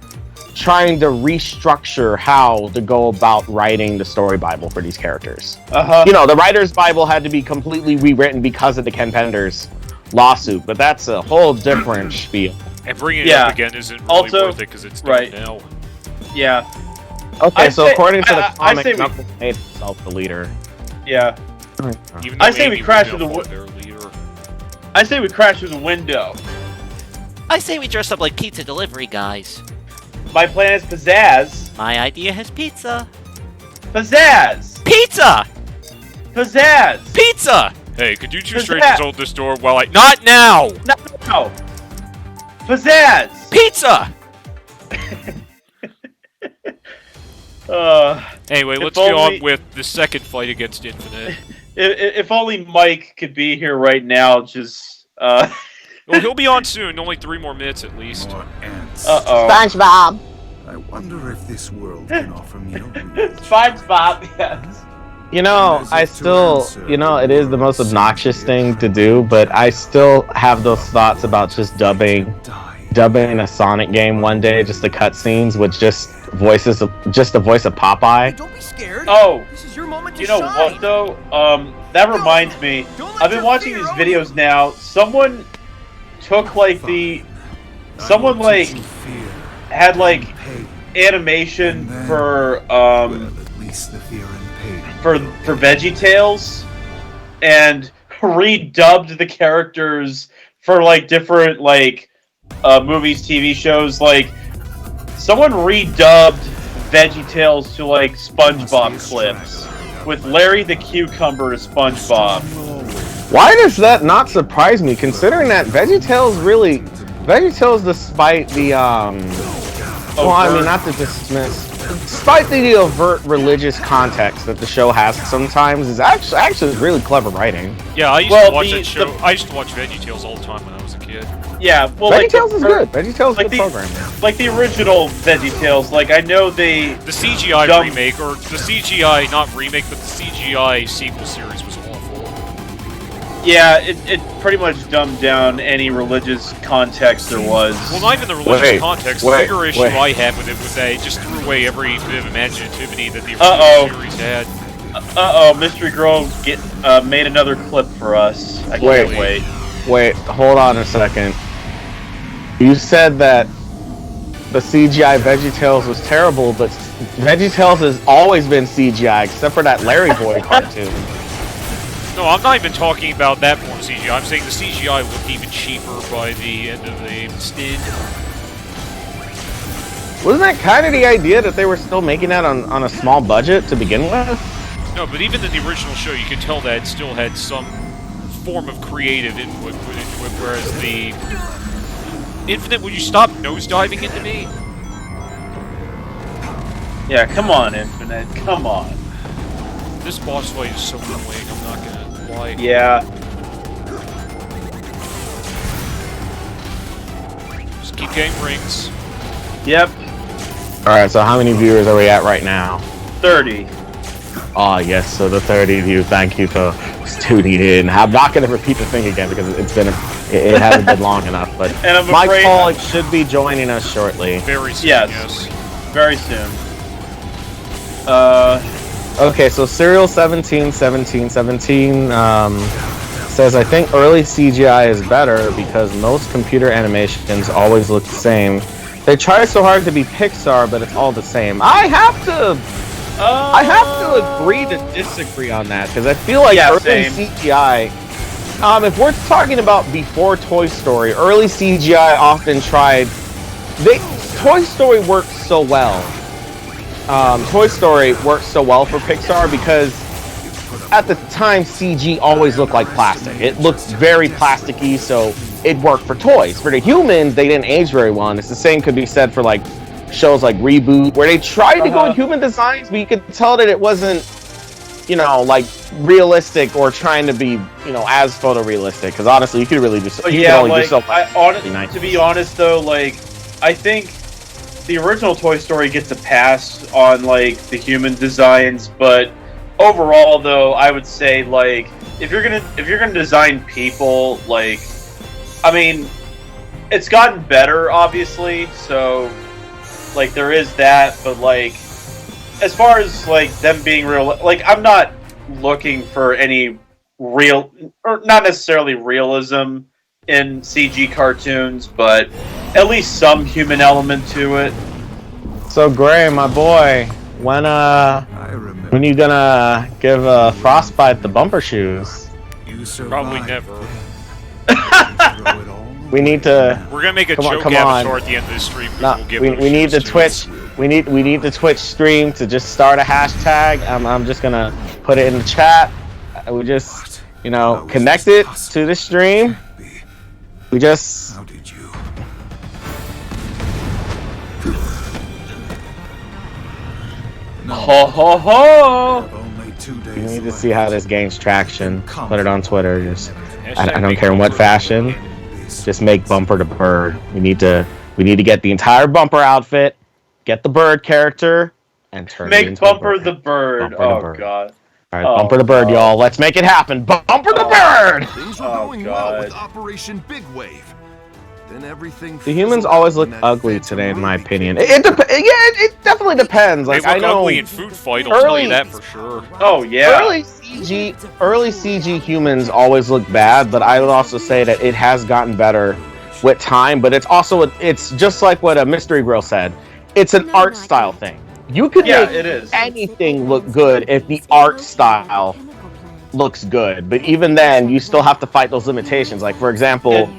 trying to restructure how to go about writing the story Bible for these characters. You know, the writer's Bible had to be completely rewritten because of the Ken Penders lawsuit, but that's a whole different spiel. And bringing it up again isn't really worth it because it's done now. Yeah. Okay, so according to the comic, Knuckles made himself the leader. Yeah. Even though I say Amy we crash was through now the their leader. I say we crash through the window. I say we dress up like pizza delivery guys. My plan is pizzazz. My idea has pizza. Pizzazz! Pizza! Pizzazz! Pizza! Hey, could you two strangers hold this door while I... Not now! No! Pizzazz! Pizza! Anyway, let's get on with the second fight against Infinite. If only Mike could be here right now, just... Well, he'll be on soon. Only 3 more minutes at least. Uh-oh. SpongeBob. I wonder if this world can offer me a SpongeBob, yes. You know, I still, it is the most obnoxious thing to do, but I still have those thoughts about just dubbing a Sonic game one day, just the cutscenes with just the voice of Popeye. Don't be scared. Oh, this is your moment to you know shine. what though? That reminds me. I've been watching these videos now. Someone took like someone like had like animation for VeggieTales and redubbed the characters for like different like movies, TV shows. Like someone redubbed VeggieTales to like SpongeBob clips with Larry the Cucumber as SpongeBob. Why does that not surprise me, considering that VeggieTales, despite the well, I mean, not to dismiss, despite the overt religious context that the show has sometimes, is actually really clever writing. Yeah, I used to watch that show. I used to watch VeggieTales all the time when I was a kid. Yeah, well, VeggieTales is good. VeggieTales is a good program. Like the original VeggieTales, like I know the CGI remake, or the CGI not remake, but the CGI sequel series was awful. Yeah, it pretty much dumbed down any religious context there was. Well, not even the religious context. The bigger issue I had with it was that it just threw away every bit of imaginativity that the original series had. Mystery Girl made another clip for us. I can't wait. Wait, hold on a second. You said that the CGI VeggieTales was terrible, but VeggieTales has always been CGI, except for that Larry Boy cartoon. No, I'm not even talking about that form of CGI. I'm saying the CGI looked even cheaper by the end of the stint. Wasn't that kind of the idea that they were still making that on a small budget to begin with? No, but even in the original show, you could tell that it still had some form of creative input put into it, whereas the Infinite, would you stop nosediving into me? Yeah, come on, Infinite, come on. This boss fight is so annoying, I'm not gonna lie. Yeah. Just keep getting rings. Yep. Alright, so how many viewers are we at right now? 30. Oh, yes, so the 30 of you, thank you for tuning in. I'm not going to repeat the thing again because it hasn't been long enough, but Mike Pollock should be joining us shortly. Very soon, yes. Very soon. Okay, so Serial 171717 says, I think early CGI is better because most computer animations always look the same. They try so hard to be Pixar, but it's all the same. I have to agree to disagree on that because I feel like early CGI. If we're talking about before Toy Story, early CGI often tried. Toy Story worked so well. Toy Story worked so well for Pixar because at the time CG always looked like plastic. It looked very plasticky, so it worked for toys. For the humans, they didn't age very well. And it's the same could be said for like shows like Reboot, where they tried to go in human designs, but you could tell that it wasn't, like realistic or trying to be, as photorealistic. Because honestly, you could really just to be honest though, like I think the original Toy Story gets a pass on like the human designs, but overall though, I would say like if you're gonna design people, like I mean, it's gotten better obviously, so like there is that, but like as far as like them being real, like I'm not looking for any real or not necessarily realism in CG cartoons, but at least some human element to it. So Gray, my boy, when you gonna give Frostbite the bumper shoes? Probably never. We need to. We're gonna make a joke avatar at the end of this stream. We need the Twitch. We need the Twitch stream to just start a hashtag. I'm just gonna put it in the chat. We just connect it to the stream. We just. How did you? Ho ho ho! We need to see how this gains traction. Put it on Twitter. Just I don't care in what fashion. Just make Bumper the bird. We need to get the entire Bumper outfit, get the bird character, and turn it into Bumper the bird. Bumper the bird. God. All right, Bumper the bird, y'all. Let's make it happen. Bumper the bird. Things were going well with Operation Big Wave. Then everything. The humans always look ugly today, in my opinion. It definitely depends. Like they look I know ugly in Food Fight. I'll tell you that for sure. Oh yeah. Early CG humans always look bad, but I would also say that it has gotten better with time. But it's just like what a Mystery Grill said. It's an art style thing. You could make anything look good if the art style looks good, but even then, you still have to fight those limitations. Like for example.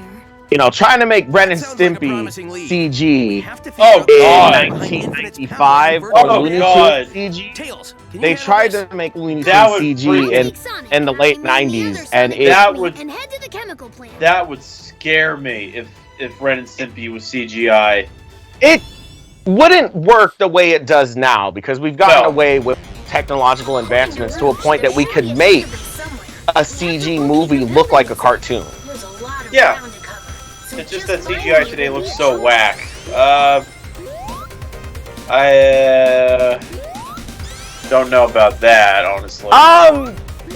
Trying to make Ren and Stimpy CG in 1995 or Looney Tunes CG. They tried to make Looney Tunes CG in the late 90s, and that would scare me if Ren and Stimpy was CGI. It wouldn't work the way it does now because we've gotten away with technological advancements to a point that we could make a CG movie look like a cartoon. Yeah. It's just that CGI today looks so whack. I don't know about that, honestly.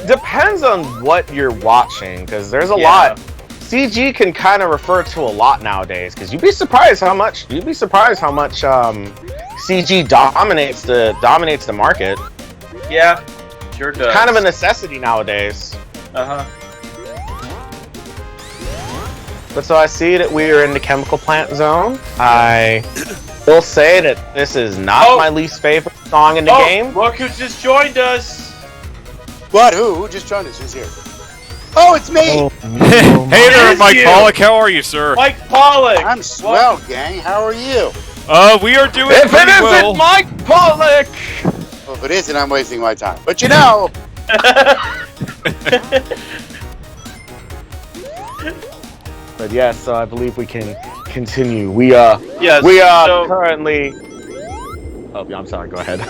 Depends on what you're watching, because there's a lot. CG can kind of refer to a lot nowadays, because you'd be surprised how much CG dominates the market. Yeah, sure does. It's kind of a necessity nowadays. But so I see that we are in the chemical plant zone. I will say that this is not my least favorite song in the game. Look who just joined us. What? Who just joined us? Who's here? Oh, it's me! Hey there, Mike Pollock. How are you, sir? Mike Pollock! I'm swell, gang. How are you? We are doing If it isn't well. Mike Pollock! Well, if it isn't, I'm wasting my time. But you know... But yes, so I believe we can continue. We are currently... Oh, I'm sorry, go ahead.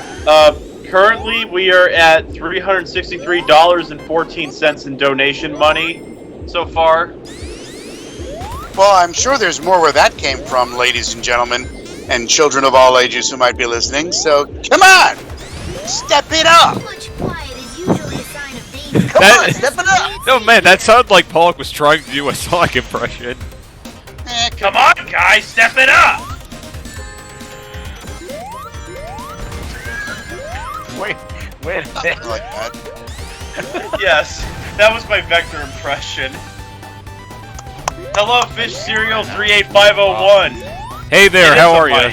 Currently, we are at $363.14 in donation money so far. Well, I'm sure there's more where that came from, ladies and gentlemen, and children of all ages who might be listening. So, come on! Step it up! Come on, step it up! No, man, that sounded like Pollock was trying to do a Sonic impression. Come on, guys, step it up! Wait a minute. Like that. Yes, that was my Vector impression. Hello, Fish Cereal 38501. Hey there, how are you?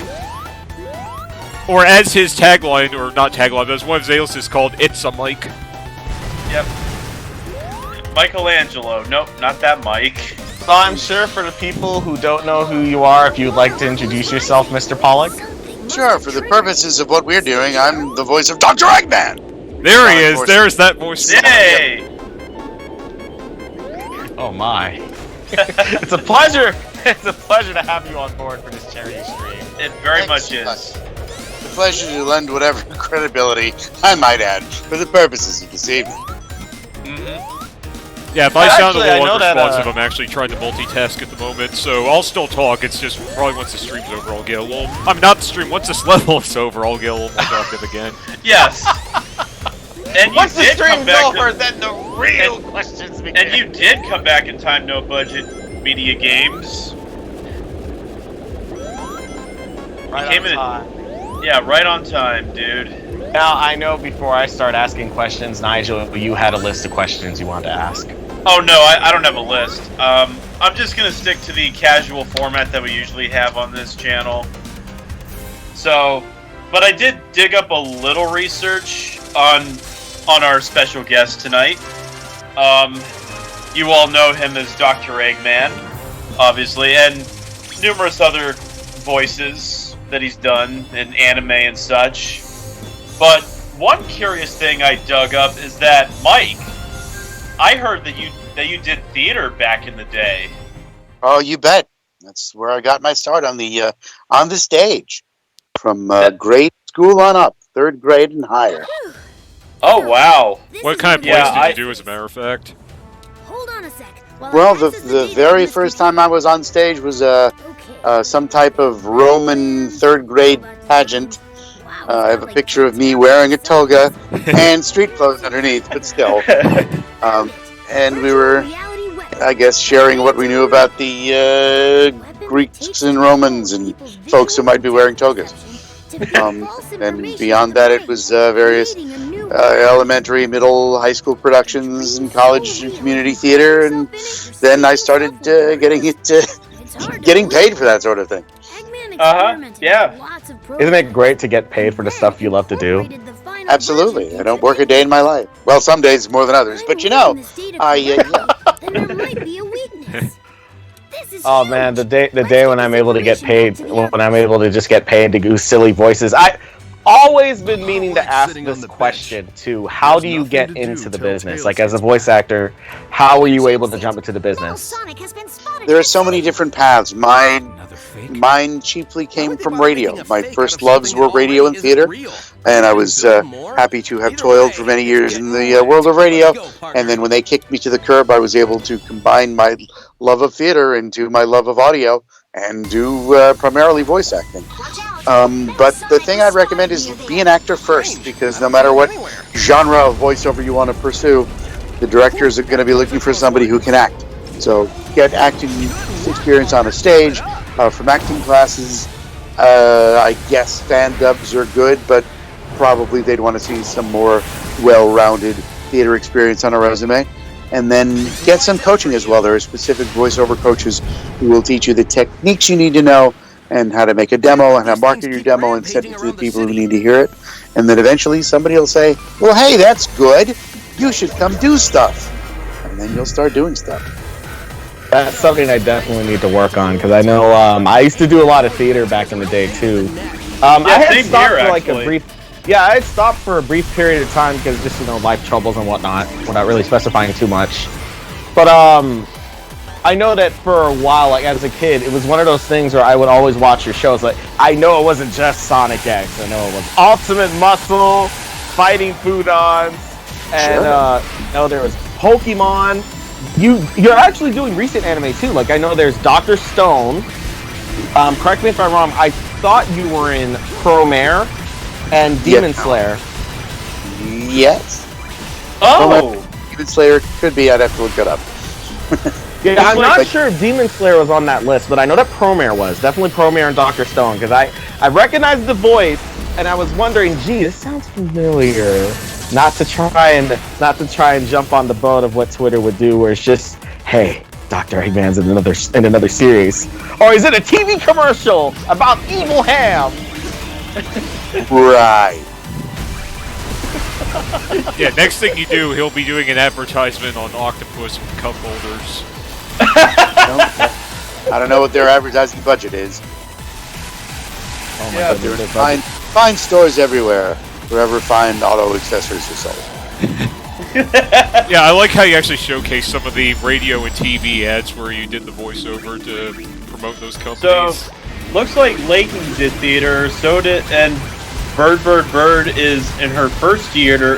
Or as his tagline, or not tagline, but as one of his aliases called, It's a Mike. Yep. Michelangelo. Nope, not that Mike. So I'm sure for the people who don't know who you are, if you'd like to introduce yourself, Mr. Pollock. Sure, for the purposes of what we're doing, I'm the voice of Dr. Eggman! There he is, there's that voice. Yay! Oh my. It's a pleasure! It's a pleasure to have you on board for this charity stream. It very much is. It's a pleasure to lend whatever credibility I might add for the purposes of this evening. Yeah, if I sound a little unresponsive, I'm actually trying to multitask at the moment, so I'll still talk. It's just probably once the stream's over, I'll get a little... I mean, not the stream, once this level is over, I'll get a little more talkative again. Yes! And once the stream's over, then the real questions begin. And you did come back in time, No Budget Media Games. Right on time. Yeah, right on time, dude. Now, I know before I start asking questions, Nigel, you had a list of questions you wanted to ask. Oh, no, I don't have a list. I'm just going to stick to the casual format that we usually have on this channel. So, but I did dig up a little research on our special guest tonight. You all know him as Dr. Eggman, obviously, and numerous other voices that he's done in anime and such. But one curious thing I dug up is that, Mike, I heard that you did theater back in the day. Oh, you bet. That's where I got my start on the stage, from grade school on up, 3rd grade and higher. Oh wow! What kind of plays did you do, as a matter of fact? Hold on a sec. Well, the very first time I was on stage was some type of Roman 3rd grade pageant. I have a picture of me wearing a toga and street clothes underneath, but still. And we were, I guess, sharing what we knew about the Greeks and Romans and folks who might be wearing togas. And beyond that, it was various elementary, middle, high school productions and college and community theater. And then I started getting paid for that sort of thing. Yeah. Isn't it great to get paid for the stuff you love to do? Absolutely. I don't work a day in my life. Well, some days more than others, but you know, Oh man, the day when I'm able to get paid, when I'm able to just get paid to do silly voices. I always been meaning to ask this question too. How do you get into the business? Like, as a voice actor, how were you able to jump into the business? There are so many different paths. Mine chiefly came from radio. My first loves were radio and theater, and I was happy to have toiled for many years in the world of radio. And then when they kicked me to the curb, I was able to combine my love of theater into my love of audio and do primarily voice acting. But the thing I'd recommend is be an actor first, because no matter what genre of voiceover you want to pursue, the directors are going to be looking for somebody who can act. So get acting experience on a stage, from acting classes. I guess stand-ups are good, but probably they'd want to see some more well-rounded theater experience on a resume. And then get some coaching as well. There are specific voiceover coaches who will teach you the techniques you need to know and how to make a demo and how to market your demo and send it to the people who need to hear it. And then eventually somebody will say, well, hey, that's good. You should come do stuff. And then you'll start doing stuff. That's something I definitely need to work on, because I know I used to do a lot of theater back in the day too. I had stopped for like a brief. Yeah, I had stopped for a brief period of time because just life troubles and whatnot, without really specifying too much. But I know that for a while, like as a kid, it was one of those things where I would always watch your shows. Like I know it wasn't just Sonic X. I know it was Ultimate Muscle, Fighting Foodons, and there was Pokemon. You're actually doing recent anime too. Like I know there's Dr. Stone. Correct me if I'm wrong. I thought you were in Promare and Demon Slayer. Yes. Oh! Demon Slayer could be. I'd have to look it up. Yeah, I'm not sure if Demon Slayer was on that list, but I know that Promare was. Definitely Promare and Dr. Stone, because I recognized the voice, and I was wondering, gee, this sounds familiar. Not to try and jump on the boat of what Twitter would do, where it's just, hey, Dr. Eggman's in another series. Or is it a TV commercial about evil ham? Right. Yeah, next thing you do, he'll be doing an advertisement on octopus cup holders. I don't know what their advertising budget is. Oh my goodness. Fine stores everywhere, wherever fine auto accessories are sold. Yeah, I like how you actually showcase some of the radio and TV ads where you did the voiceover to promote those companies. So, looks like Layton did theater, so did, and Bird is in her first year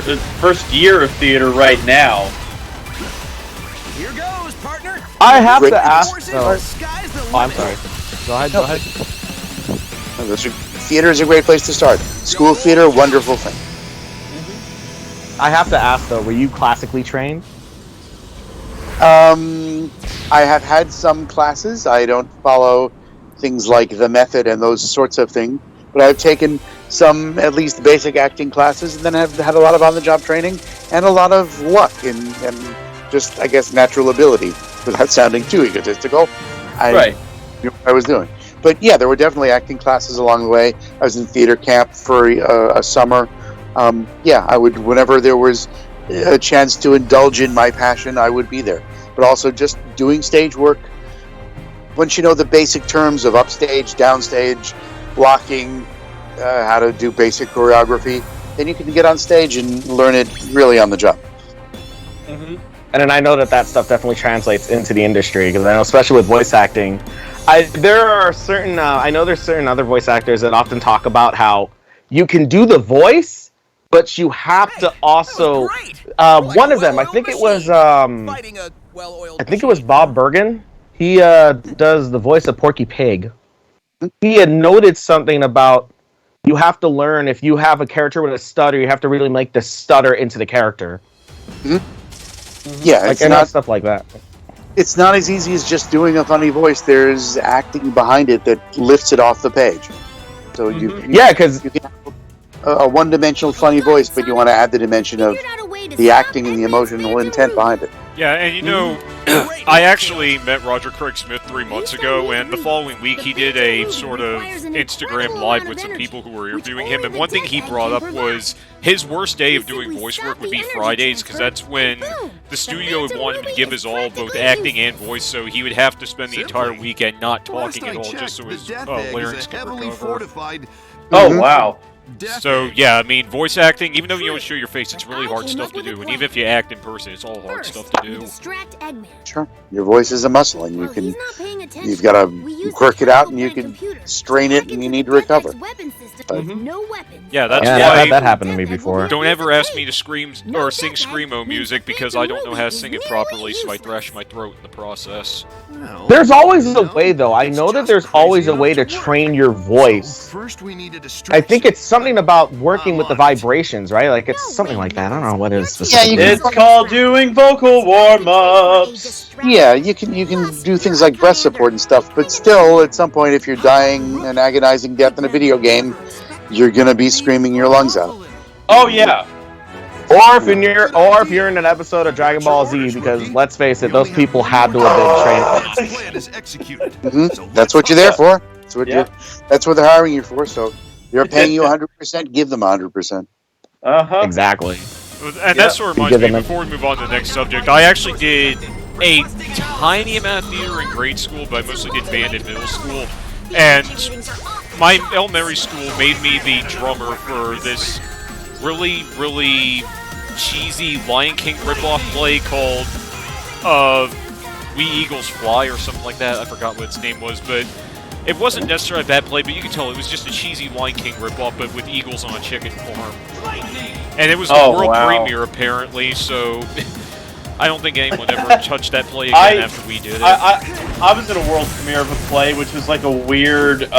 of theater right now. Here goes, partner. I have to ask. Oh, I'm sorry. Go ahead. Theater is a great place to start. School theater, wonderful thing. I have to ask though, were you classically trained? I have had some classes. I don't follow things like the method and those sorts of things, but I've taken some at least basic acting classes, and then have had a lot of on-the-job training and a lot of luck and just, I guess, natural ability, without sounding too egotistical. I knew what I was doing. But yeah, there were definitely acting classes along the way. I was in theater camp for a summer. I would, whenever there was a chance to indulge in my passion, I would be there. But also just doing stage work. Once you know the basic terms of upstage, downstage, blocking, how to do basic choreography, then you can get on stage and learn it really on the job. Mm-hmm. And then I know that stuff definitely translates into the industry, because I know, especially with voice acting, there are certain there's certain other voice actors that often talk about how you can do the voice, but you have to also one of them, I think it was Bob Bergen. He does the voice of Porky Pig. He had noted something about you have to learn, if you have a character with a stutter, you have to really make the stutter into the character. Mm-hmm. Yeah, it's not stuff like that. It's not as easy as just doing a funny voice. There's acting behind it that lifts it off the page. So because you can have a one-dimensional funny voice, but you want to add the dimension of the acting and the emotional intent behind it. Yeah, and I actually met Roger Craig Smith 3 months ago, and the following week he did a sort of Instagram live with some people who were interviewing him, and one thing he brought up was his worst day of doing voice work would be Fridays, because that's when the studio would want him to give his all, both acting and voice, so he would have to spend the entire weekend not talking at all, just so his larynx could recover. Oh, wow. So, yeah, I mean, voice acting, even though you don't show your face, it's really hard stuff to do. And even if you act in person, it's all hard stuff to do. Sure. Your voice is a muscle, and you've got to work it out, and you can strain it, and you need to recover. Yeah, that's why that happened to me before. Don't ever ask me to scream or sing screamo music, because I don't know how to sing it properly, so I thrash my throat in the process. There's always a way, though. I know that there's always a way to train your voice. I think it's something about working with the vibrations, right? Like, it's something like that. I don't know what it is specifically. It's called doing vocal warm-ups. Yeah, you can do things like breath support and stuff, but still, at some point, if you're dying an agonizing death in a video game, you're gonna be screaming your lungs out. Oh yeah. Or if you're in an episode of Dragon Ball Z, because let's face it, those people had to have been trained. That's what you're there for. That's what they're hiring you for. So they're paying you 100%. Give them 100%. Exactly. And that sort of reminds me, before we move on to the next subject, I actually did a tiny amount of theater in grade school, but I mostly did band in middle school. And my elementary school made me the drummer for this really, really cheesy Lion King ripoff play called We Eagles Fly or something like that. I forgot what its name was, but it wasn't necessarily a bad play, but you could tell it was just a cheesy Lion King ripoff, but with eagles on a chicken farm. And it was the world premiere, apparently, so I don't think anyone ever touched that play again after we did it. I was in a world premiere of a play, which was like a weird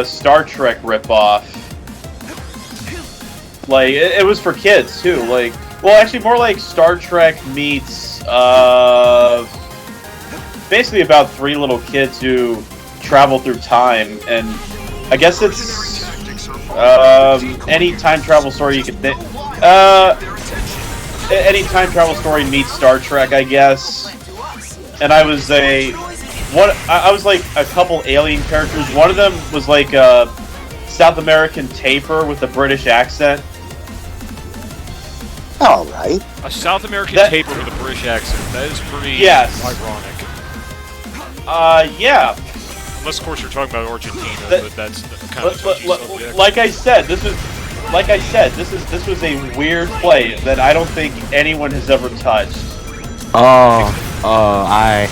Star Trek ripoff. Like, it was for kids, too. Like, well, actually, more like Star Trek meets, basically about 3 little kids who travel through time, and I guess it's, any time travel story you could think. Any time travel story meets Star Trek, I guess. And I was I was like a couple alien characters. One of them was like a South American taper with a British accent. All right. A South American taper with a British accent. That is pretty ironic. Yeah. Unless, of course, you're talking about Argentina, but that's kind of a touchy subject. Like I said, this was a weird play that I don't think anyone has ever touched. I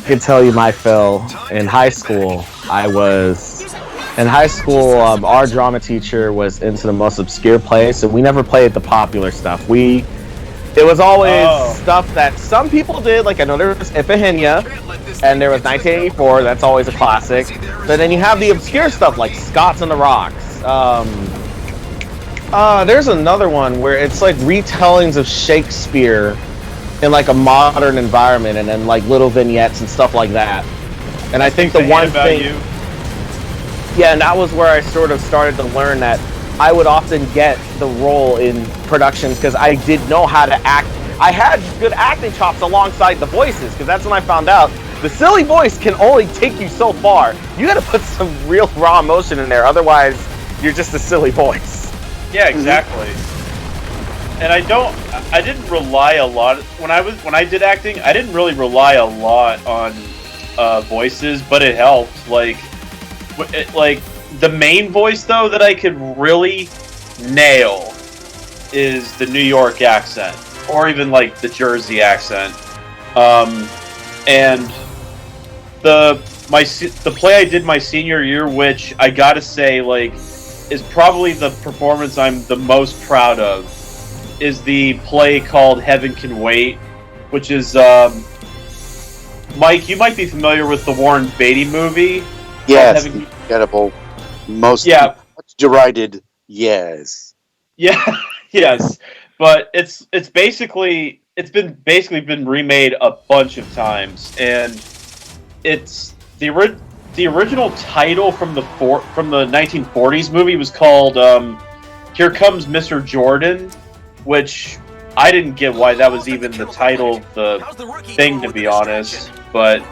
could tell you my fill. In high school, our drama teacher was into the most obscure plays, so we never played the popular stuff. It was always stuff that some people did, like I know there was Iphigenia, and there was 1984, that's always a classic. But then you have the obscure stuff like Scots on the Rocks. There's another one where it's like retellings of Shakespeare in like a modern environment, and then like little vignettes and stuff like that. And I think the one thing, yeah, and that was where I sort of started to learn that I would often get the role in productions because I did know how to act. I had good acting chops alongside the voices, because that's when I found out the silly voice can only take you so far. You got to put some real raw emotion in there, otherwise you're just a silly voice. Yeah, exactly. And I didn't rely a lot when I did acting. I didn't really rely a lot on voices, but it helped. Like the main voice though that I could really nail is the New York accent, or even like the Jersey accent. And the play I did my senior year, which I gotta say like is probably the performance I'm the most proud of, is the play called Heaven Can Wait, which is Mike, you might be familiar with the Warren Beatty movie. Yes, the incredible, much derided. Yes. Yeah. Yes, but it's been remade a bunch of times, and it's the original title from the 1940s movie was called Here Comes Mr. Jordan, which I didn't get why that was even the title of the thing, to be honest. But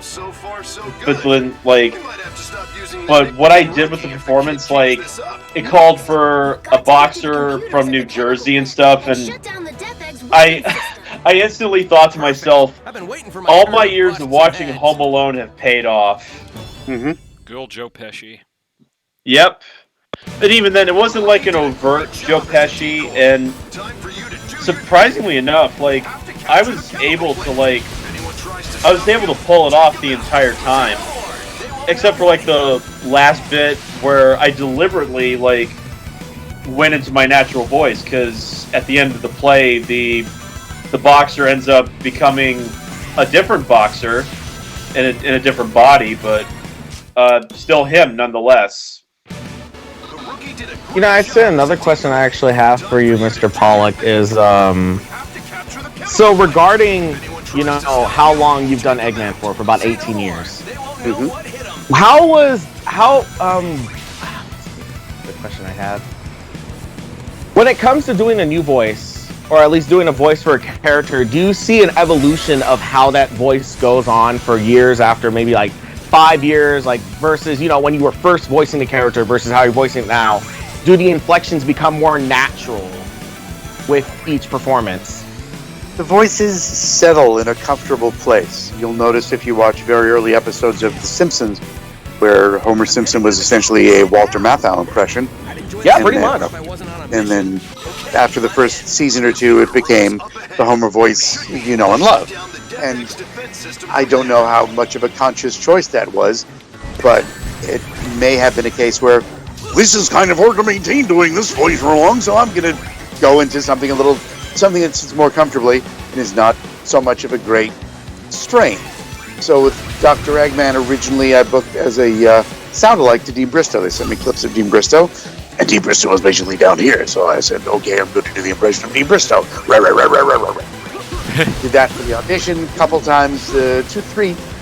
what I did with the performance, like, it called for a boxer from New Jersey and stuff, and I instantly thought to myself, all my years of watching Home Alone have paid off. Mm-hmm. Good old Joe Pesci. Yep. And even then, it wasn't like an overt Joe Pesci, and surprisingly enough, like, I was able to pull it off the entire time. Except for, like, the last bit where I deliberately, like, went into my natural voice, because at the end of the play, the boxer ends up becoming a different boxer in a different body, but still him nonetheless. You know, I'd say another question I actually have for you, Mr. Pollock, is so regarding, you know, how long you've done Eggman for about 18 years. Mm-hmm. The question I had. When it comes to doing a new voice, or at least doing a voice for a character, do you see an evolution of how that voice goes on for years after maybe like 5 years, like versus when you were first voicing the character versus how you're voicing it now? Do the inflections become more natural with each performance? The voices settle in a comfortable place. You'll notice if you watch very early episodes of The Simpsons, where Homer Simpson was essentially a Walter Matthau impression. Yeah, pretty much. And then after the first season or two, it became the Homer voice you know and love. And I don't know how much of a conscious choice that was, but it may have been a case where this is kind of hard to maintain doing this voice for long, so I'm going to go into something that sits more comfortably and is not so much of a great strain. So with Dr. Eggman, originally I booked as a sound-alike to Dean Bristow. They sent me clips of Dean Bristow, and Dean Bristow was basically down here. So I said, okay, I'm going to do the impression of Dean Bristow. Did that for the audition a couple times,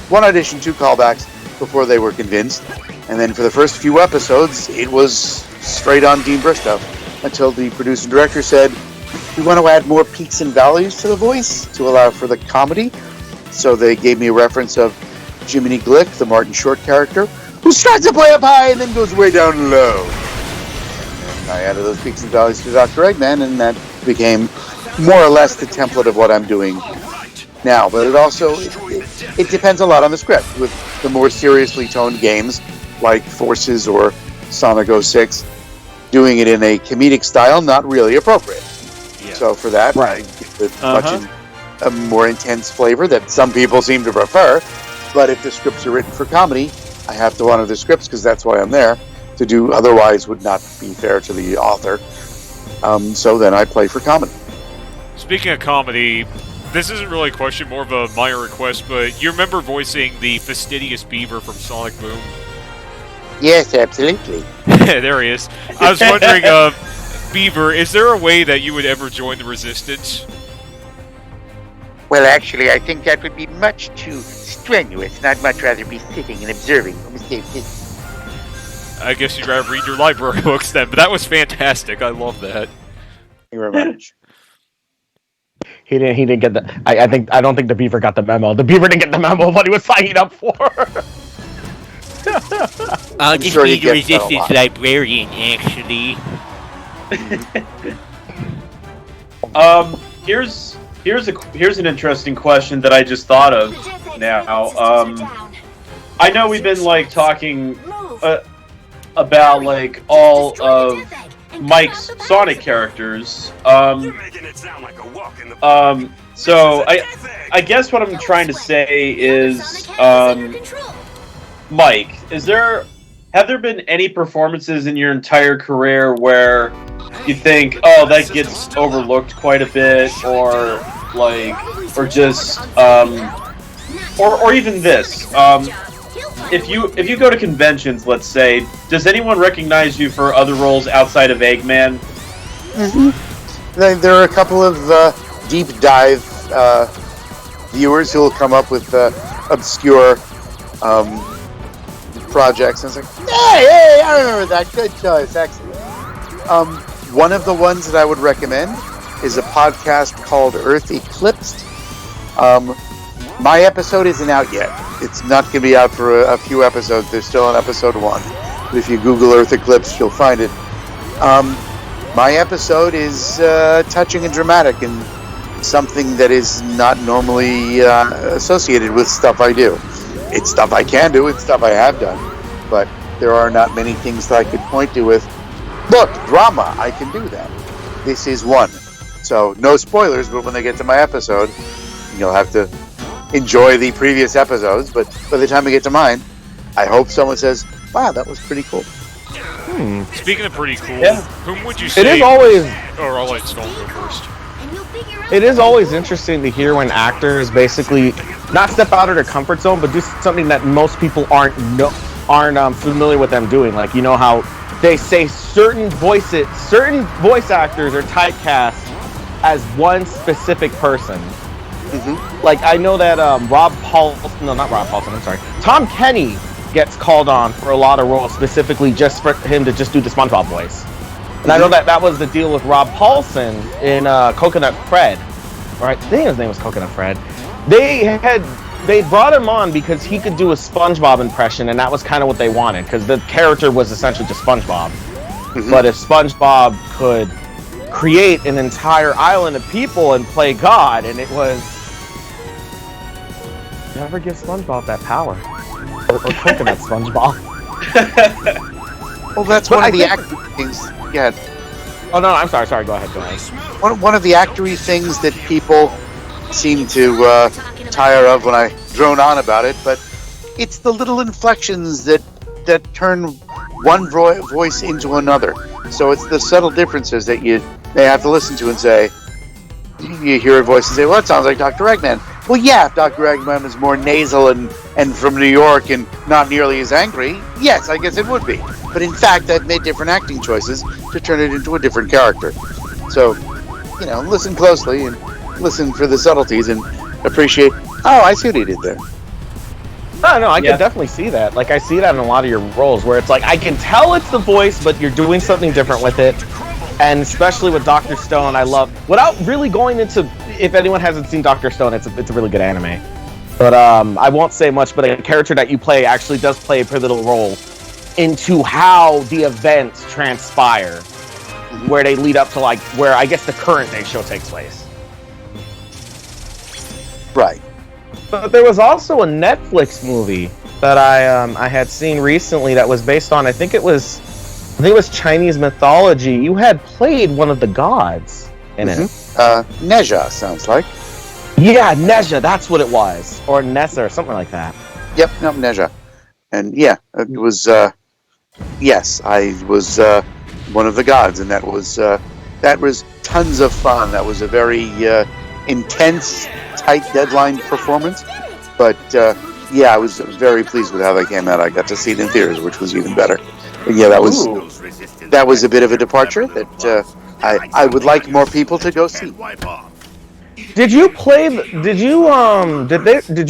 one audition, 2 callbacks before they were convinced. And then for the first few episodes, it was straight on Dean Bristow until the producer and director said, we want to add more peaks and valleys to the voice to allow for the comedy. So they gave me a reference of Jiminy Glick, the Martin Short character, who starts to play up high and then goes way down low. And I added those peaks and valleys to Dr. Eggman, and that became more or less the template of what I'm doing now. But it also, it depends a lot on the script. With the more seriously toned games, like Forces or Sonic 06, doing it in a comedic style, not really appropriate. Yeah. So for that, I give it a more intense flavor that some people seem to prefer. But if the scripts are written for comedy, I have to honor the scripts because that's why I'm there. To do otherwise would not be fair to the author. So then I play for comedy. Speaking of comedy, this isn't really a question, more of a minor request, but you remember voicing the fastidious beaver from Sonic Boom? Yes, absolutely. There he is. I was wondering, Beaver, is there a way that you would ever join the Resistance? Well, actually, I think that would be much too strenuous, and I'd much rather be sitting and observing from a safe distance. I guess you'd rather read your library books then, but that was fantastic. I love that. Thank you very much. He didn't get the. I don't think the Beaver got the memo. The Beaver didn't get the memo of what he was signing up for. I'll just be the Resistance librarian, actually. Here's an interesting question that I just thought of now. I know we've been like talking about like all of Mike's Sonic characters. So I guess what I'm trying to say is, Mike, have there been any performances in your entire career where you think, oh, that gets overlooked quite a bit, or even this? If you go to conventions, let's say, does anyone recognize you for other roles outside of Eggman? Mm-hmm. There are a couple of deep dive viewers who will come up with obscure projects, and it's like, hey, I remember that. Good choice, excellent. One of the ones that I would recommend is a podcast called Earth Eclipsed. My episode isn't out yet. It's not going to be out for a few episodes. They're still on episode 1. But if you Google Earth Eclipse, you'll find it. My episode is touching and dramatic and something that is not normally associated with stuff I do. It's stuff I can do, it's stuff I have done. But there are not many things that I could point to with, look, drama, I can do that. This is one. So, no spoilers, but when they get to my episode, you'll have to enjoy the previous episodes, but by the time we get to mine, I hope someone says, wow, that was pretty cool. Speaking of pretty cool, whom would you say... It is always... Or I'll let Stone go first. It is always interesting to hear when actors basically not step out of their comfort zone, but do something that most people aren't familiar with them doing. Like, you know how they say certain voice actors are typecast as one specific person. Mm-hmm. Like, I know that Tom Kenny gets called on for a lot of roles specifically just for him to just do the SpongeBob voice. And I know that was the deal with Rob Paulson in Coconut Fred. Right? I think his name was Coconut Fred. They had they brought him on because he could do a SpongeBob impression, and that was kind of what they wanted, because the character was essentially just SpongeBob. But if SpongeBob could create an entire island of people and play God, and it was... Never give SpongeBob that power. Or coconut SpongeBob. Well, that's one of the acting things. Yeah. Oh, no, I'm sorry, go ahead. One of the actory things that people seem to tire of when I drone on about it, but it's the little inflections that turn one voice into another. So it's the subtle differences that you may have to listen to and say, you hear a voice and say, well, it sounds like Dr. Eggman. Well, yeah, if Dr. Eggman was more nasal and from New York and not nearly as angry, yes, I guess it would be. But in fact, I've made different acting choices to turn it into a different character. So, listen closely and listen for the subtleties and appreciate, oh, I see what he did there. No, I can definitely see that. Like, I see that in a lot of your roles where it's like, I can tell it's the voice, but you're doing something different with it. And especially with Dr. Stone, I love, without really going into, if anyone hasn't seen Dr. Stone, it's a really good anime. But I won't say much, but a character that you play actually does play a pivotal role into how the events transpire, where they lead up to, like, where I guess the current day show takes place. Right. But there was also a Netflix movie that I had seen recently that was based on, I think it was Chinese mythology. You had played one of the gods in it. Nezha sounds like. Yeah, Nezha, that's what it was. Or Nessa, or something like that. Yep, no, Nezha. And yeah, it was, yes, I was one of the gods, and that was tons of fun. That was a very intense, tight deadline performance. But yeah, I was very pleased with how they came out. I got to see it in theaters, which was even better. But yeah, that was a bit of a departure that I would like more people to go see. Did you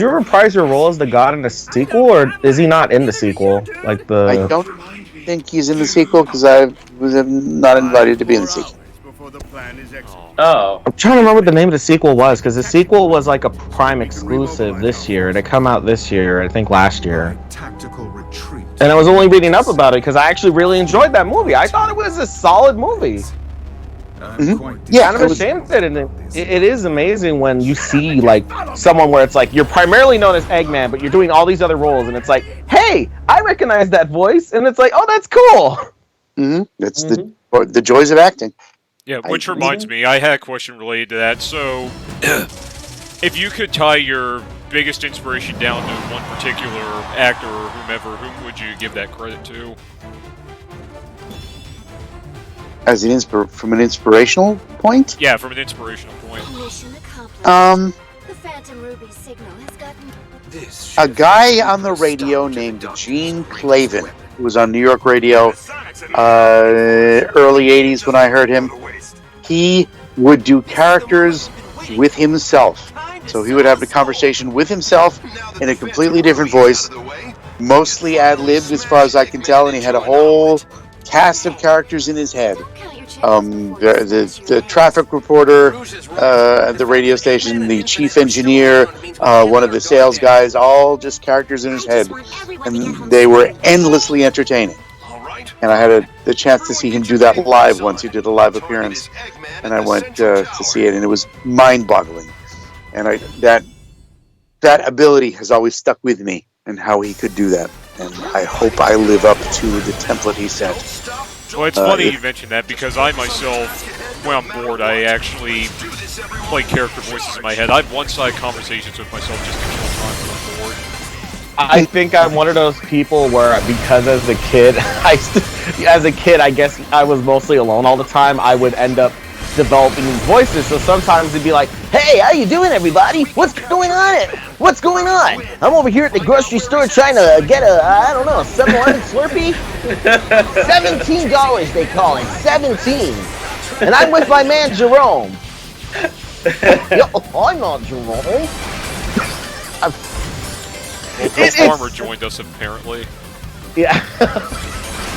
reprise your role as the god in the sequel, or is he not in the sequel? I don't think he's in the sequel because I was not invited to be in the sequel. Oh. I'm trying to remember what the name of the sequel was, because the sequel was like a Prime exclusive this year, and it came out this year, I think last year. And I was only reading up about it because I actually really enjoyed that movie. I thought it was a solid movie. Yeah, I'm ashamed that it is amazing when you see like someone where it's like you're primarily known as Eggman, but you're doing all these other roles, and it's like, hey, I recognize that voice, and it's like, oh, that's cool. That's the joys of acting. Yeah, which reminds me, I had a question related to that. So, if you could tie your biggest inspiration down to one particular actor or whomever, whom would you give that credit to? As from an inspirational point? Yeah, from an inspirational point. The Phantom Ruby signal has gotten... A guy on the radio named Gene Clavin, who was on New York radio early 80s when I heard him. He would do characters with himself. So he would have the conversation with himself in a completely different voice, mostly ad-libbed as far as I can tell, and he had a whole cast of characters in his head. The traffic reporter at the radio station, the chief engineer, one of the sales guys, all just characters in his head. And they were endlessly entertaining. And I had the chance to see him do that live once. He did a live appearance, and I went to see it, and it was mind-boggling. And that ability has always stuck with me, and how he could do that. And I hope I live up to the template he set. Well, it's funny you mentioned that, because I myself, when I'm bored, I actually play character voices in my head. I've one-sided conversations with myself just to kill time when I'm bored. I think I'm one of those people where, because as a kid, I guess I was mostly alone all the time, I would end up developing these voices. So sometimes it'd be like, hey, how you doing, everybody? What's going on? What's going on? I'm over here at the grocery store trying to get a 7-Eleven Slurpee. $17 they call it, 17. And I'm with my man Jerome. Yo, I'm not Jerome. Well, Farmer joined us apparently. Yeah.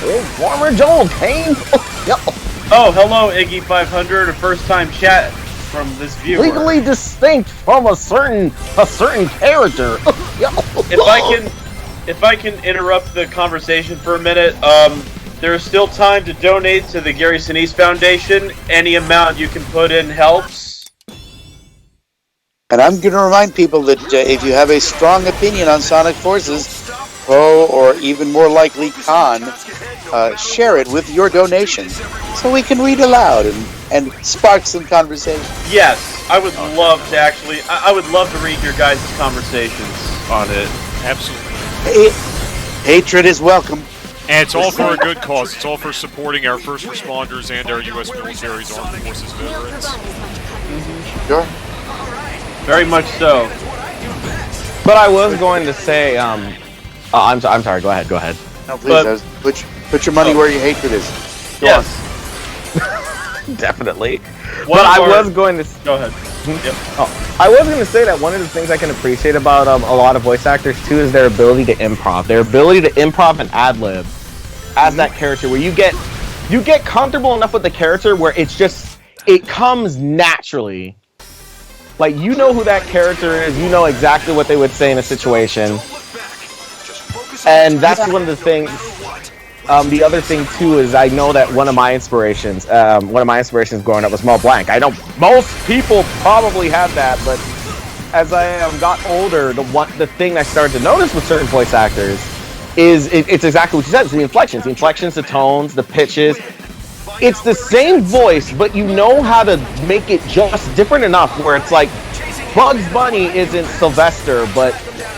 Hey, Farmer Joel Kane. Oh, hello, Iggy500, a first-time chat from this viewer. Legally distinct from a certain character. If I can interrupt the conversation for a minute, there is still time to donate to the Gary Sinise Foundation. Any amount you can put in helps. And I'm going to remind people that if you have a strong opinion on Sonic Forces, pro or even more likely con, share it with your donation so we can read aloud and spark some conversation. Yes, I would love to actually. I would love to read your guys' conversations on it. Absolutely. Hatred is welcome. And it's all for a good cause. It's all for supporting our first responders and our U.S. military's armed forces veterans. Sure. Very much so. But I was going to say, I'm sorry. Go ahead. No, please. Put your money where your hatred is. Yes. Definitely. I was going to. Go ahead. Yep. I was going to say that one of the things I can appreciate about a lot of voice actors too is their ability to improv. Their ability to improv and ad-lib as that character, where you get comfortable enough with the character where it comes naturally. Like, you know who that character is, you know exactly what they would say in a situation. And that's one of the things. The other thing too is I know that one of my inspirations growing up was Mel Blanc. I know most people probably have that, but as I got older, the thing I started to notice with certain voice actors is it's exactly what you said. It's the inflections, the tones, the pitches. It's the same voice, but you know how to make it just different enough where it's like Bugs Bunny isn't Sylvester, but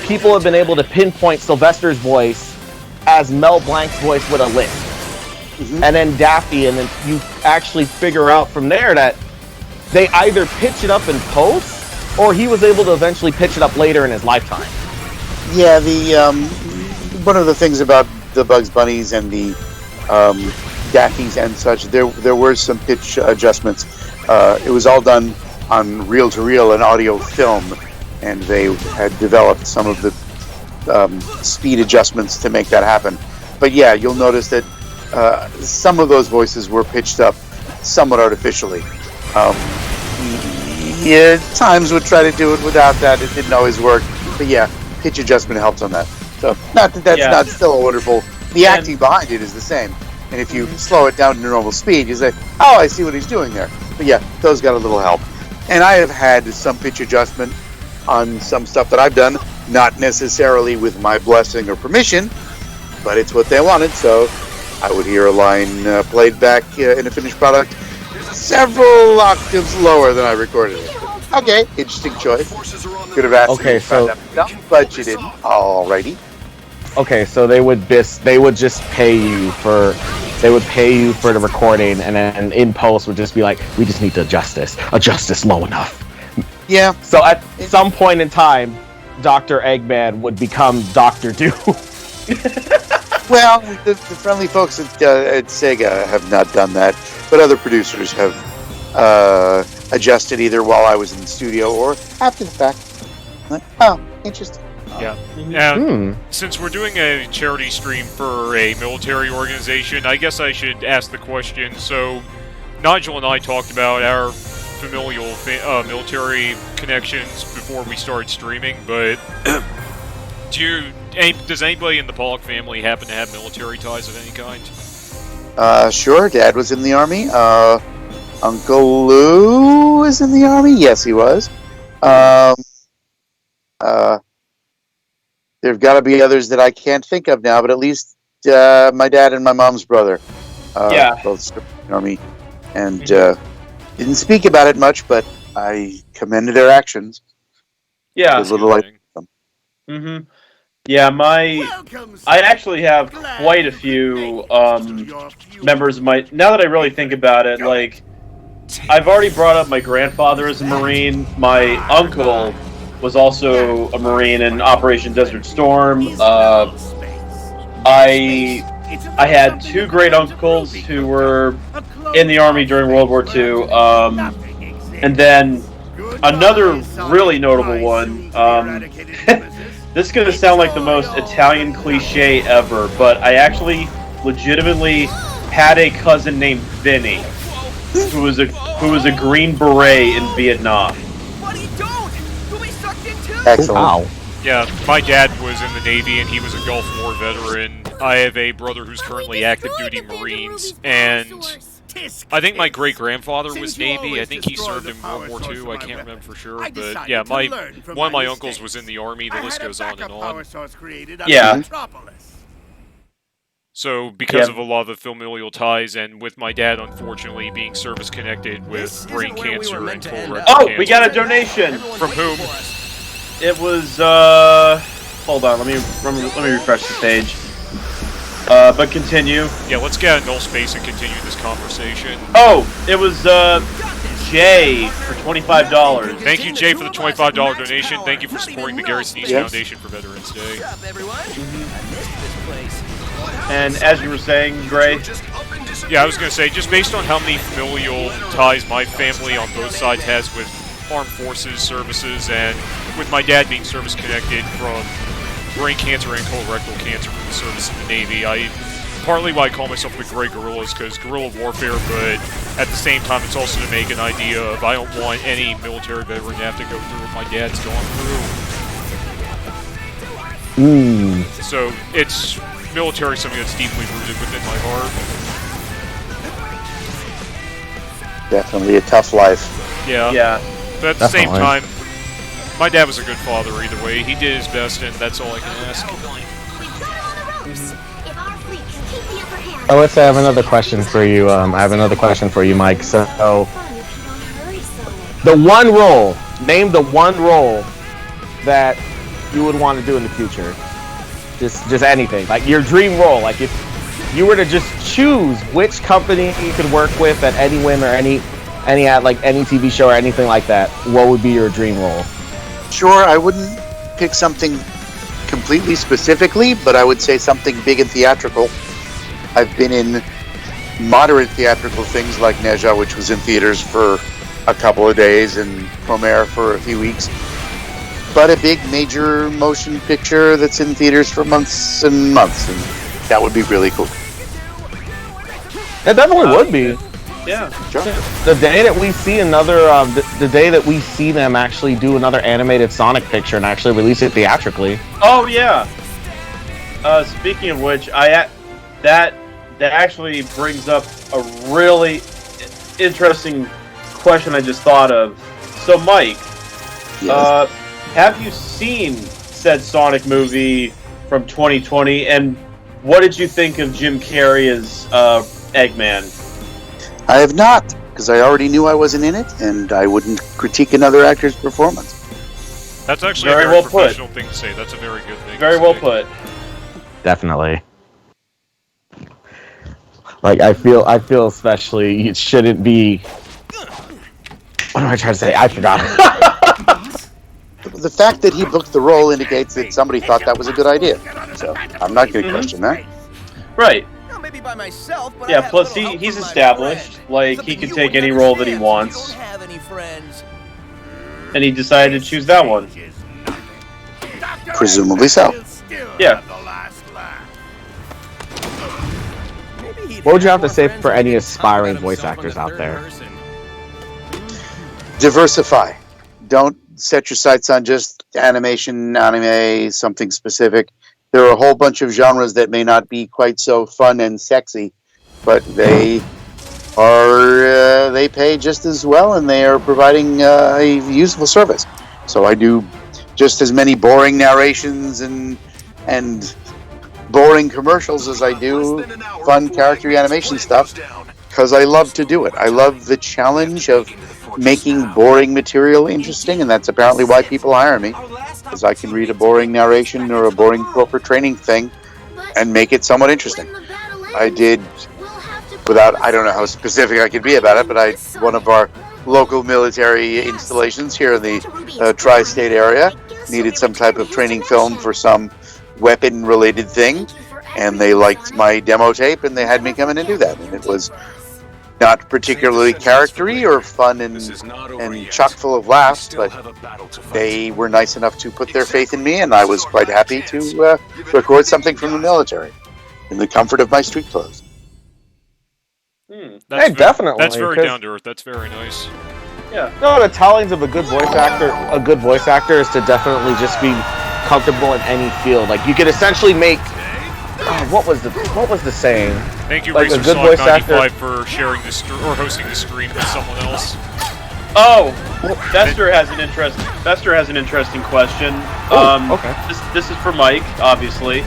people have been able to pinpoint Sylvester's voice as Mel Blanc's voice with a lisp. And then Daffy, and then you actually figure out from there that they either pitch it up in post, or he was able to eventually pitch it up later in his lifetime. Yeah, one of the things about the Bugs Bunnies and the Daffys and such, there were some pitch adjustments. It was all done on reel-to-reel and audio film, and they had developed some of the speed adjustments to make that happen. But yeah, you'll notice that some of those voices were pitched up somewhat artificially. Times would try to do it without that. It didn't always work. But yeah, pitch adjustment helps on that. So not that that's not still a wonderful. The acting behind it is the same. And if you slow it down to normal speed, you say, oh, I see what he's doing there. But yeah, those got a little help. And I have had some pitch adjustment on some stuff that I've done, not necessarily with my blessing or permission, but it's what they wanted, so I would hear a line played back in a finished product several octaves lower than I recorded it. Okay, interesting choice. Could have asked me but you didn't. Alrighty. Okay, so they would just pay you for the recording, and then in post would just be like, we just need to adjust this low enough. Yeah. So at some point in time, Dr. Eggman would become Dr. Doom. Well, the friendly folks at Sega have not done that, but other producers have adjusted either while I was in the studio or after the fact. Like, oh, interesting. Yeah. And since we're doing a charity stream for a military organization, I guess I should ask the question. So, Nigel and I talked about our familial military connections before we started streaming, but does anybody in the Pollock family happen to have military ties of any kind? Sure. Dad was in the Army. Uncle Lou was in the Army. Yes, he was. There've got to be others that I can't think of now, but at least my dad and my mom's brother. Both served in the Army. And didn't speak about it much, but I commended their actions. Yeah. Yeah, I actually have quite a few members of my. Now that I really think about it, like, I've already brought up my grandfather as a Marine. My uncle was also a Marine in Operation Desert Storm. I had two great uncles who were in the Army during World War II, and then another really notable one. This is going to sound like the most Italian cliche ever, but I actually legitimately had a cousin named Vinny. who was a Green Beret in Vietnam. Excellent. Wow. Yeah, my dad was in the Navy and he was a Gulf War veteran. I have a brother who's currently active duty Marines, and I think my great-grandfather was Navy. I think he served in World War II. I can't remember for sure, but yeah, one of my uncles was in the Army. The list goes on and on. Yeah. So, because of a lot of the familial ties, and with my dad, unfortunately, being service-connected with brain cancer and colorectal cancer. We got a donation! From whom? It was, hold on, let me refresh the page. But continue. Yeah, let's get a null space and continue this conversation. Oh, it was, Jay for $25. Thank you, Jay, for the $25 donation. Thank you for supporting the Gary Sinise Foundation for Veterans Day. And as you were saying, Gray? Yeah, I was going to say, just based on how many familial ties my family on both sides has with armed forces services, and with my dad being service-connected from brain cancer and colorectal cancer from the service in the Navy, partly why I call myself the Grey Guerrillas, because guerrilla warfare, but at the same time, it's also to make an idea of I don't want any military veteran to have to go through what my dad's gone through. So it's military, something that's deeply rooted within my heart. Definitely a tough life. Yeah. Yeah. But at the same time, my dad was a good father either way. He did his best, and that's all I can ask. Oh, let's have another question for you. I have another question for you, Mike. So, the one role, name the one role that you would want to do in the future. Just anything, like your dream role. Like if you were to just choose which company you could work with at any whim or any TV show or anything like that, what would be your dream role? Sure, I wouldn't pick something completely specifically, but I would say something big and theatrical. I've been in moderate theatrical things like Neja, which was in theaters for a couple of days, and Promare for a few weeks. But a big major motion picture that's in theaters for months and months, and that would be really cool. It definitely would be. Yeah, sure. The day that we see another, the day that we see them actually do another animated Sonic picture and actually release it theatrically. Oh yeah. Speaking of which, that actually brings up a really interesting question I just thought of. So, Mike, yes. Have you seen said Sonic movie from 2020, and what did you think of Jim Carrey as Eggman? I have not, because I already knew I wasn't in it, and I wouldn't critique another actor's performance. That's actually a very professional thing to say. That's a very good thing. Very well put. Definitely. Like I feel especially it shouldn't be. What am I trying to say? I forgot. The fact that he booked the role indicates that somebody thought that was a good idea. So I'm not going to question that. Right. Maybe by myself, but yeah, plus he's established. Like, he can take any role that he wants. And he decided to choose that one. Presumably so. Yeah. What would you have to say for any aspiring voice actors out there? Diversify. Don't set your sights on just animation, anime, something specific. There are a whole bunch of genres that may not be quite so fun and sexy, but they pay just as well, and they are providing a useful service. So I do just as many boring narrations and boring commercials as I do fun character animation stuff, because I love to do it. I love the challenge of making boring material interesting, and that's apparently why people hire me, because I can read a boring narration or a boring corporate training thing and make it somewhat interesting. I did, I don't know how specific I could be about it, but one of our local military installations here in the tri-state area needed some type of training film for some weapon-related thing, and they liked my demo tape, and they had me come in and do that, and it was not particularly charactery or fun and chock full of laughs, but they were nice enough to put their faith in me, and I was quite happy to record something from the military in the comfort of my street clothes. That's Hey, definitely. That's very 'cause- down to earth. That's very nice. Yeah. No, the tellings of a good voice actor. A good voice actor is to definitely just be comfortable in any field. Like you could essentially make. What was the saying? Thank you, Like a Racer good Sonic voice actor. 95, for sharing this or hosting the stream with someone else. Oh, Fester has an interesting question. Okay. This is for Mike, obviously.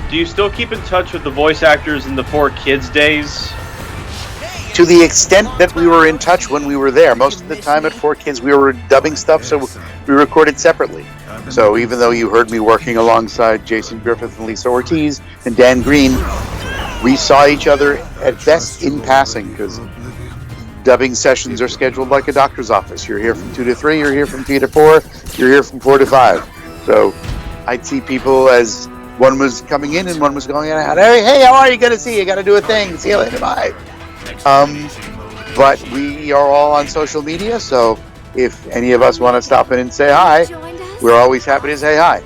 Do you still keep in touch with the voice actors in the 4Kids days? To the extent that we were in touch when we were there. Most of the time at 4Kids we were dubbing stuff, so we recorded separately. So even though you heard me working alongside Jason Griffith and Lisa Ortiz and Dan Green, we saw each other at best in passing, because dubbing sessions are scheduled like a doctor's office. You're here from 2 to 3, you're here from 3 to 4, you're here from 4 to 5. So I'd see people as one was coming in and one was going out. Hey, how are you? Good to see you. Got to do a thing. See you later. Bye. But we are all on social media, so if any of us want to stop in and say hi, we're always happy to say hi.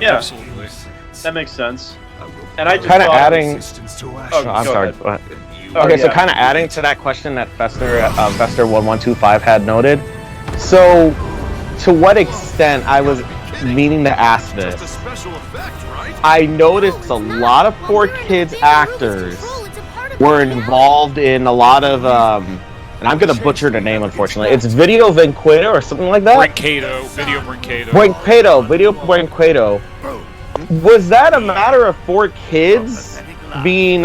Yeah, Absolutely. that makes sense. And I just Kind of thought- adding. Oh, I'm go sorry. ahead. Go ahead. Oh, Okay, so yeah. kind of adding to that question that Fester1125 had noted. So, to what extent I was meaning to ask this? I noticed a lot of 4Kids actors were involved in a lot of, and I'm gonna butcher the name, unfortunately. It's Video Venquedo or something like that. Video Brinquedo. Video Brinquedo. Was that a matter of 4Kids being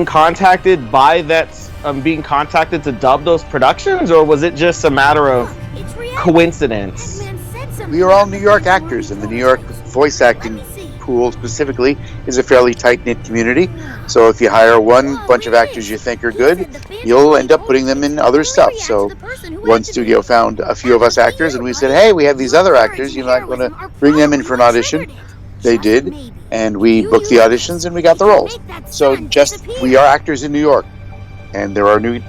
contacted by being contacted to dub those productions, or was it just a matter of coincidence? We are all New York actors, and the New York voice acting pool specifically is a fairly tight-knit community. So if you hire one bunch of actors you think are good, you'll end up putting them in other stuff. So one studio found a few of us actors, and we said, hey, we have these other actors, you might want to bring them in for an audition. They did, and we booked the auditions, and we got the roles. So we are actors in New York, and there are New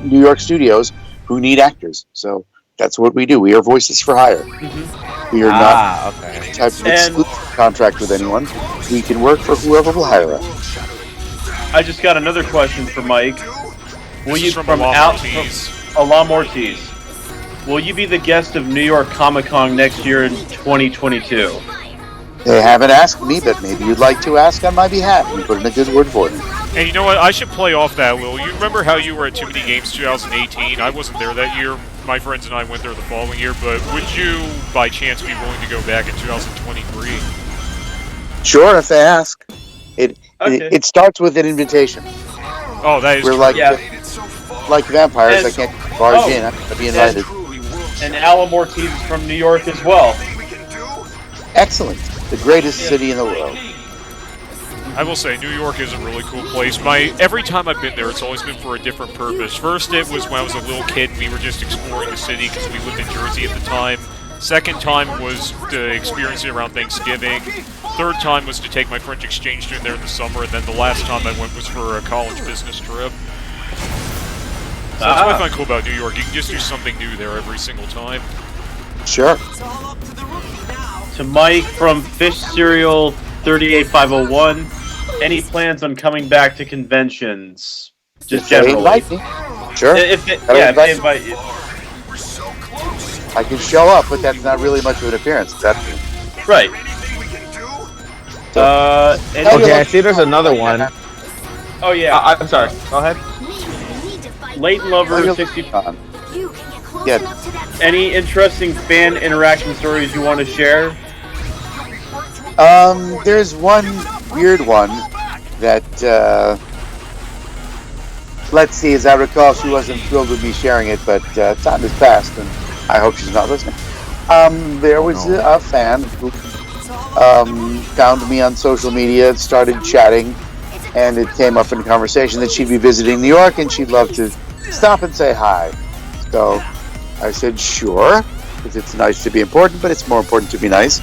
York studios who need actors. So that's what we do. We are voices for hire. We are not any type of exclusive contract with anyone. We can work for whoever will hire us. I just got another question for Mike. Will you from Alam Ortiz? Will you be the guest of New York Comic Con next year in 2022? They haven't asked me, but maybe you'd like to ask on my behalf and put in a good word for them. And you know what? I should play off that a little. You remember how you were at Too Many Games 2018? I wasn't there that year. My friends and I went there the following year, but would you, by chance, be willing to go back in 2023? Sure, if they ask. It starts with an invitation. Oh, that is We're true. like vampires. I can't barge in. I have to be invited. And Alam Ortiz is from New York as well. Excellent. The greatest city in the world. I will say, New York is a really cool place. Every time I've been there, it's always been for a different purpose. First, it was when I was a little kid and we were just exploring the city because we lived in Jersey at the time. Second time was to experience it around Thanksgiving. Third time was to take my French exchange student there in the summer, and then the last time I went was for a college business trip. So that's what I find cool about New York. You can just do something new there every single time. Sure. To Mike from Fish Cereal 38501, any plans on coming back to conventions? Just generally. Invite me. Sure. If they invite you. I can show up, but that's not really much of an appearance. Right. Okay, I see there's another one. Oh, yeah. I'm sorry. Go ahead. Leighton Lover 60. Yeah. Any interesting fan interaction stories you want to share? There's one weird one that, let's see, as I recall, she wasn't thrilled with me sharing it, but time has passed, and I hope she's not listening. There was a fan who found me on social media and started chatting, and it came up in conversation that she'd be visiting New York and she'd love to stop and say hi. So I said, sure, because it's nice to be important, but it's more important to be nice.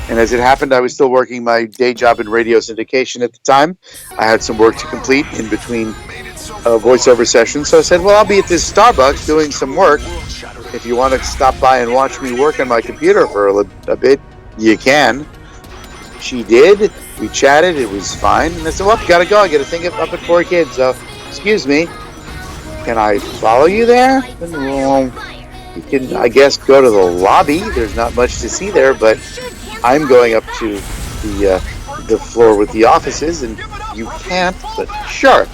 And as it happened, I was still working my day job in radio syndication at the time. I had some work to complete in between voiceover sessions. So I said, well, I'll be at this Starbucks doing some work. If you want to stop by and watch me work on my computer for a bit, you can. She did, We chatted. It was fine. And I said, well, gotta go. I got to think up at 4 kids. So, excuse me. Can I follow you there? Well, you can, I guess, go to the lobby. There's not much to see there, but I'm going up to the floor with the offices, and you can't, but sure.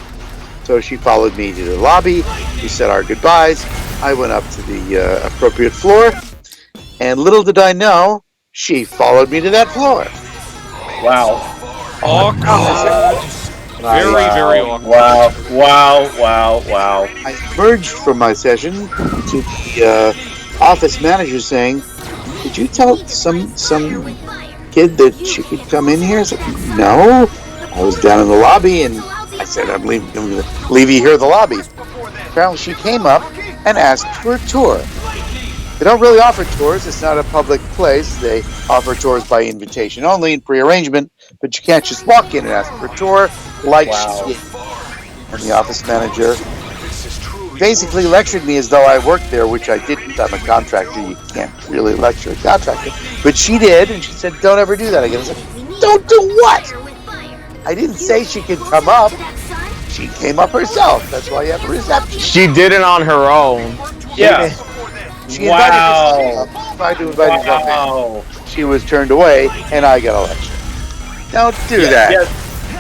So she followed me to the lobby. We said our goodbyes. I went up to the appropriate floor, and little did I know, she followed me to that floor. Wow. Awkward. Very, very awkward. Wow. I emerged from my session to the office manager saying, did you tell some kid that she could come in here? I said, no. I was down in the lobby, and I said, I'm going to leave you here in the lobby. Apparently she came up and asked for a tour. They don't really offer tours. It's not a public place. They offer tours by invitation only and pre-arrangement, but you can't just walk in and ask for a tour like she did. And the office manager basically lectured me as though I worked there, which I didn't. I'm a contractor. You can't really lecture a contractor. But she did, and she said, don't ever do that again. I said, don't do what? I didn't say she could come up. She came up herself. That's why you have a reception. She did it on her own. Yeah. She invited tried to invite herself in. She was turned away, and I got a lecture. Don't do that.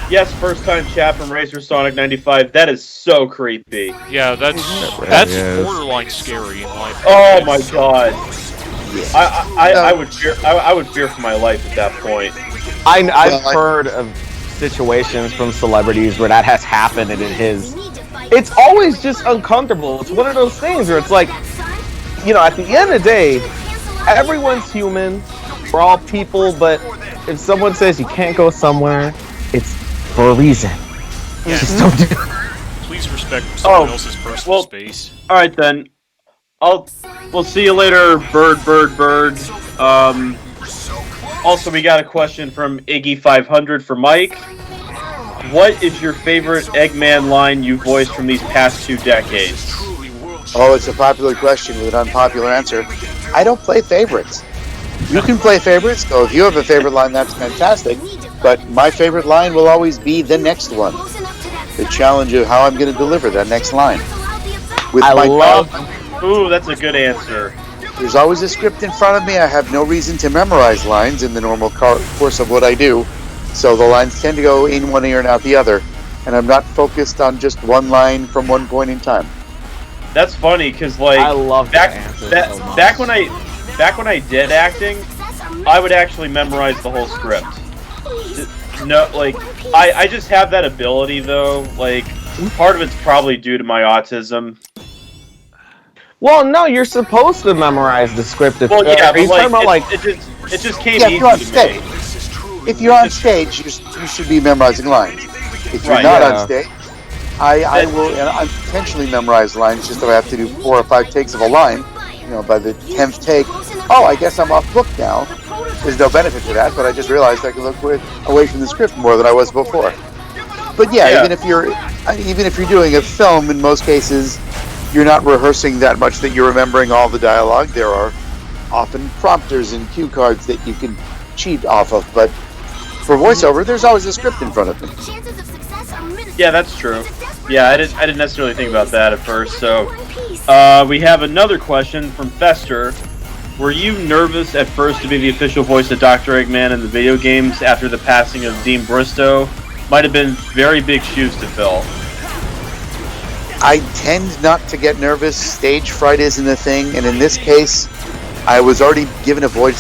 Yes, first time chat from Racer Sonic 95. That is so creepy. Yeah, that's borderline scary in my opinion. Oh my god. I would fear for my life at that point. I've heard of situations from celebrities where that has happened, and it's always just uncomfortable. It's one of those things where it's like, at the end of the day, everyone's human. We're all people, but if someone says you can't go somewhere, it's for a reason. Yeah. Just don't do it. Please respect someone else's personal space. All right then. We'll see you later, bird. Also, we got a question from Iggy500 for Mike. What is your favorite Eggman line you voiced from these past 2 decades? Oh, it's a popular question with an unpopular answer. I don't play favorites. You can play favorites, so if you have a favorite line, that's fantastic. But my favorite line will always be the next one. The challenge of how I'm going to deliver that next line. Ooh, that's a good answer. There's always a script in front of me. I have no reason to memorize lines in the normal course of what I do. So the lines tend to go in one ear and out the other. And I'm not focused on just one line from one point in time. That's funny, because I love back when I did acting, I would actually memorize the whole script. No, I just have that ability though. Part of it's probably due to my autism. Well, no, you're supposed to memorize the script. It just came easy to me. If you're on stage, you should be memorizing lines. If you're not on stage, I will intentionally memorize lines just so I have to do 4 or 5 takes of a line. By the 10th take, I guess I'm off book now. There's no benefit to that, but I just realized I could look away from the script more than I was before. But even if you're doing a film, in most cases, you're not rehearsing that much that you're remembering all the dialogue. There are often prompters and cue cards that you can cheat off of, but for voiceover, there's always a script in front of me. Yeah, that's true. Yeah, I didn't necessarily think about that at first. So, we have another question from Fester. Were you nervous at first to be the official voice of Dr. Eggman in the video games after the passing of Dean Bristow? Might have been very big shoes to fill. I tend not to get nervous. Stage fright isn't a thing, and in this case, I was already given a vote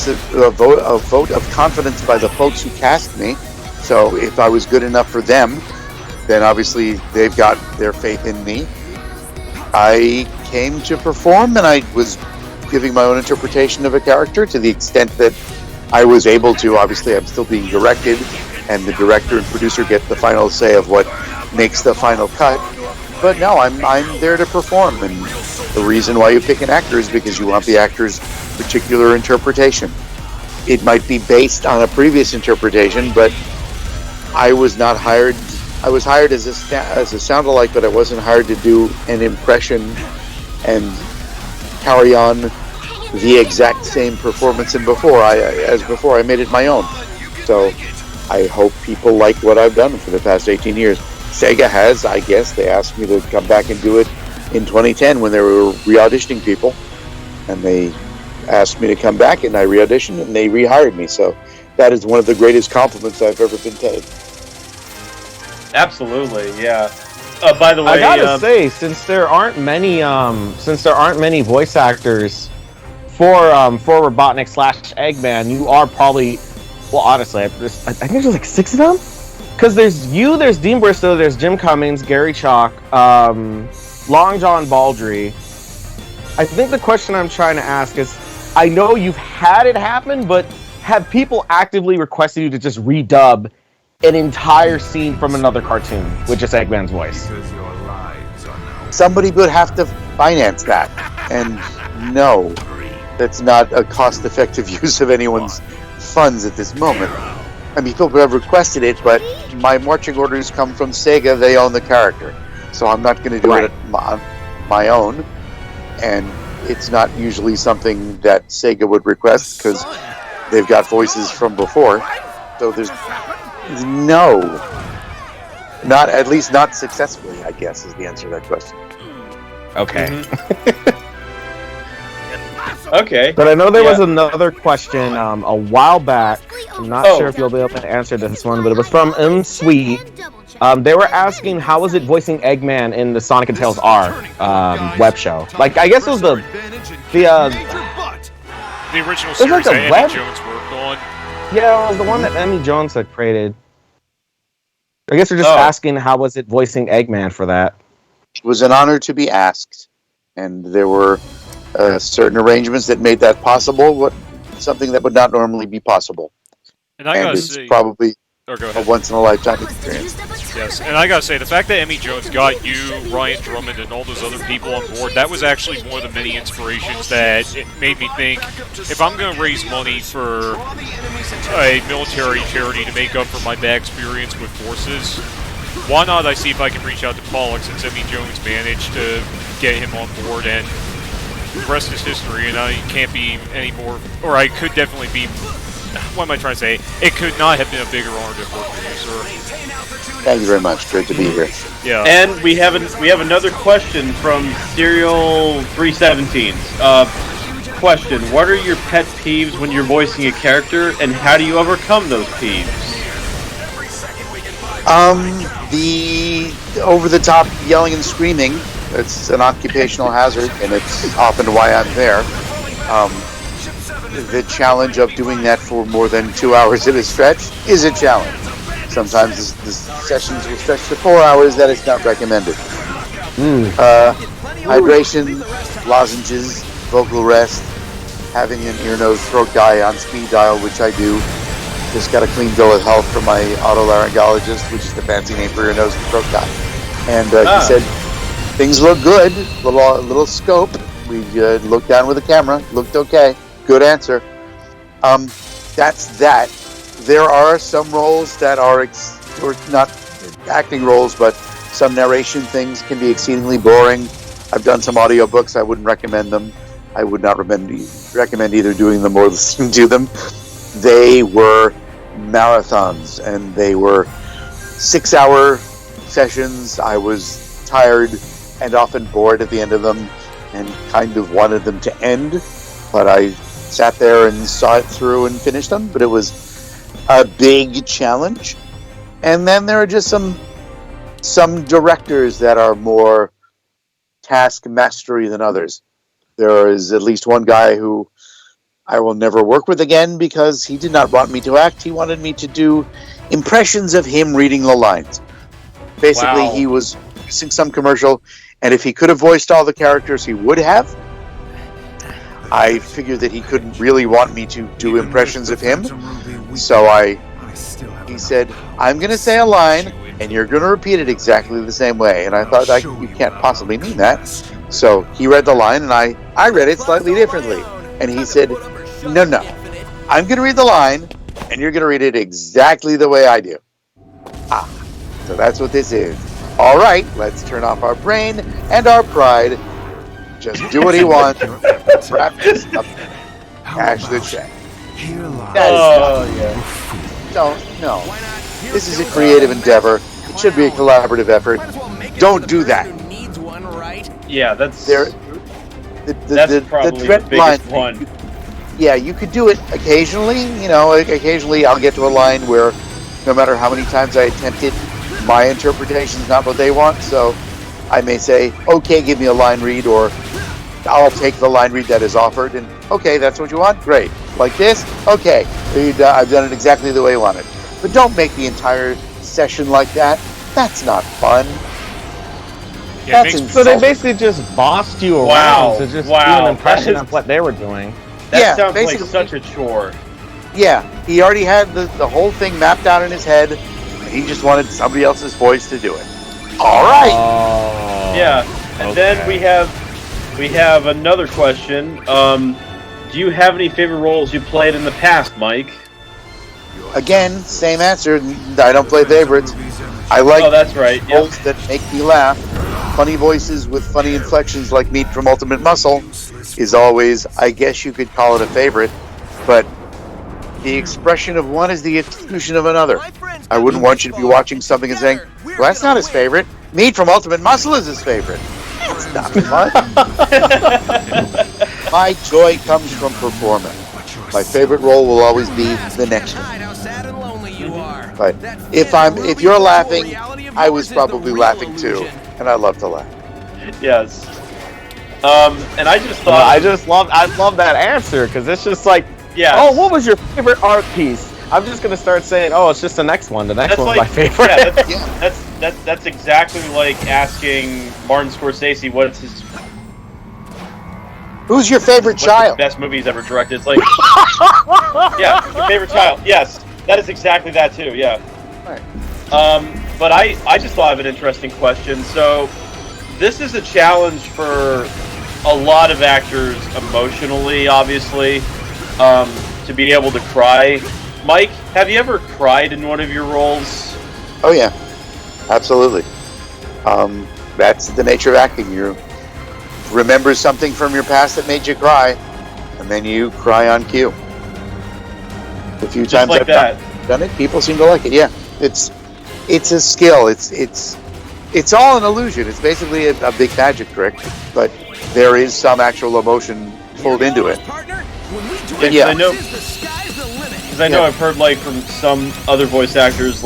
of confidence by the folks who cast me. So if I was good enough for them, then obviously they've got their faith in me. I came to perform, and I was giving my own interpretation of a character to the extent that I was able to. Obviously, I'm still being directed, and the director and producer get the final say of what makes the final cut. But no, I'm there to perform, and the reason why you pick an actor is because you want the actor's particular interpretation. It might be based on a previous interpretation, but I was not hired. I was hired as a sound-alike, but I wasn't hired to do an impression and carry on the exact same performance as before. I made it my own. So I hope people like what I've done for the past 18 years. Sega has, I guess. They asked me to come back and do it in 2010 when they were re-auditioning people. And they asked me to come back, and I re-auditioned, and they rehired me. So that is one of the greatest compliments I've ever been paid. Absolutely, yeah. By the way, I gotta say, since there aren't many voice actors for Robotnik / Eggman, you are probably, well, honestly, I think there's like 6 of them. Because there's you, there's Dean Bristow, there's Jim Cummings, Gary Chalk, Long John Baldry. I think the question I'm trying to ask is, I know you've had it happen, but have people actively requested you to just redub an entire scene from another cartoon with just Eggman's voice? Somebody would have to finance that. And no, that's not a cost-effective use of anyone's funds at this moment. I mean, people have requested it, but my marching orders come from Sega. They own the character. So I'm not going to do it on my own. And it's not usually something that Sega would request because they've got voices from before. So there's no. Not, at least not successfully, I guess, is the answer to that question. Okay. Okay. But I know there was another question a while back. I'm not sure if you'll be able to answer this one, but it was from Sweet. They were asking how was it voicing Eggman in the Sonic and Tails R web show. Like, I guess it was the original series like that web... Emmy Jones worked on. Yeah, it was the one that Emmy Jones had created. I guess they're just asking how was it voicing Eggman for that. It was an honor to be asked, and there were certain arrangements that made that possible. Something that would not normally be possible. And I gotta say, probably go a once-in-a-lifetime experience. Yes, and I gotta say, the fact that Emmy Jones got you, Ryan Drummond, and all those other people on board, that was actually one of the many inspirations that it made me think, if I'm gonna raise money for a military charity to make up for my bad experience with forces, why not I see if I can reach out to Pollock, since Emmy Jones managed to get him on board, and the rest is history, and I can't be any more, or I could definitely be, what am I trying to say? It could not have been a bigger honor to work with you, sir. Thank you very much. Great to be here. Yeah. And we have another question from Serial 317. Question: what are your pet peeves when you're voicing a character, and how do you overcome those peeves? The over-the-top yelling and screaming. It's an occupational hazard, and it's often why I'm there. The challenge of doing that for more than 2 hours at a stretch is a challenge. Sometimes the sessions will stretch to 4 hours. That is not recommended. Hydration, lozenges, vocal rest, having an ear, nose, throat guy on speed dial, which I do. Just got a clean bill of health from my otolaryngologist, which is the fancy name for ear, nose, and throat guy. And he said, things look good, little scope. We looked down with the camera, looked okay. Good answer. That's that. There are some roles that are or not acting roles, but some narration things can be exceedingly boring. I've done some audiobooks. I wouldn't recommend them. I would not recommend either doing them or listening to them. They were marathons, and they were 6-hour sessions. I was tired and often bored at the end of them and kind of wanted them to end, but I sat there and saw it through and finished them. But it was a big challenge. And then there are just some directors that are more task mastery than others. There is at least one guy who I will never work with again because he did not want me to act. He wanted me to do impressions of him reading the lines. Basically, he was using some commercial, and if he could have voiced all the characters, he would have. I figured that he couldn't really want me to do impressions of him, so he said, I'm going to say a line, and you're going to repeat it exactly the same way. And I thought, you can't possibly mean that. So he read the line, and I read it slightly differently. And he said, no, I'm going to read the line, and you're going to read it exactly the way I do. So that's what this is. All right, let's turn off our brain and our pride. Just do what he wants. Wrap this up. Cash the check. Oh, yeah. Don't. No. This is a creative endeavor. It should be a collaborative effort. Don't do that. Yeah, that's the probably dread the biggest line. one. Yeah, you could do it occasionally. Occasionally I'll get to a line where no matter how many times I attempt it, my interpretation is not what they want. So I may say, okay, give me a line read, or I'll take the line read that is offered. And okay, that's what you want? Great. Like this? Okay. I've done it exactly the way you want it. But don't make the entire session like that. That's not fun. Yeah, so they basically just bossed you around to just do an impression of what they were doing. That sounds like such a chore. Yeah, he already had the whole thing mapped out in his head. He just wanted somebody else's voice to do it. All right. Yeah, and then we have another question. Do you have any favorite roles you played in the past, Mike? Again, same answer. I don't play favorites. I like that's right. roles that make me laugh. Funny voices with funny inflections like Meat from Ultimate Muscle is always, I guess you could call it a favorite, but the expression of one is the exclusion of another. I wouldn't want you to be watching something and saying, well, that's not his favorite. Meat from Ultimate Muscle is his favorite. That's not fun. My joy comes from performing. My favorite role will always be the next one. But if you're laughing, I was probably laughing too, and I love to laugh. Yes. And I just thought I love that answer, because it's just like, oh, what was your favorite art piece? I'm just gonna start saying, oh, it's just the next one. The next one's my favorite. Yeah, that's exactly like asking Martin Scorsese what's his. Who's your favorite child? The best movie he's ever directed. It's like, yeah, your favorite child. Yes, that is exactly that too. Yeah. Right. But I just thought of an interesting question. So, this is a challenge for a lot of actors emotionally, obviously, to be able to cry. Mike, have you ever cried in one of your roles? Oh yeah, absolutely. That's the nature of acting. You remember something from your past that made you cry, and then you cry on cue. The few times like I've done it, people seem to like it. Yeah, it's a skill. It's all an illusion. It's basically a big magic trick, but there is some actual emotion pulled into it. Yeah, I know. Because I know I've heard from some other voice actors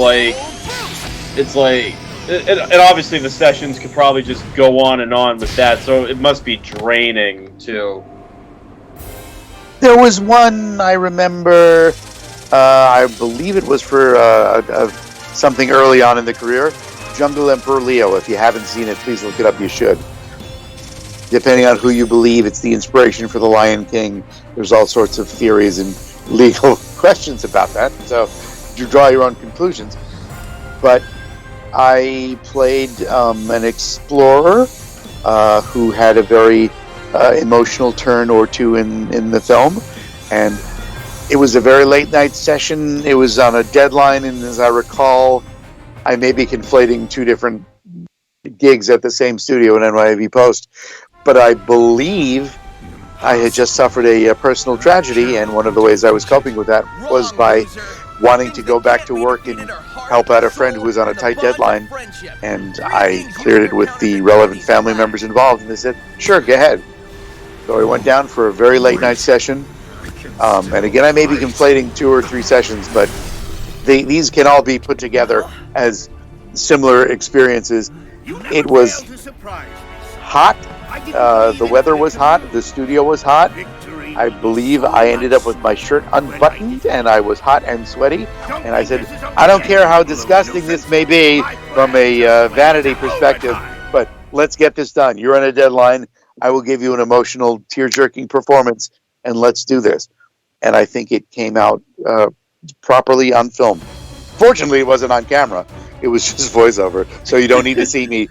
it's and obviously the sessions could probably just go on and on with that, so it must be draining too. There was one I remember. I believe it was for something early on in the career. Jungle Emperor Leo. If you haven't seen it, please look it up. You should. Depending on who you believe, it's the inspiration for the Lion King. There's all sorts of theories and legal questions about that, so you draw your own conclusions. But I played an explorer who had a very emotional turn or two in the film, and it was a very late night session. It was on a deadline, and as I recall, I may be conflating two different gigs at the same studio in NYAV Post, but I believe I had just suffered a personal tragedy, and one of the ways I was coping with that was by wanting to go back to work and help out a friend who was on a tight deadline, and I cleared it with the relevant family members involved, and they said, sure, go ahead. So I went down for a very late night session, and again, I may be conflating 2 or 3 sessions, but these can all be put together as similar experiences. It was hot. The weather was hot. The studio was hot. I believe I ended up with my shirt unbuttoned, and I was hot and sweaty. And I said, I don't care how disgusting this may be from a vanity perspective, but let's get this done. You're on a deadline. I will give you an emotional, tear-jerking performance, and let's do this. And I think it came out properly on film. Fortunately, it wasn't on camera. It was just voiceover, so you don't need to see me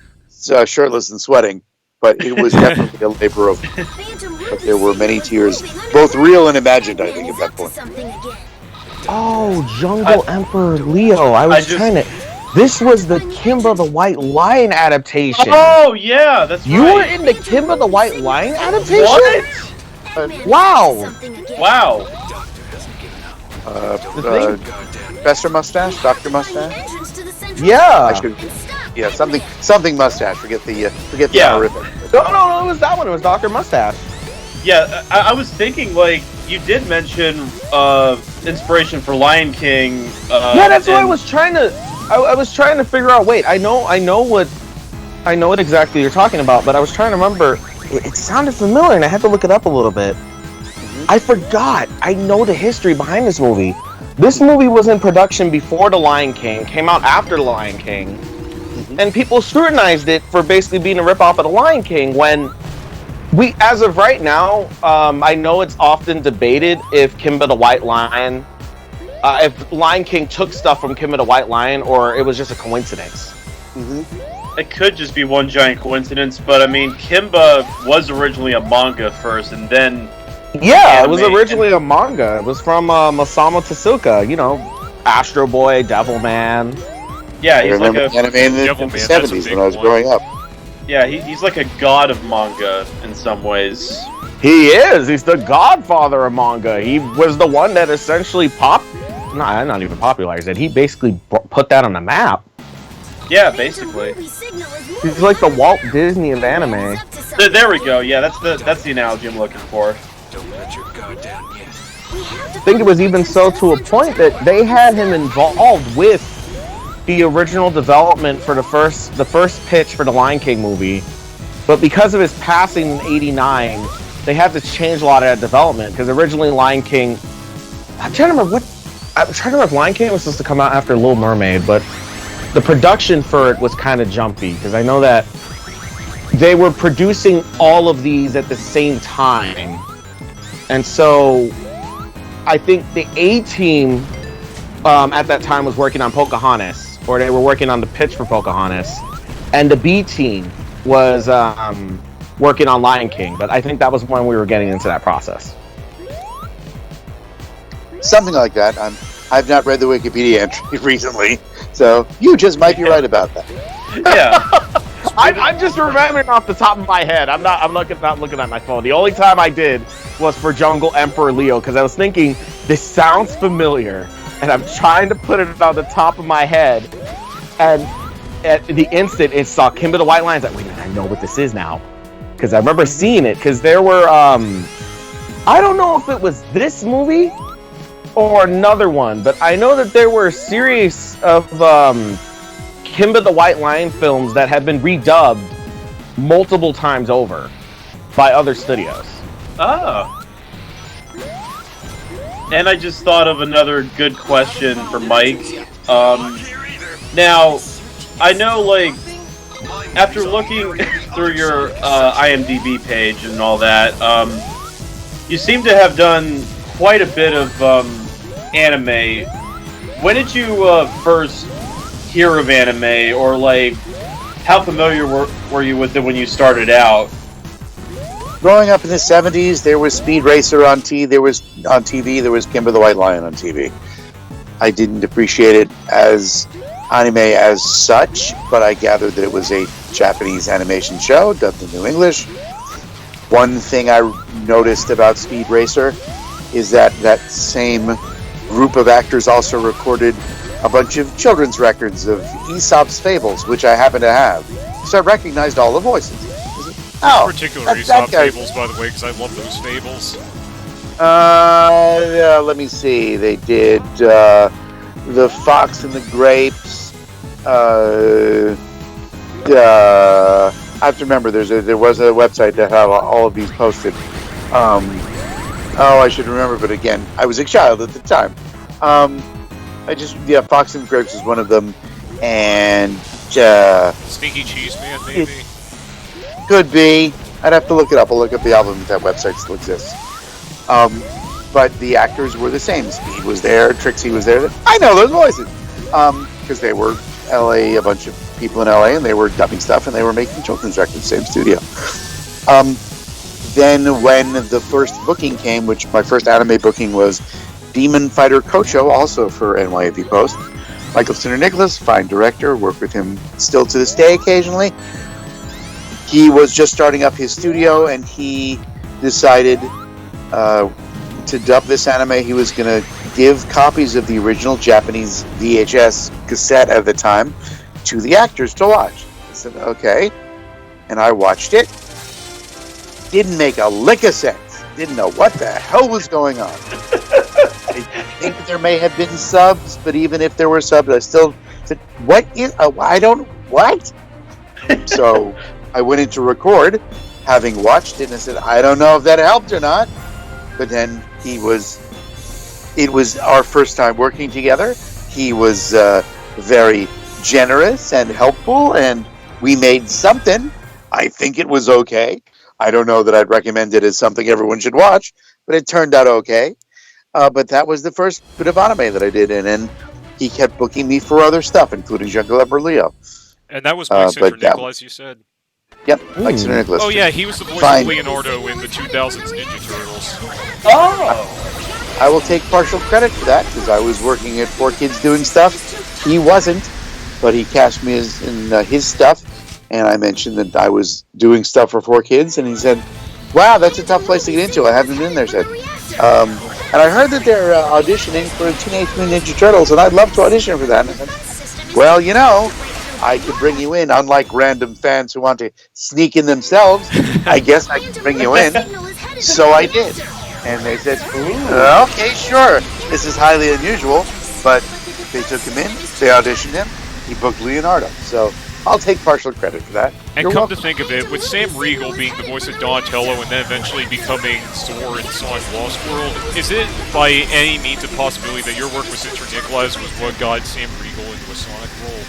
shirtless and sweating. But it was definitely a labor of. But there were many tears, both real and imagined, I think, at that point. Oh, Jungle Emperor Leo. I was trying to. This was the Kimba the White Lion adaptation. Oh, yeah, that's you were in the Kimba the White Lion adaptation? What? Wow. Wow. Professor Mustache, Doctor Mustache. Yeah. Yeah, something mustache. Forget the honorific. No, it was that one. It was Dr. Mustache. Yeah, I was thinking, like, you did mention inspiration for Lion King. Yeah, that's what I was trying to. I was trying to figure out. Wait, I know what exactly you're talking about, but I was trying to remember. It sounded familiar, and I had to look it up a little bit. I forgot. I know the history behind this movie. This movie was in production before The Lion King, came out after The Lion King, and people scrutinized it for basically being a ripoff of The Lion King when as of right now, I know it's often debated if Kimba the White Lion, if Lion King took stuff from Kimba the White Lion or it was just a coincidence. It could just be one giant coincidence, but I mean, Kimba was originally a manga first, and then yeah, it was originally a manga. It was from Masamu Tezuka, you know, Astro Boy, Devilman. Yeah, he's like a anime in the 70s when I was growing up. Yeah, he's like a god of manga in some ways. He is. He's the godfather of manga. He was the one that essentially not even popularized it. He basically put that on the map. Yeah, basically. He's like the Walt Disney of anime. There we go. Yeah, that's the analogy I'm looking for. Don't let your guard down yet. I think it was even so to a point that they had him involved with the original development for the first pitch for the Lion King movie, but because of his passing in '89, they had to change a lot of that development. Because originally Lion King, I'm trying to remember if Lion King was supposed to come out after Little Mermaid, but the production for it was kind of jumpy because I know that they were producing all of these at the same time, and so I think the A team at that time was working on Pocahontas. Or they were working on the pitch for Pocahontas, and the B team was working on Lion King. But I think that was when we were getting into that process. Something like that. I've not read the Wikipedia entry recently, so you just might be right about that. Yeah, I'm just remembering off the top of my head. I'm not looking at my phone. The only time I did was for Jungle Emperor Leo because I was thinking this sounds familiar. And I'm trying to put it on the top of my head, and at the instant it saw Kimba the White Lion, I was like, wait a minute, I know what this is now. Because I remember seeing it, because there were, I don't know if it was this movie or another one, but I know that there were a series of Kimba the White Lion films that had been redubbed multiple times over by other studios. Oh. And I just thought of another good question for Mike. Now, I know, like, after looking through your IMDb page and all that, you seem to have done quite a bit of anime. When did you first hear of anime, or, like, how familiar were you with it when you started out? Growing up in the 70s, there was Speed Racer on TV. There was Kimba the White Lion on TV. I didn't appreciate it as anime as such, but I gathered that it was a Japanese animation show dubbed into English. One thing I noticed about Speed Racer is that same group of actors also recorded a bunch of children's records of Aesop's Fables, which I happen to have. So I recognized all the voices. Oh, particular Aesop Fables, by the way, because I love those fables. Yeah, let me see. They did The Fox and the Grapes. I have to remember there was a website that had all of these posted. I should remember, but again, I was a child at the time. Fox and the Grapes is one of them, and Sneaky Cheese Man, maybe. Could be. I'd have to look it up. I'll look up the album if that website still exists. But the actors were the same. Speed was there. Trixie was there. I know those voices. Because they were LA, a bunch of people in LA, and they were dubbing stuff, and they were making children's records, same studio. Then when the first booking came, which my first anime booking was Demon Fighter Kocho, also for NYAV Post. Michael Sinner Nicholas, fine director, work with him still to this day occasionally. He was just starting up his studio, and he decided to dub this anime. He was going to give copies of the original Japanese VHS cassette at the time to the actors to watch. I said, okay. And I watched it. Didn't make a lick of sense. Didn't know what the hell was going on. I think there may have been subs, but even if there were subs, I still said, what? So I went in to record, having watched it, and I said, I don't know if that helped or not. But then it was our first time working together. He was very generous and helpful, and we made something. I think it was okay. I don't know that I'd recommend it as something everyone should watch, but it turned out okay. But that was the first bit of anime that I did, and then he kept booking me for other stuff, including Jungle Emperor Leo. And that was Mike Sinternickle, as you said. Yep, Mike Sinternickle. Oh yeah, he was the voice of Leonardo in the 2000s Ninja Turtles. Oh! I will take partial credit for that, because I was working at 4Kids doing stuff. He wasn't, but he cast me in his stuff, and I mentioned that I was doing stuff for 4Kids, and he said, wow, that's a tough place to get into. I haven't been there, said. And I heard that they're auditioning for Teenage Mutant Ninja Turtles, and I'd love to audition for that. And I said, well, you know, I could bring you in, unlike random fans who want to sneak in themselves. I guess I could bring you in. So I did. And they said, okay, sure. This is highly unusual, but they took him in, they auditioned him, he booked Leonardo. So I'll take partial credit for that. And come to think of it, with Sam Riegel being the voice of Donatello and then eventually becoming Zor in Sonic Lost World, is it by any means a possibility that your work with Sinternickle was what got Sam Riegel into a Sonic role?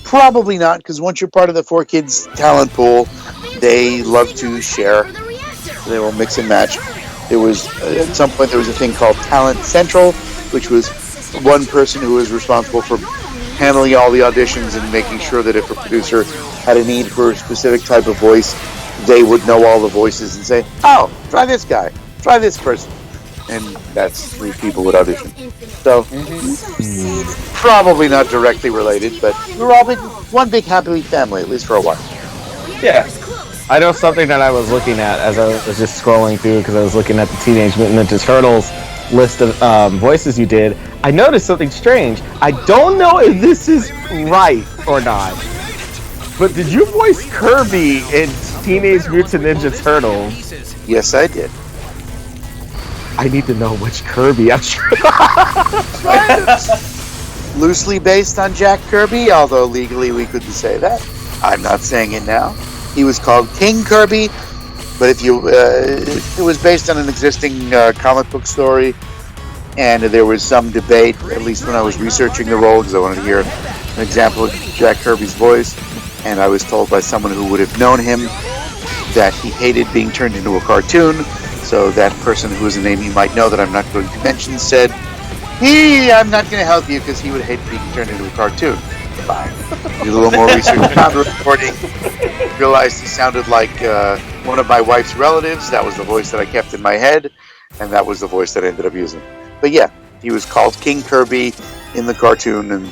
Probably not, because once you're part of the 4Kids talent pool, they love to share. They will mix and match. There was, at some point, there was a thing called Talent Central, which was one person who was responsible for handling all the auditions and making sure that if a producer had a need for a specific type of voice, they would know all the voices and say, oh, try this guy, try this person. And that's who people would audition. So, probably not directly related, but we're all one big happy family, at least for a while. Yeah. I know something that I was looking at as I was just scrolling through, because I was looking at the Teenage Mutant Ninja Turtles list of voices you did. I noticed something strange. I don't know if this is right or not, but did you voice Kirby in Teenage Mutant Ninja Turtles? Yes, I did. I need to know which Kirby. I'm sure. Loosely based on Jack Kirby, although legally we couldn't say that. I'm not saying it now. He was called King Kirby, but if you, it was based on an existing comic book story, and there was some debate, at least when I was researching the role, because I wanted to hear an example of Jack Kirby's voice, and I was told by someone who would have known him that he hated being turned into a cartoon. So that person, who is a name you might know that I'm not going to mention, said, I'm not going to help you because he would hate being turned into a cartoon. Fine. Did a little more research, found the recording, realized he sounded like one of my wife's relatives. That was the voice that I kept in my head, and that was the voice that I ended up using. But yeah, he was called King Kirby in the cartoon, and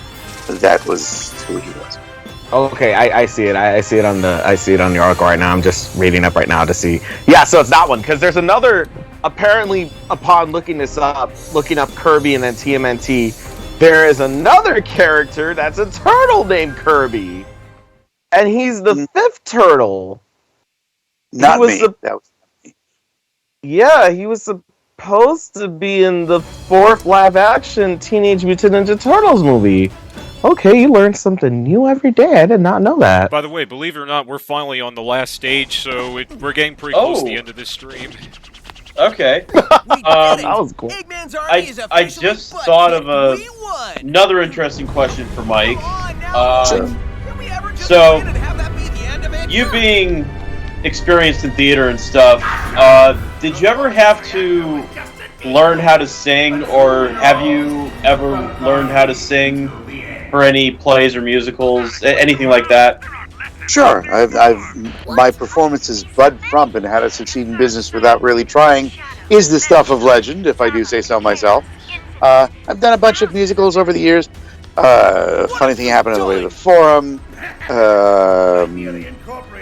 that was who he was. Okay, I see it. I see it on the article right now. I'm just reading up right now to see. Yeah, so it's that one, because there's another. Apparently, upon looking up Kirby and then TMNT, there is another character that's a turtle named Kirby, and he's the fifth turtle. Not me. That was me. Yeah, he was supposed to be in the fourth live-action Teenage Mutant Ninja Turtles movie. Okay, you learn something new every day. I did not know that. By the way, believe it or not, we're finally on the last stage, so we're getting pretty close to the end of this stream. Okay. That was cool. I just thought of another interesting question for Mike. So, you being experienced in theater and stuff, did you ever have to learn how to sing, or have you ever learned how to sing for any plays or musicals, anything like that? Sure. My performance as Bud Frump in How to Succeed in Business Without Really Trying is the stuff of legend, if I do say so myself. I've done a bunch of musicals over the years. Funny Thing Happened on the Way to the Forum,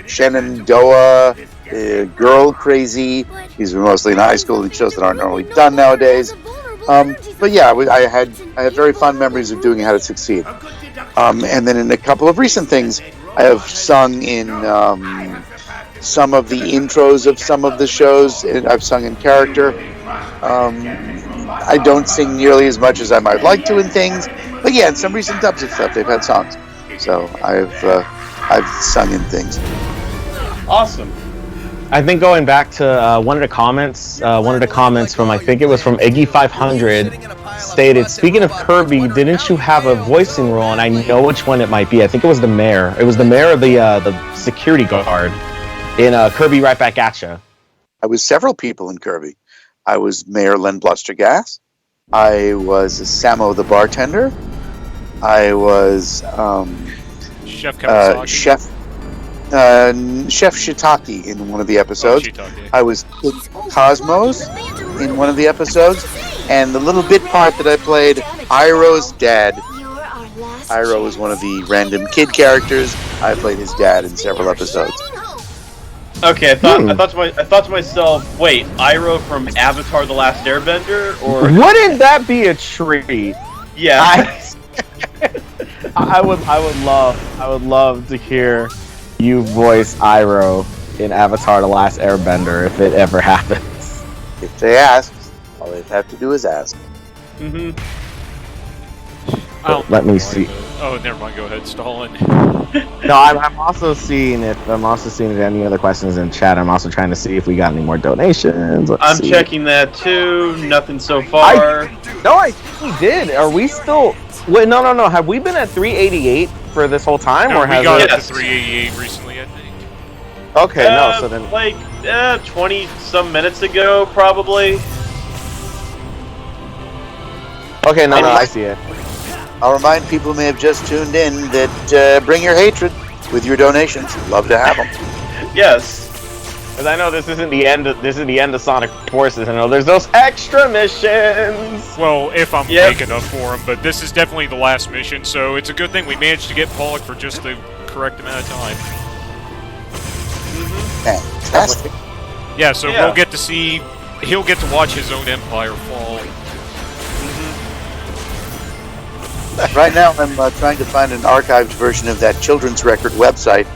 Shenandoah, girl crazy. These were mostly in high school and shows that aren't normally done nowadays. But yeah, I had very fond memories of doing How to Succeed. And then in a couple of recent things, I have sung in some of the intros of some of the shows. I've sung in character. I don't sing nearly as much as I might like to in things, but yeah, in some recent dubs and stuff, they've had songs. So I've sung in things. Awesome. I think going back to one of the comments from, I think it was from Eggy500, stated, speaking of Kirby, didn't you have a voicing role? And I know which one it might be. I think it was the mayor. It was the mayor of the security guard in Kirby Right Back Atcha. I was several people in Kirby. I was Mayor Len Blustergas. I was Samo the bartender. I was Chef Kawasaki. Chef Shiitake in one of the episodes. I was Kid Cosmos in one of the episodes, and the little bit part that I played, Iroh's dad. Iroh was one of the random kid characters. I played his dad in several episodes. Okay, I thought to myself, wait, Iroh from Avatar: The Last Airbender, or wouldn't that be a treat? Yeah. I would love to hear you voice Iroh in Avatar: The Last Airbender if it ever happens. If they ask, all they have to do is ask. Mm-hmm. Let me see. Oh, never mind. Go ahead, Stalin. No, I'm also seeing if any other questions in chat. I'm also trying to see if we got any more donations. I'm checking that too. Nothing so far. I think we did. Are we still? Wait, no. Have we been at 388 for this whole time, no, or we got it to 388 recently? I think. Okay, no. So then, like 20 some minutes ago, probably. Okay, no, I see it. I'll remind people who may have just tuned in that bring your hatred with your donations. Love to have them. Yes. Because I know this isn't the end. This is the end of Sonic Forces. I know there's those extra missions. Well, if I'm making up for them, but this is definitely the last mission, so it's a good thing we managed to get Pollock for just the correct amount of time. Fantastic. Yeah, so we'll get to see. He'll get to watch his own empire fall. Right now, I'm trying to find an archived version of that children's record website.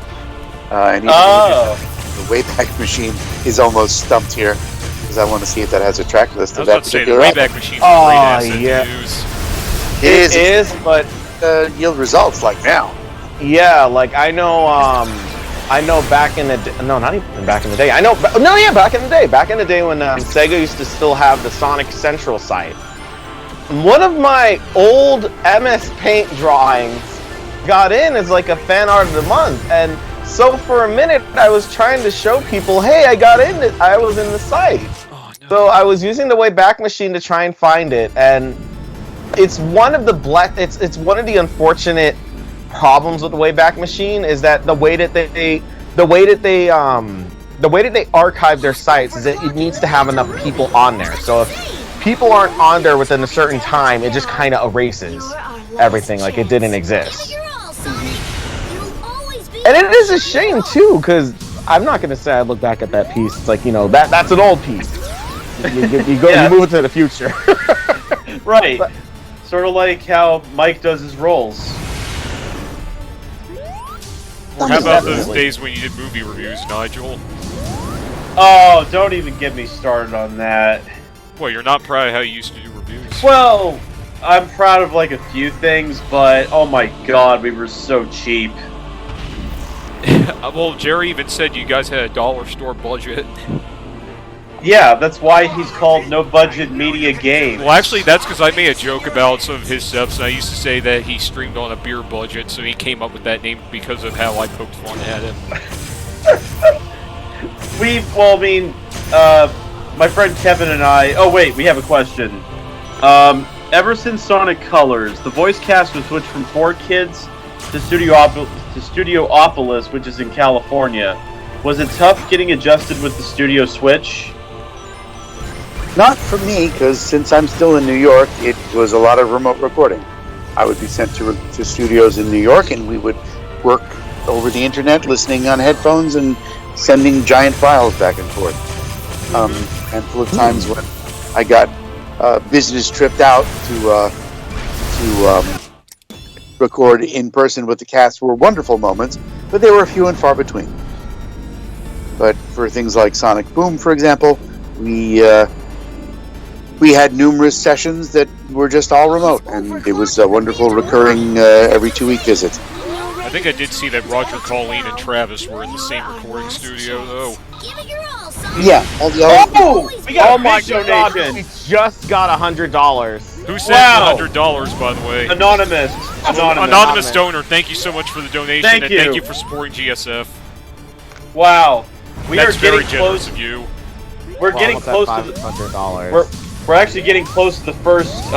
And the Wayback Machine is almost stumped here because I want to see if that has a track list of that particular. The Wayback Machine is a great asset to use. It is, but yield results like now. Yeah, like I know back in the day. No, not even back in the day. Back in the day. Back in the day when Sega used to still have the Sonic Central site. One of my old MS Paint drawings got in as like a fan art of the month, and so for a minute I was trying to show people, hey, I got in it. I was in the site. Oh, no. So I was using the Wayback Machine to try and find it, and it's one of the it's one of the unfortunate problems with the Wayback Machine is that the way that they archive their sites is that it needs to have enough people on there. So if people aren't on there within a certain time, it just kind of erases everything like it didn't exist. And it is a shame too, because I'm not gonna say I look back at that piece. It's like, that's an old piece. You move it to the future. Right. But, sort of like how Mike does his roles. Or how about those days when you did movie reviews, Nigel? Oh, don't even get me started on that. Well, you're not proud of how you used to do reviews. Well, I'm proud of like a few things, but oh my god, we were so cheap. Well, Jerry even said you guys had a dollar store budget. Yeah, that's why he's called No Budget Media Games. Well, actually, that's because I made a joke about some of his subs, and I used to say that he streamed on a beer budget, so he came up with that name because of how I poked fun at him. My friend Kevin and I... Oh, wait, we have a question. Ever since Sonic Colors, the voice cast was switched from 4Kids to Studiopolis, which is in California. Was it tough getting adjusted with the studio switch? Not for me, because since I'm still in New York, it was a lot of remote recording. I would be sent to studios in New York, and we would work over the internet, listening on headphones and sending giant files back and forth. Handful of times when I got business tripped out to record in person with the cast were wonderful moments, but they were few and far between. But for things like Sonic Boom, for example, we had numerous sessions that were just all remote, and it was a wonderful recurring every 2-week visit. I think I did see that Roger, Colleen, and Travis were in the same recording studio, though. Yeah. We got a big donation. We just got $100. Who sent $100, by the way? Anonymous donor. Thank you so much for the donation, Thank you. Thank you for supporting GSF. Wow. That's very generous of you. We're getting close to the $500. We're actually getting close to the first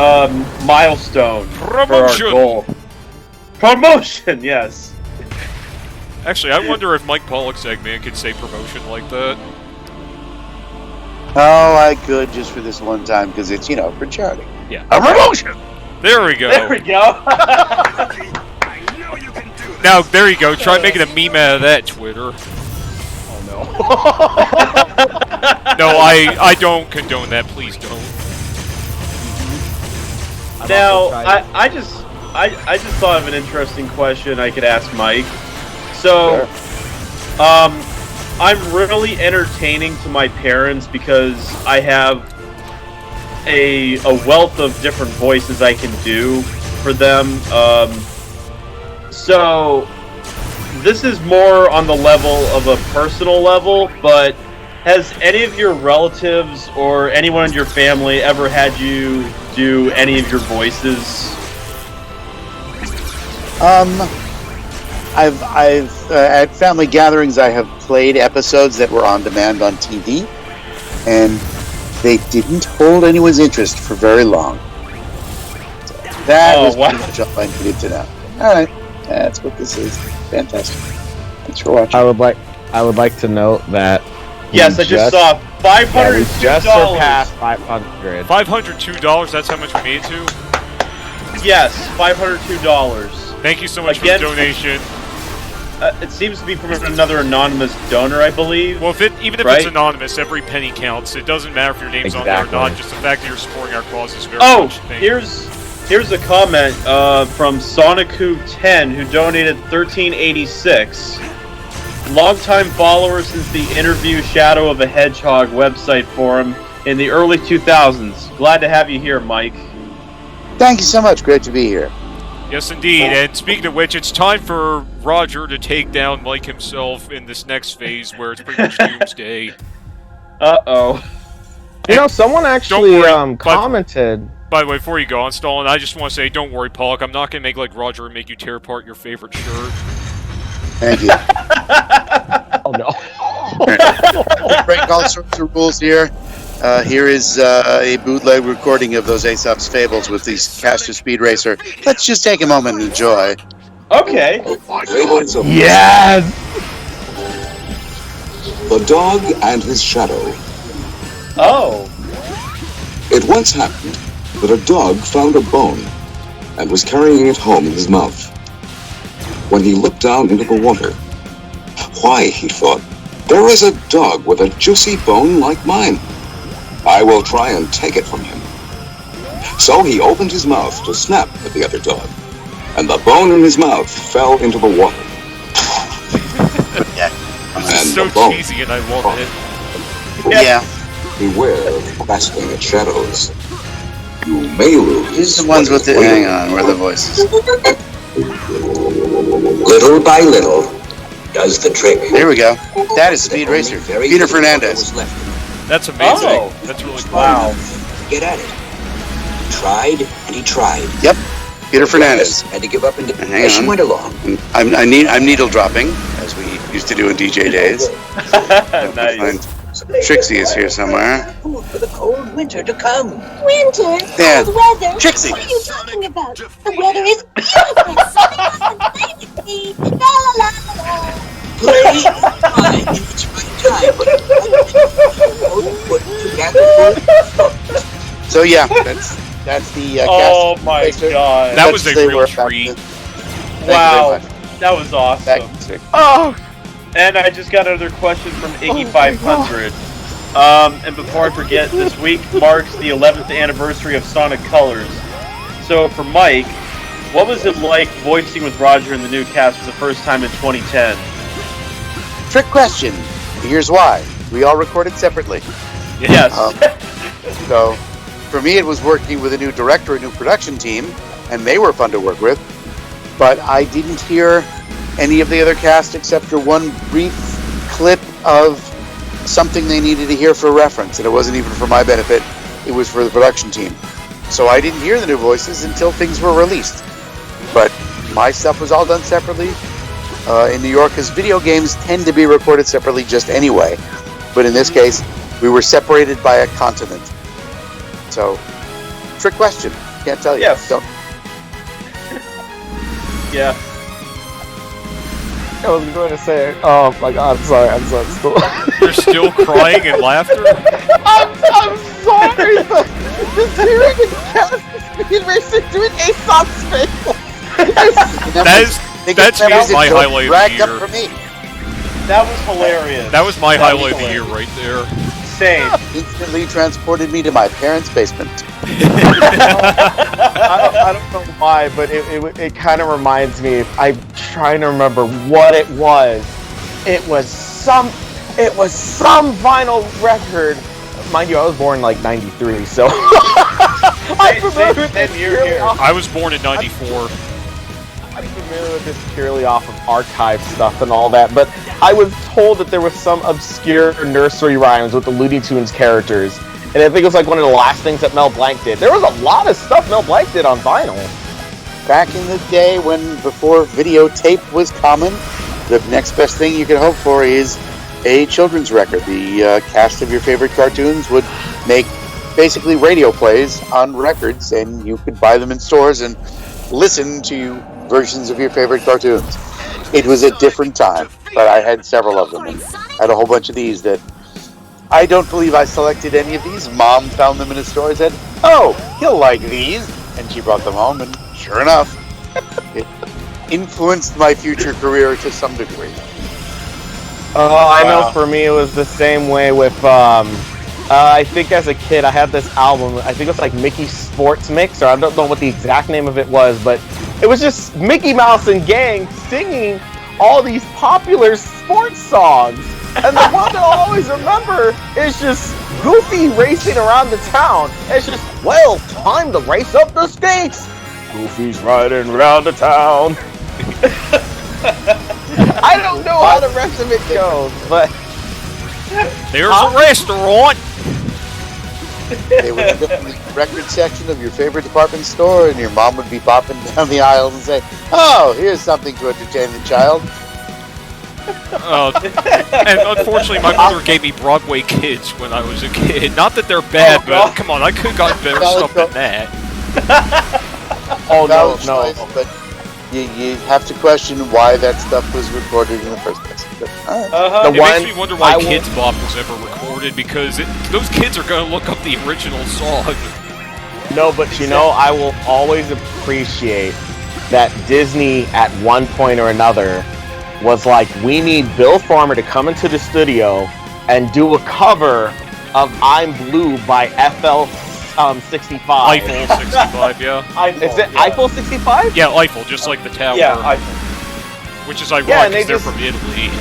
milestone for our Promotion! goal. Promotion, yes. Actually, I wonder if Mike Pollock's Eggman could say promotion like that. Oh, I could just for this one time because it's, for charity. Yeah. A promotion! There we go. There we go. Now, there you go. Try making a meme out of that, Twitter. Oh, no. No, I don't condone that. Please don't. Now, I just thought of an interesting question I could ask Mike. So, I'm really entertaining to my parents because I have a wealth of different voices I can do for them. So, this is more on the level of a personal level, but has any of your relatives or anyone in your family ever had you do any of your voices? I've at family gatherings I have played episodes that were on demand on TV, and they didn't hold anyone's interest for very long. So that was pretty much all I needed to know. All right, that's what this is. Fantastic. Thanks for watching. I would like to note that. Yes, I just saw $502. Yeah, we just surpassed $500. $502. That's how much we made it to. Yes, $502. Thank you so much for the donation. It seems to be from another anonymous donor, I believe. Well, even if it's anonymous, every penny counts. It doesn't matter if your name's on there or not. Just the fact that you're supporting our cause is very much. Here's a comment from Sonic10 who donated $13.86. Longtime follower since the interview Shadow of a Hedgehog website forum in the early 2000s. Glad to have you here, Mike. Thank you so much. Great to be here. Yes, indeed. And speaking of which, it's time for Roger to take down Mike himself in this next phase where it's pretty much doomsday. Uh-oh. Someone actually commented. By the way, before you go on, Stalin, I just want to say, don't worry, Pollock. I'm not going to make like Roger and make you tear apart your favorite shirt. Thank you. Oh, no. Break all sorts of rules here. Here is a bootleg recording of those Aesop's Fables with the Caster Speed Racer. Let's just take a moment and enjoy. Okay. Yes! The Dog and His Shadow. Oh. It once happened that a dog found a bone and was carrying it home in his mouth. When he looked down into the water, why, he thought, there is a dog with a juicy bone like mine. I will try and take it from him. So he opened his mouth to snap at the other dog, and the bone in his mouth fell into the water. This is so cheesy and I love it. Yeah. Beware of grasping at shadows. You may lose. These are the ones with the... Hang on, where are the voices? Little by little, does the trick. There we go. That is Speed Racer. Peter Fernandez. That's amazing. Oh. That's really cool. Wow. Get at it. He tried and he tried. Yep. Peter Fernandez. Had to give up and Hang as she on. went along. I'm needle dropping, as we used to do in DJ days. Nice. Trixie is here somewhere. For the cold winter to come. Winter? Yeah. Cold weather? Trixie. What are you talking about? The weather is beautiful. Play with me. La la la la. Play fine. It's my time. So yeah, that's the oh my god. That was a real treat. Wow. That was awesome. Oh! And I just got another question from Iggy500. And before I forget, this week marks the 11th anniversary of Sonic Colors. So for Mike, what was it like voicing with Roger in the new cast for the first time in 2010? Trick question. Here's why. We all recorded separately. Yes. So, for me, it was working with a new director, a new production team, and they were fun to work with. But I didn't hear any of the other cast except for one brief clip of something they needed to hear for reference, and it wasn't even for my benefit. It was for the production team. So I didn't hear the new voices until things were released. But my stuff was all done separately in New York, because video games tend to be recorded separately just anyway. But in this case, we were separated by a continent. So, trick question. Can't tell you. Yes. Don't. Yeah. I was going to say, oh my god, I'm sorry. You're still crying and laughter? I'm sorry, but just hearing the cast Speed Racer doing Aesop's face. That's my highlight of the year. For me. That was hilarious. That was my highlight of the year right there. Same. Instantly transported me to my parents' basement. I don't know why, but it kind of reminds me. I'm trying to remember what it was. It was some vinyl record. Mind you, I was born like '93, so I'm familiar with this purely off. I was born in '94. I'm familiar with this purely off of archive stuff and all that, but I was told that there was some obscure nursery rhymes with the Looney Tunes characters, and I think it was like one of the last things that Mel Blanc did. There was a lot of stuff Mel Blanc did on vinyl. Back in the day before videotape was common, the next best thing you could hope for is a children's record. The cast of your favorite cartoons would make basically radio plays on records, and you could buy them in stores and listen to versions of your favorite cartoons. It was a different time, but I had several of them, and I had a whole bunch of these that I don't believe I selected any of these. Mom found them in a store and said, "Oh, he'll like these," and she brought them home, and sure enough, it influenced my future career to some degree. Oh, I know for me it was the same way with, I think as a kid I had this album, I think it was like Mickey Sports Mix, or I don't know what the exact name of it was, but it was just Mickey Mouse and gang singing all these popular sports songs. And the one that I'll always remember is just Goofy racing around the town. It's just, well, time to race up the skates. Goofy's riding around the town. I don't know how the rest of it goes, but... There's a restaurant! They would end up in the record section of your favorite department store, and your mom would be bopping down the aisles and say, "Oh, here's something to entertain the child." And unfortunately, my mother gave me Broadway Kids when I was a kid. Not that they're bad, but come on, I could have gotten better stuff than that. Oh, no. Choice, but you have to question why that stuff was recorded in the first place. But, it makes me wonder why Kids Bop was ever recorded, because those kids are going to look up the original song. No, but you know, I will always appreciate that Disney at one point or another was like, we need Bill Farmer to come into the studio and do a cover of I'm Blue by FL 65. Eiffel 65, yeah. Is it Eiffel 65? Yeah, Eiffel, just like the tower. Yeah, Eiffel. Which is ironic because they're from Italy.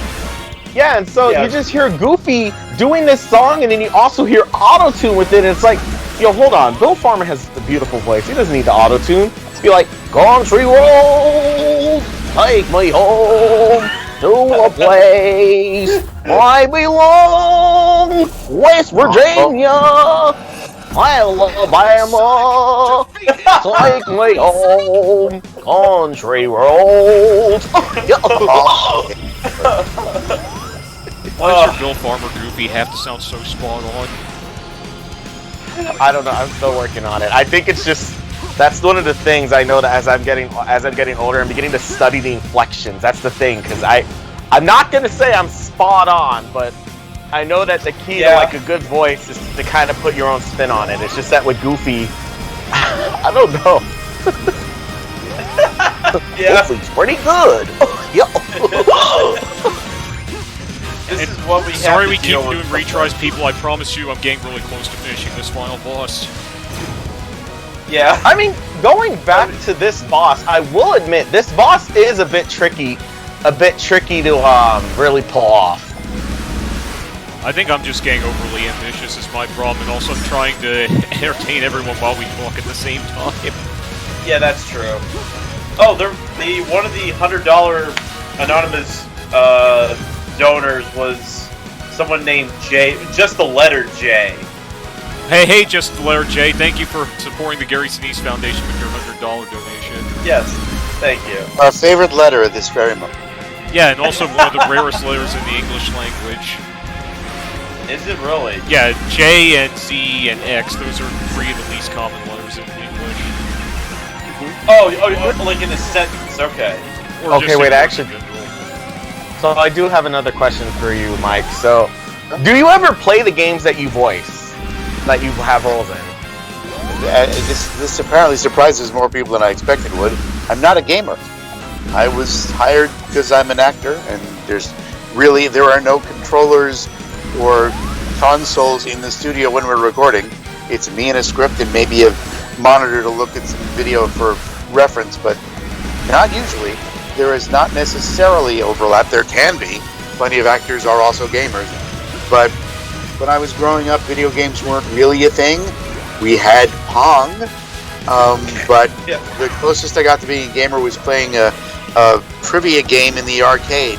Yeah, and so you just hear Goofy doing this song, and then you also hear auto-tune with it, and it's like, yo, hold on, Bill Farmer has a beautiful voice. He doesn't need the auto-tune. Be like, country road, take me home to a place I belong, West Virginia, Alabama, take me home, country road. Why does your Bill Farmer Goofy have to sound so spot on? I don't know. I'm still working on it. I think it's just that's one of the things I know that as I'm getting older, I'm beginning to study the inflections. That's the thing, because I'm not gonna say I'm spot on, but I know that the key to like a good voice is to kind of put your own spin on it. It's just that with Goofy, I don't know. Hopefully it's pretty good. This is what we have Sorry to we keep deal doing with. retries, people. I promise you I'm getting really close to finishing this final boss. Yeah. I mean, going back to this boss, I will admit this boss is a bit tricky to really pull off. I think I'm just getting overly ambitious is my problem, and also I'm trying to entertain everyone while we talk at the same time. Yeah, that's true. Oh, one of the $100 anonymous donors was someone named J, just the letter J. Hey, just the letter J. Thank you for supporting the Gary Sinise Foundation with your $100 donation. Yes, thank you. Our favorite letter at this very moment. Yeah, and also one of the rarest letters in the English language. Is it really? Yeah, J and Z and X, those are three of the least common letters in English. Oh, like in a sentence, okay. Or Okay, wait, actually. So I do have another question for you, Mike. So, do you ever play the games that you voice, that you have roles in? This apparently surprises more people than I expected it would. I'm not a gamer. I was hired because I'm an actor, and there are no controllers or consoles in the studio when we're recording. It's me and a script and maybe a monitor to look at some video for reference, but not usually. There is not necessarily overlap. There can be. Plenty of actors are also gamers. But when I was growing up, video games weren't really a thing. We had Pong, but the closest I got to being a gamer was playing a trivia game in the arcade.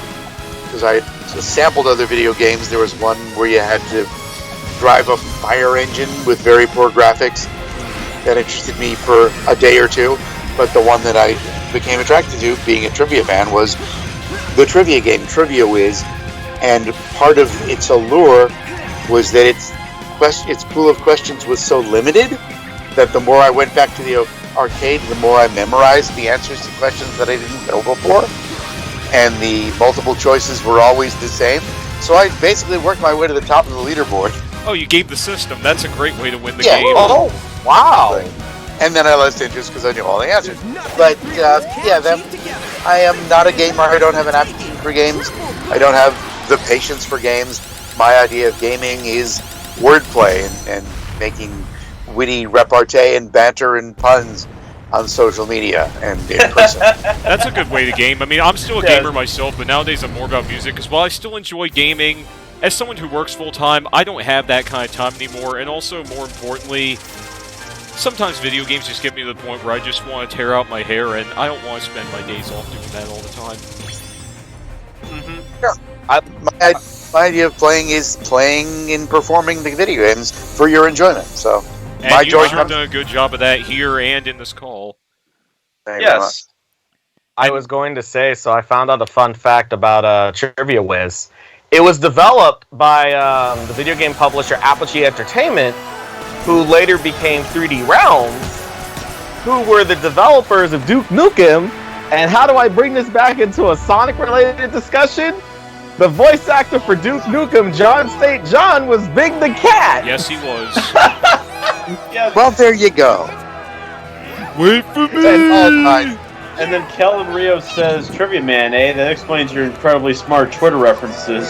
Because I sampled other video games. There was one where you had to drive a fire engine with very poor graphics. That interested me for a day or two. But the one that I became attracted to, being a trivia fan, was the trivia game, Trivia Whiz. And part of its allure was that its pool of questions was so limited that the more I went back to the arcade, the more I memorized the answers to questions that I didn't know before. And the multiple choices were always the same. So I basically worked my way to the top of the leaderboard. Oh, you gave the system. That's a great way to win the Yeah. game. Oh, wow. And then I lost interest because I knew all the answers. But I am not a gamer. I don't have an aptitude for games. I don't have the patience for games. My idea of gaming is wordplay and making witty repartee and banter and puns on social media and in person. That's a good way to game. I mean, I'm still a gamer myself, but nowadays I'm more about music, because while I still enjoy gaming, as someone who works full-time, I don't have that kind of time anymore, and also, more importantly, sometimes video games just get me to the point where I just want to tear out my hair, and I don't want to spend my days off doing that all the time. My idea of playing is playing and performing the video games for your enjoyment. So, And my you've joy sure comes. done a good job of that here and in this call. Yes. I was going to say, so I found out a fun fact about Trivia Whiz. It was developed by the video game publisher Apogee Entertainment, who later became 3D Realms, who were the developers of Duke Nukem. And how do I bring this back into a Sonic-related discussion? The voice actor for Duke Nukem, John St. John, was Big the Cat. Yes, he was. Well, there you go. Wait for me! And then Kellen Rio says, Trivia Man, eh? That explains your incredibly smart Twitter references.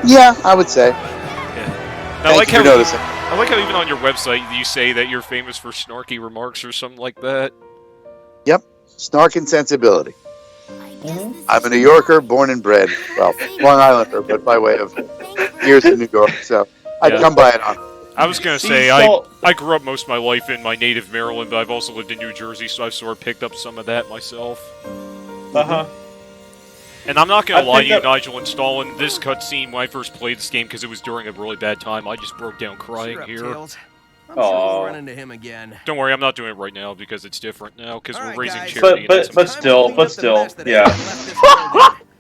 Yeah, I would say. I like Thank you for noticing. I like how even on your website you say that you're famous for snarky remarks or something like that. Yep, snark and sensibility. I'm a New Yorker, born and bred. Well, Long Islander, but by way of years in New York, so I'd come by it on. I was gonna say, I grew up most of my life in my native Maryland, but I've also lived in New Jersey, so I've sort of picked up some of that myself. And I'm not gonna lie to you, Nigel, installing this cutscene when I first played this game because it was during a really bad time. I just broke down crying here. I'm sure we'll run into him again. Don't worry, I'm not doing it right now because it's different now because we're raising charity. But still, yeah.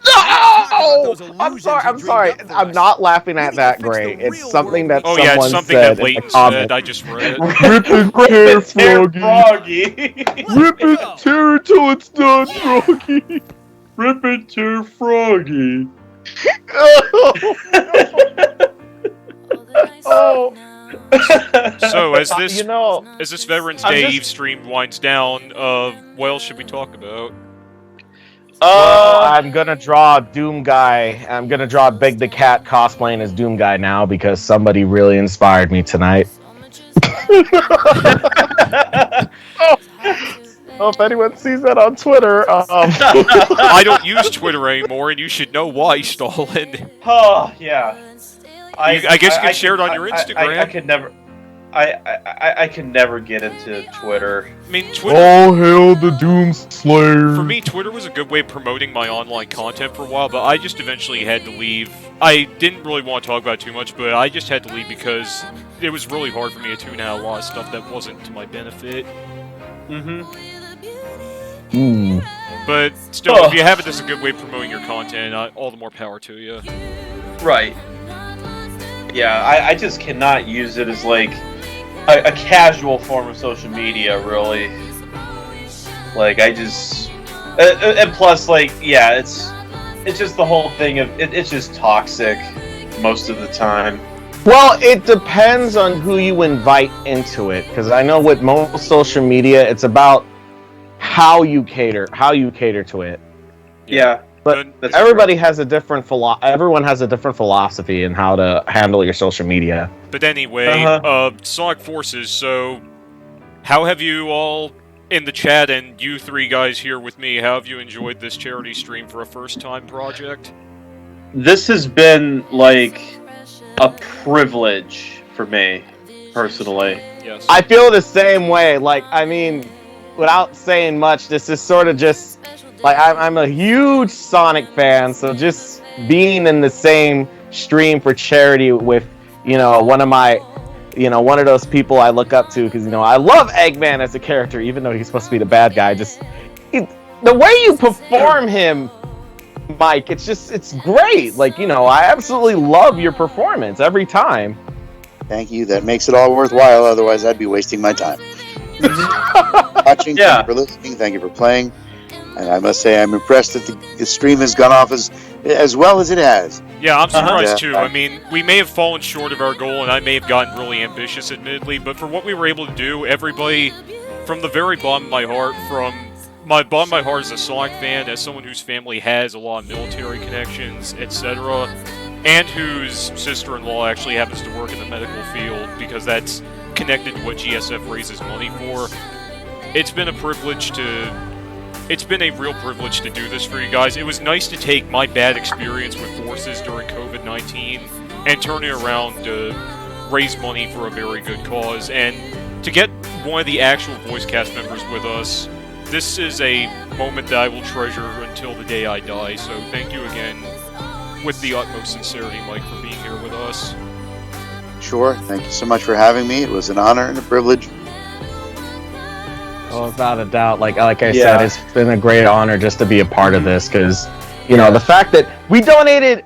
No! I'm sorry. I'm not laughing at that, Gray. It's something that someone it's something said that Leighton in the comments. said. I just read. Rip his hair, Froggy. Rip his hair until it's done, Froggy. Rip it to Froggy. Oh. So as this as this Veterans Day Eve stream winds down, what else should we talk about? Well, I'm gonna draw Doom Guy. I'm gonna draw Big the Cat cosplaying as Doom Guy now because somebody really inspired me tonight. Oh, if anyone sees that on Twitter, I don't use Twitter anymore, and you should know why, Stalin. Oh yeah. I guess you can share it on your Instagram. I could never. I can never get into Twitter. I mean, Twitter. Oh, hail the Doom Slayer! For me, Twitter was a good way of promoting my online content for a while, but I just eventually had to leave. I didn't really want to talk about it too much, but I just had to leave because it was really hard for me to tune out a lot of stuff that wasn't to my benefit. But still, if you have it as a good way of promoting your content, all the more power to you. Right. Yeah, I just cannot use it as like a casual form of social media, really. Like I just, and plus, like, yeah, it's just the whole thing of it's just toxic most of the time. Well, it depends on who you invite into it, because I know with most social media, it's about how you cater to it. Yeah, but everybody has a different everyone has a different philosophy in how to handle your social media. But anyway, Sonic Forces. So, how have you all in the chat and you three guys here with me? How have you enjoyed this charity stream for a first-time project? This has been like a privilege for me, personally. Yes. I feel the same way. Like, I mean, without saying much, this is sort of just like I'm a huge Sonic fan, so just being in the same stream for charity with, one of those people I look up to, because I love Eggman as a character, even though he's supposed to be the bad guy. Just the way you perform him, Mike, it's great. Like, I absolutely love your performance every time. Thank you. That makes it all worthwhile. Otherwise, I'd be wasting my time. Watching, thank you for listening, thank you for playing. And I must say, I'm impressed that the stream has gone off as well as it has. Yeah, I'm surprised too. I mean, we may have fallen short of our goal, and I may have gotten really ambitious, admittedly, but for what we were able to do, everybody, from the very bottom of my heart, as a Sonic fan, as someone whose family has a lot of military connections, etc., and whose sister-in-law actually happens to work in the medical field, because that's connected to what GSF raises money for. It's been a real privilege to do this for you guys. It was nice to take my bad experience with Forces during COVID-19 and turn it around to raise money for a very good cause, and to get one of the actual voice cast members with us. This is a moment that I will treasure until the day I die, so thank you again, with the utmost sincerity, Mike, for being here with us. Sure, thank you so much for having me. It was an honor and a privilege. Oh, without a doubt. Like I said, it's been a great honor just to be a part of this, because, the fact that we donated,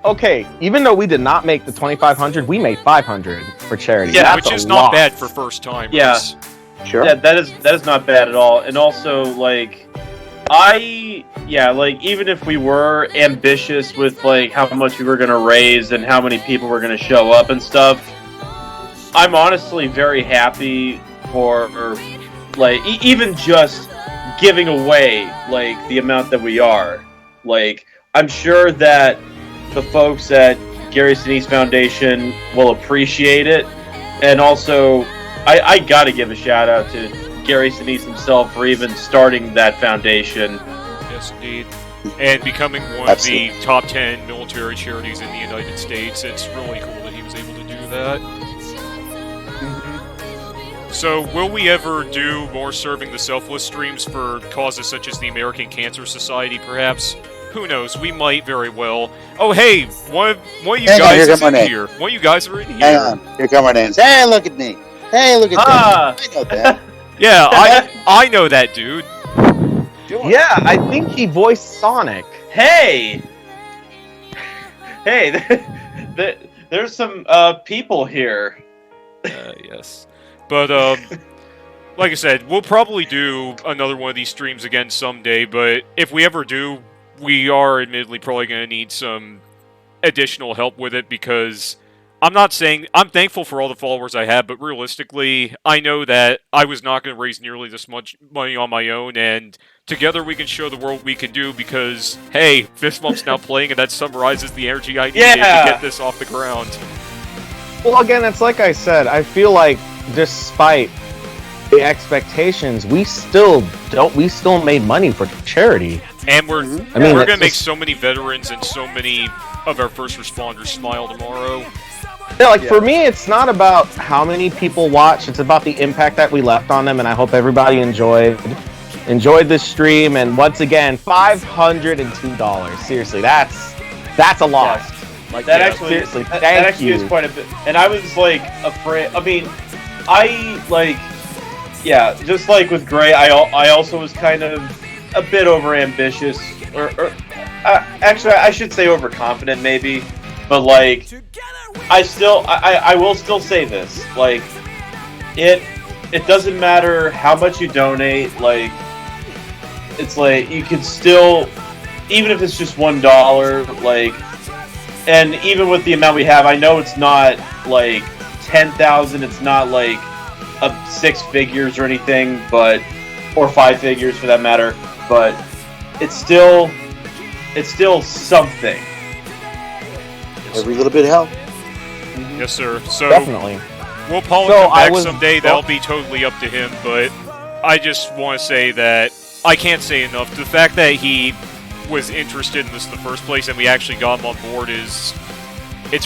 even though we did not make the 2,500, we made 500 for charity. Yeah, which is not bad for first time. Yeah. Sure. Yeah, that is not bad at all. And also, like, even if we were ambitious with, like, how much we were going to raise and how many people were going to show up and stuff, I'm honestly very happy for, like, even just giving away, like, the amount that we are. Like, I'm sure that the folks at Gary Sinise Foundation will appreciate it. And also, I gotta give a shout out to Gary Sinise himself for even starting that foundation. Yes, indeed. And becoming one of the top 10 military charities in the United States. It's really cool that he was able to do that. So, will we ever do more serving the Selfless streams for causes such as the American Cancer Society, perhaps? Who knows? We might very well. Oh, hey! One of you guys is in here. One of you guys are in here. Hang on. Here come our names. Hey, look at me. Hey, look at that. I know that. Yeah, I know that dude. Yeah, I think he voiced Sonic. Hey! Hey, there's some people here. Yes. But, like I said, we'll probably do another one of these streams again someday, but if we ever do, we are admittedly probably going to need some additional help with it, because I'm not saying I'm thankful for all the followers I have, but realistically, I know that I was not going to raise nearly this much money on my own, and together we can show the world we can do because, hey, Fist Bump's now playing, and that summarizes the energy I needed to get this off the ground. Well, again, it's like I said, I feel like despite the expectations, we still made money for charity. And we're going to make so many veterans and so many of our first responders smile tomorrow. Yeah, for me, it's not about how many people watch. It's about the impact that we left on them, and I hope everybody enjoyed this stream. And once again, $502. Seriously, that's a lot. Like that actually is quite a bit. And I was like afraid. I mean, just like with Gray, I also was kind of a bit overambitious, or actually, I should say overconfident, maybe. But like, I will still say this. Like, it doesn't matter how much you donate. Like, it's like you could still, even if it's just $1, like, and even with the amount we have, I know it's not like 10,000. It's not like up 6 figures or anything, or 5 figures for that matter. But it's still something. Every little bit helps. Yes, sir. So definitely. Will Pollock come back someday? That'll be totally up to him. But I just want to say that I can't say enough. The fact that he was interested in this in the first place and we actually got him on board it's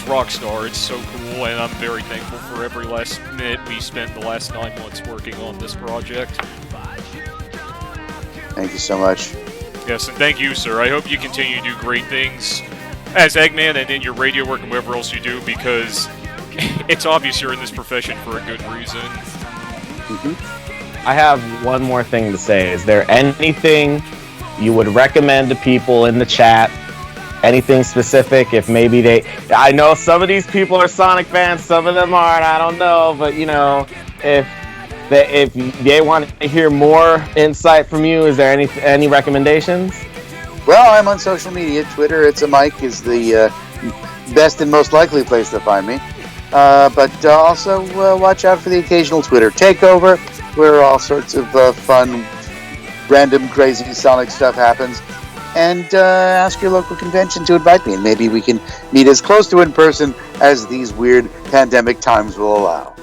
rockstar. It's so cool, and I'm very thankful for every last minute we spent the last 9 months working on this project. Thank you so much. Yes, and thank you, sir. I hope you continue to do great things as Eggman and in your radio work and whatever else you do, because it's obvious you're in this profession for a good reason. I have one more thing to say. Is there anything you would recommend to people in the chat? Anything specific? If maybe I know some of these people are Sonic fans, some of them aren't, I don't know, but you know, if they want to hear more insight from you, is there any recommendations? Well, I'm on social media. Twitter, It's a Mike, is the best and most likely place to find me. But also watch out for the occasional Twitter takeover, where all sorts of fun, random, crazy Sonic stuff happens. And ask your local convention to invite me, and maybe we can meet as close to in person as these weird pandemic times will allow.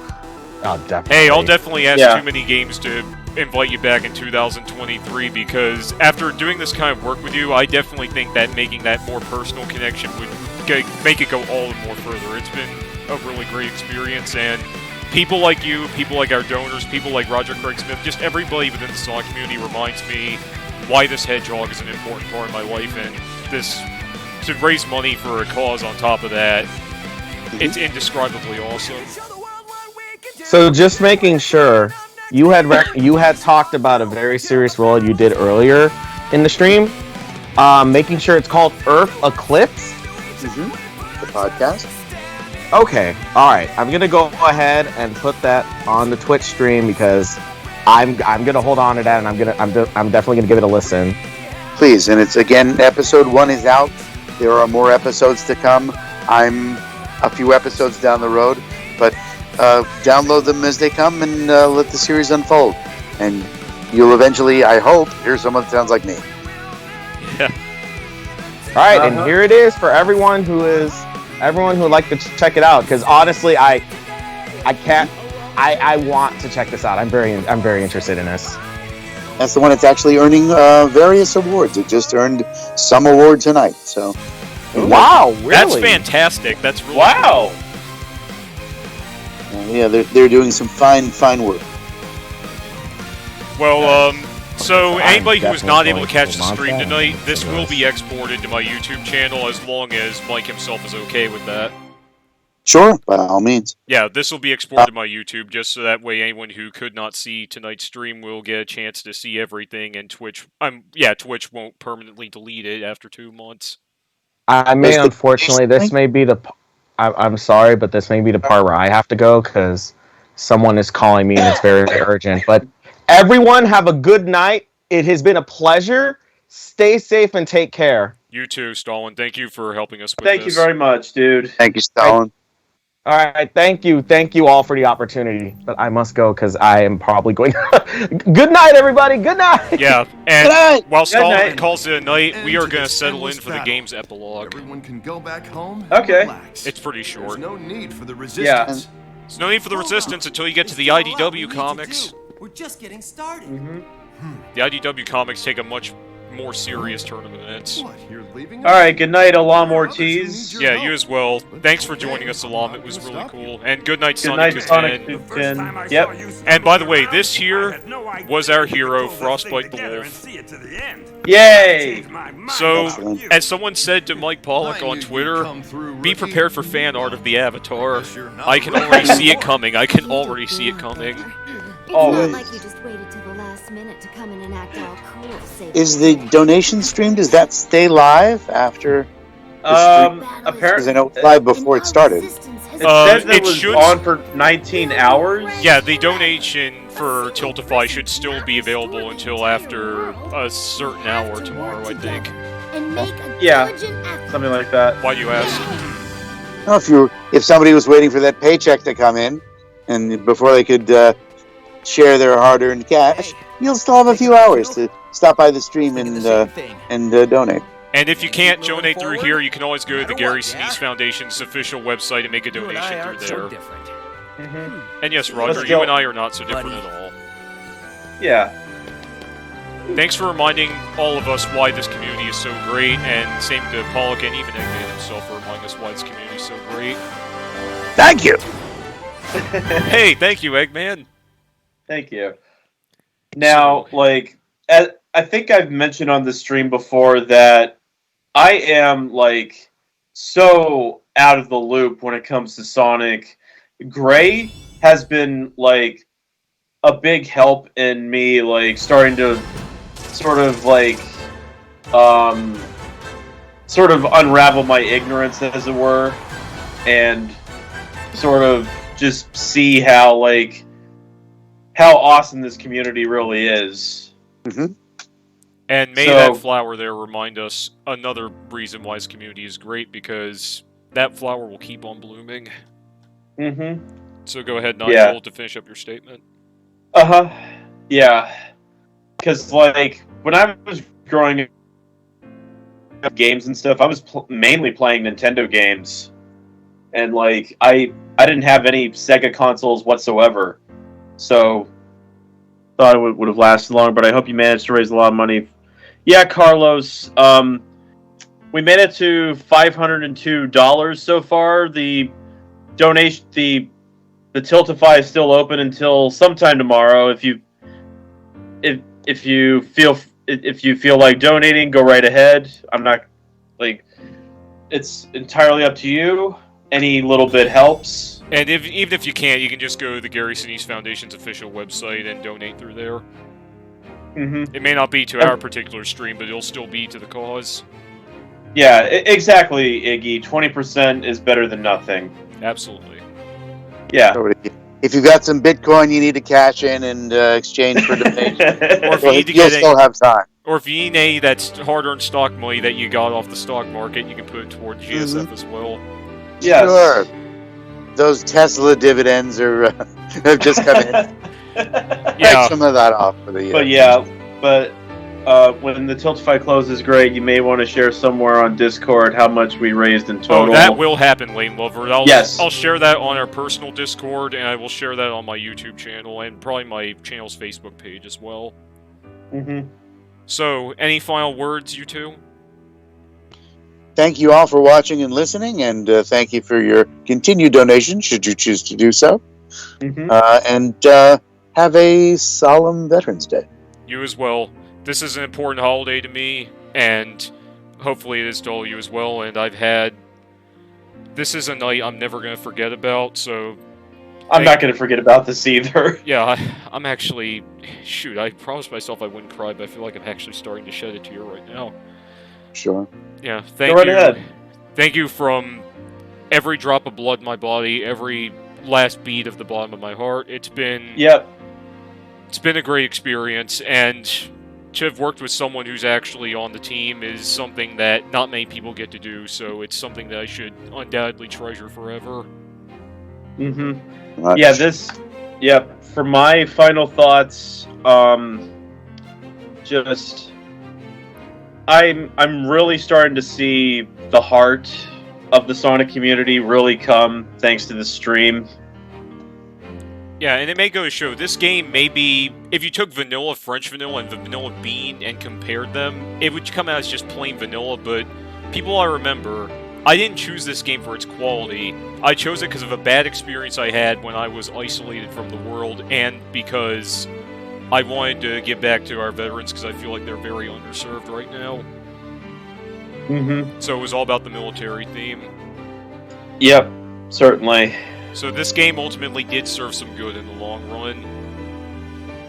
Oh, definitely. Hey, I'll definitely ask Too Many Games to invite you back in 2023, because after doing this kind of work with you, I definitely think that making that more personal connection would make it go all the more further. It's been a really great experience, and people like you, people like our donors, people like Roger Craig Smith, just everybody within the Sonic community reminds me why this hedgehog is an important part of my life, and this to raise money for a cause on top of that, it's indescribably awesome. So just making sure, you had talked about a very serious role you did earlier in the stream, making sure it's called Earth Eclipse. The podcast. Okay, all right. I'm gonna go ahead and put that on the Twitch stream because I'm gonna hold on to that, and I'm definitely gonna give it a listen. Please, and it's again, episode 1 is out. There are more episodes to come. I'm a few episodes down the road, but download them as they come and let the series unfold. And you'll eventually, I hope, hear someone that sounds like me. Yeah. All right, and here it is for everyone who would like to check it out. Because honestly, I want to check this out. I'm very interested in this. That's the one that's actually earning various awards. It just earned some award tonight. So, wow, really? That's fantastic. That's really wow. Cool. Yeah, they're doing some fine work. Well, so anybody who was not able to catch the stream tonight, this will be exported to my YouTube channel as long as Mike himself is okay with that. Sure, by all means. Yeah, this will be exported to my YouTube just so that way anyone who could not see tonight's stream will get a chance to see everything, and Twitch won't permanently delete it after 2 months. Unfortunately, this may be I'm sorry, but this may be the part where I have to go because someone is calling me and it's very, very urgent. But everyone have a good night. It has been a pleasure. Stay safe and take care. You too, Stalin. Thank you for helping us with Thank you very much, dude. Thank you, Stalin. All right, thank you all for the opportunity. But I must go because I am probably going. Good night, everybody. Good night. Yeah, and while Stalin night. calls it a night, we are going to settle in for the game's epilogue. Everyone can go back home. Okay. And relax. It's pretty short. There's no need for the resistance. There's no need for the resistance until you get to the IDW comics. We're just getting started. The IDW comics take a much more serious turn of events. What? You're leaving? All right. Good night, Alam Ortiz. Yeah, you as well. Thanks for joining us, Alam. It was really cool. And good night, Good Sonic night, Sonic 10. 10. Yep. And by the way, this here was our hero, Frostbite the Wolf. Yay! So, as someone said to Mike Pollock on Twitter, be prepared for fan art of the Avatar. I can already see it coming. I can already see it coming. It's not like you just waited till the last minute to come in and act all cool. Is the donation stream, does that stay live after? Apparently, because I know it was live before it started. It says it was on for 19 hours. Yeah, the donation for Tiltify should still be available until after a certain hour tomorrow, I think. Yeah, something like that. Why do you ask? Well, if somebody was waiting for that paycheck to come in, and before they could share their hard-earned cash, you'll still have a few hours to stop by the stream and donate. And if you can't donate through here, you can always go to the Gary Sinise Foundation's official website and make a donation through there. And yes, Roger, you and I are not so different at all. Yeah. Thanks for reminding all of us why this community is so great, and same to Pollock and even Eggman himself for reminding us why this community is so great. Thank you! Hey, thank you, Eggman. Thank you. Now, like, I think I've mentioned on the stream before that I am, like, so out of the loop when it comes to Sonic. Gray has been, like, a big help in me, like, starting to sort of, like, sort of unravel my ignorance, as it were, and sort of just see how, like, how awesome this community really is. Mm-hmm. And may that flower there remind us another reason why this community is great, because that flower will keep on blooming. Mm-hmm. So go ahead, Nigel, to finish up your statement. Uh-huh. Yeah. Because, like, when I was growing up games and stuff, I was mainly playing Nintendo games. And, like, I didn't have any Sega consoles whatsoever. So, thought it would have lasted long, but I hope you managed to raise a lot of money. Yeah, Carlos, we made it to $502 so far. The donation, the Tiltify is still open until sometime tomorrow. If you feel like donating, go right ahead. I'm not, like, it's entirely up to you. Any little bit helps. And even if you can't, you can just go to the Gary Sinise Foundation's official website and donate through there. Mm-hmm. It may not be to our particular stream, but it'll still be to the cause. Yeah, exactly, Iggy. 20% is better than nothing. Absolutely. Yeah. If you've got some Bitcoin you need to cash in and exchange for donation, or if you need to you'll still have time. Or if you need any that's hard-earned stock money that you got off the stock market, you can put it toward GSF as well. Yes. Sure. Those Tesla dividends are have just come in. Take some of that off for the year. But when the Tiltify closes, Greg, you may want to share somewhere on Discord how much we raised in total. Oh, that will happen, Lane Lover. Yes. I'll share that on our personal Discord, and I will share that on my YouTube channel, and probably my channel's Facebook page as well. Mm-hmm. So, any final words, you two? Thank you all for watching and listening, and thank you for your continued donation, should you choose to do so. Mm-hmm. And have a solemn Veterans Day. You as well. This is an important holiday to me, and hopefully it is to all you as well, and this is a night I'm never going to forget about, so... I'm not going to forget about this either. Yeah, I'm actually... Shoot, I promised myself I wouldn't cry, but I feel like I'm actually starting to shed a tear right now. Sure. Yeah, thank Go you. right ahead. Thank you from every drop of blood in my body, every last beat of the bottom of my heart. It's been... Yep. It's been a great experience, and to have worked with someone who's actually on the team is something that not many people get to do, so it's something that I should undoubtedly treasure forever. Mm-hmm. Yeah, for my final thoughts, I'm really starting to see the heart of the Sonic community really come thanks to the stream. Yeah, and it may go to show, this game may be, if you took vanilla French vanilla and the vanilla bean and compared them, it would come out as just plain vanilla, but people I remember, I didn't choose this game for its quality. I chose it because of a bad experience I had when I was isolated from the world, and because I wanted to give back to our veterans because I feel like they're very underserved right now. Mm-hmm. So it was all about the military theme. Yep, certainly. So this game ultimately did serve some good in the long run.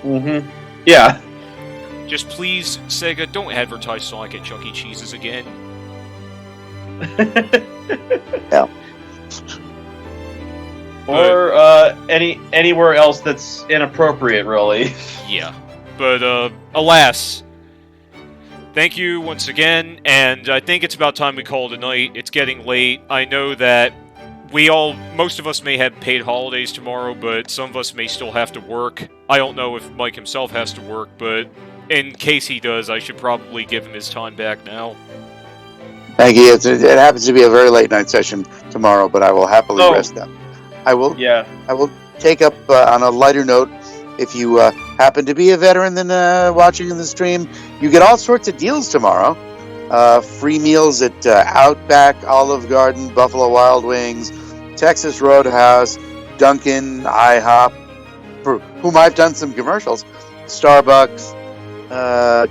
Mm-hmm. Yeah. Just please, Sega, don't advertise Sonic at Chuck E. Cheese's again. Yeah. Or anywhere else that's inappropriate, really. Yeah. But alas, thank you once again, and I think it's about time we call it a night. It's getting late. I know that most of us may have paid holidays tomorrow, but some of us may still have to work. I don't know if Mike himself has to work, but in case he does, I should probably give him his time back now. Thank you. It happens to be a very late night session tomorrow, but I will happily rest up. I will take up on a lighter note. If you happen to be a veteran then watching in the stream, you get all sorts of deals tomorrow. Free meals at Outback, Olive Garden, Buffalo Wild Wings, Texas Roadhouse, Dunkin', IHOP, for whom I've done some commercials, Starbucks,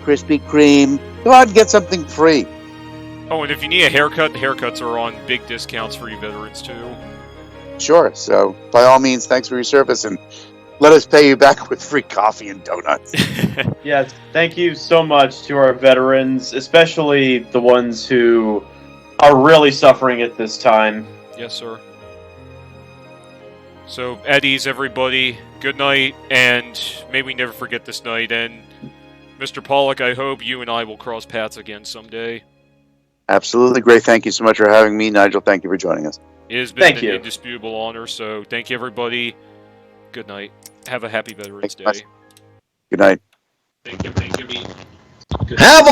Krispy Kreme. Go out and get something free. Oh, and if you need a haircut, the haircuts are on big discounts for you veterans, too. Sure. So, by all means, thanks for your service, and let us pay you back with free coffee and donuts. Yes, thank you so much to our veterans, especially the ones who are really suffering at this time. Yes, sir. So, Eddies, everybody, good night, and may we never forget this night. And Mr. Pollock, I hope you and I will cross paths again someday. Absolutely great. Thank you so much for having me, Nigel. Thank you for joining us. It has been an indisputable honor, so thank you, everybody. Good night. Have a happy Veterans Day. Good night. Thank you. Have a